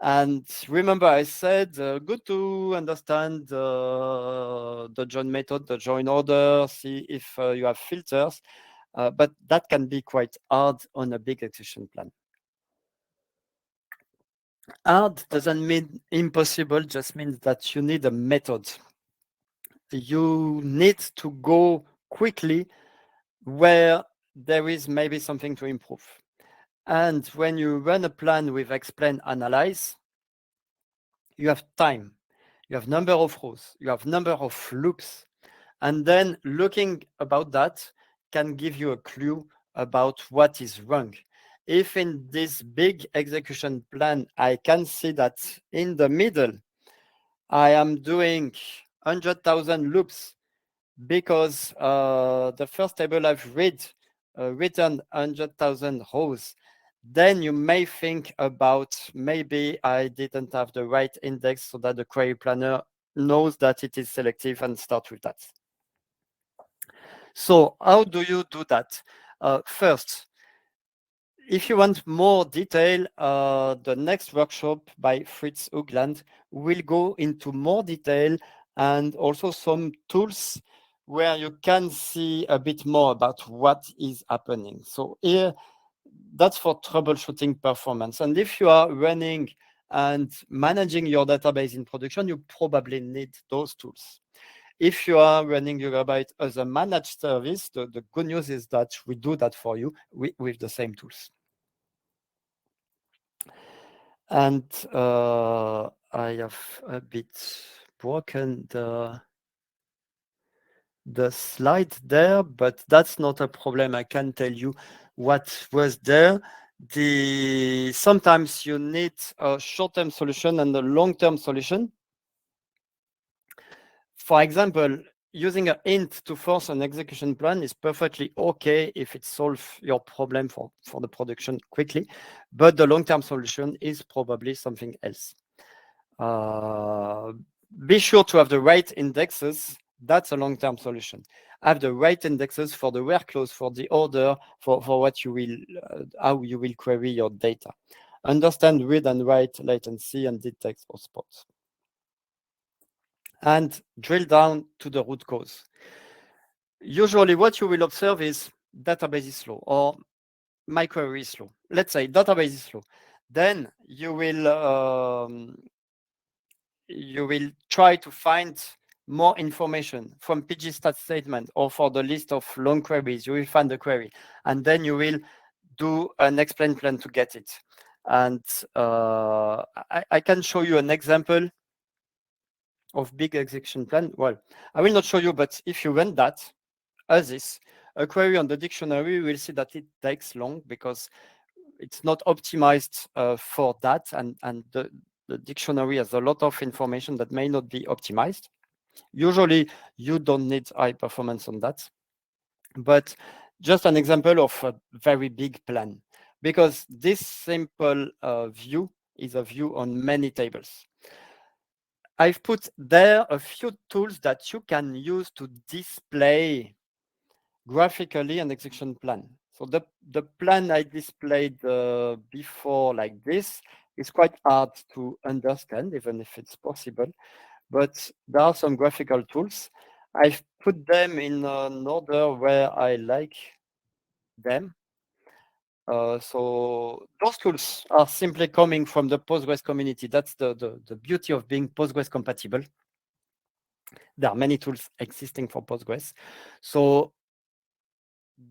And remember, I said, good to understand the join method, the join order, see if you have filters. But that can be quite hard on a big execution plan. Hard doesn't mean impossible, just means that you need a method. You need to go quickly where there is maybe something to improve. And when you run a plan with explain analyze, you have time, you have number of rows, you have number of loops. And then looking about that can give you a clue about what is wrong. if in this big execution plan, I can see that in the middle, I am doing 100,000 loops because the first table I've written 100,000 rows, then you may think about maybe I didn't have the right index so that the query planner knows that it is selective and start with that. So how do you do that? First, if you want more detail, the next workshop by Fritz Ugland will go into more detail and also some tools where you can see a bit more about what is happening. So here, that's for troubleshooting performance. And if you are running and managing your database in production, you probably need those tools. If you are running Yugabyte as a managed service, the good news is that we do that for you with the same tools. And I have a bit broken the slide there, but that's not a problem. I can tell you what was there. Sometimes you need a short-term solution and a long-term solution. For example, using an int to force an execution plan is perfectly okay if it solves your problem for the production quickly, but the long-term solution is probably something else. Be sure to have the right indexes. That's a long-term solution. Have the right indexes for the workflows, for the order, for what you will, how you will query your data. Understand read and write latency and detect hotspots. And drill down to the root cause. Usually what you will observe is database is slow or my query is slow. Let's say database is slow. Then you will try to find more information from PG stat statement or for the list of long queries. You will find the query and then you will do an explain plan to get it. And I can show you an example of big execution plan. Well, I will not show you, but if you run that as is, a query on the dictionary, you will see that it takes long because it's not optimized for that. And the dictionary has a lot of information that may not be optimized. Usually, you don't need high performance on that. But just an example of a very big plan, because this simple view is a view on many tables. I've put there a few tools that you can use to display graphically an execution plan. So the plan I displayed before like this is quite hard to understand, even if it's possible. But there are some graphical tools. I've put them in an order where I like them. So those tools are simply coming from the Postgres community. That's the beauty of being Postgres compatible. There are many tools existing for Postgres. So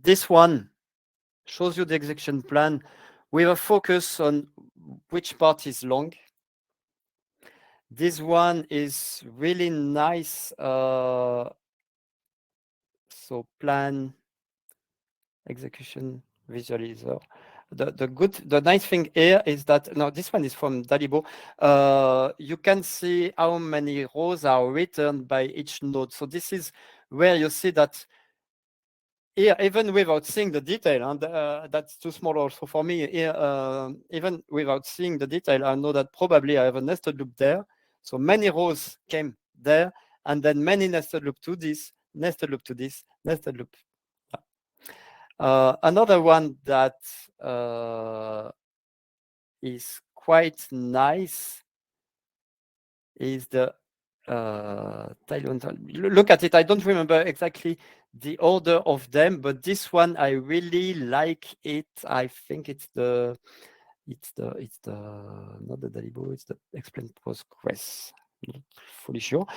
this one shows you the execution plan with a focus on which part is long. This one is really nice. So plan execution visualizer. The nice thing here is that now this one is from Dalibo. You can see how many rows are returned by each node. So this is where you see that here, even without seeing the detail, and that's too small also for me. Here, even without seeing the detail, I know that probably I have a nested loop there. So many rows came there, and then many nested loop to this, nested loop to this, nested loop. Another one that is quite nice is the look at it. I don't remember exactly the order of them, but this one I really like it. I think it's the not the Dalibo, it's the explain Postgres. Not fully sure.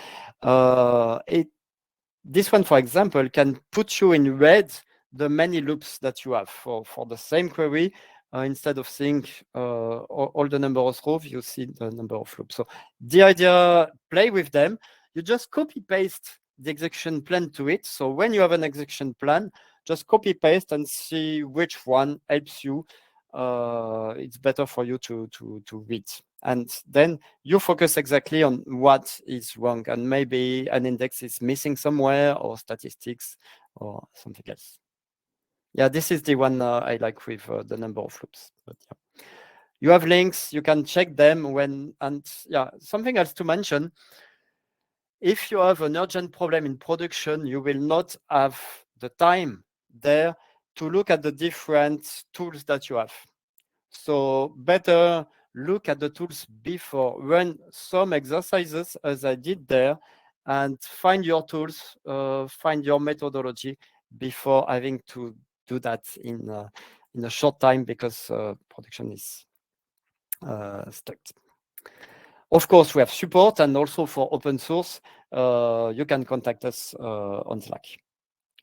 This one, for example, can put you in red the many loops that you have for the same query. Instead of seeing all the number of rows, you see the number of loops. So the idea, play with them. You just copy paste the execution plan to it. So when you have an execution plan, just copy paste and see which one helps you it's better for you to read. And then you focus exactly on what is wrong, and maybe an index is missing somewhere, or statistics, or something else. Yeah, this is the one I like with the number of loops. But yeah, you have links, you can check them when. And yeah, something else to mention: if you have an urgent problem in production, you will not have the time there to look at the different tools that you have. So better look at the tools before, run some exercises as I did there, and find your tools, find your methodology before having to do that in a short time, because production is stuck. Of course, we have support, and also for open source, you can contact us on Slack,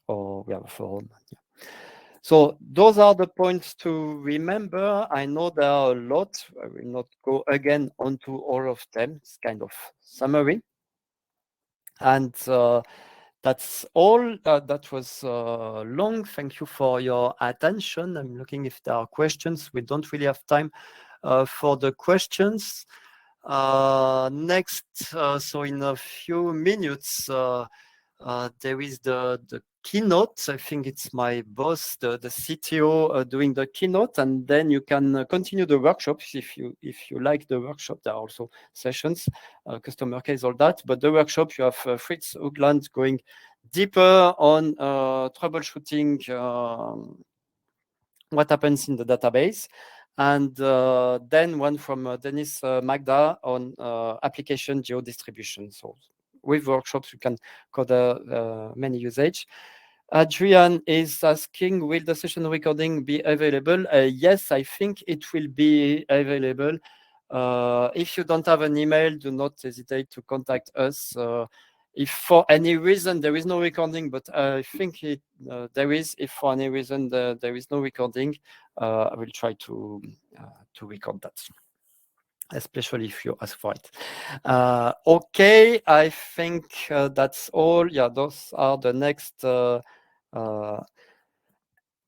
or we have a forum. Yeah. So those are the points to remember. I know there are a lot. I will not go again onto all of them. It's kind of summary. And that's all. That was long. Thank you for your attention. I'm looking if there are questions. We don't really have time for the questions. Next, so in a few minutes, there is the keynote. I think it's my boss, the CTO, doing the keynote, and then you can continue the workshops if you like the workshop. There are also sessions, customer case, all that. But the workshop, you have Fritz Hoogland going deeper on troubleshooting what happens in the database. And then one from Dennis Magda on application geo-distribution. So with workshops, you can cover many usage. Adrian is asking, will the session recording be available? Yes, I think it will be available. If you don't have an email, do not hesitate to contact us. If for any reason there is no recording, but I think there is. If for any reason there is no recording, I will try to record that, especially if you ask for it. Okay, I think that's all. Yeah, those are the next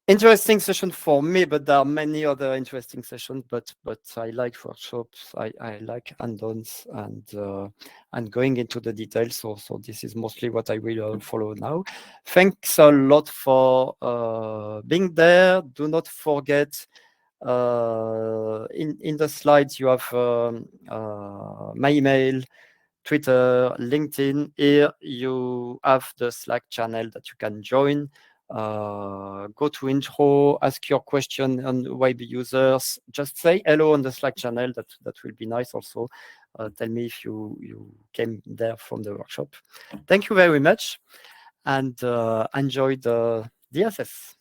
interesting session for me, but there are many other interesting sessions. But I like workshops. I like hand-ons and going into the details. So this is mostly what I will follow now. Thanks a lot for being there. Do not forget, in the slides you have my email, Twitter, LinkedIn. Here you have the Slack channel that you can join. Go to intro, ask your question on YB users. Just say hello on the Slack channel. That will be nice also. Tell me if you came there from the workshop. Thank you very much, and enjoy the DSS.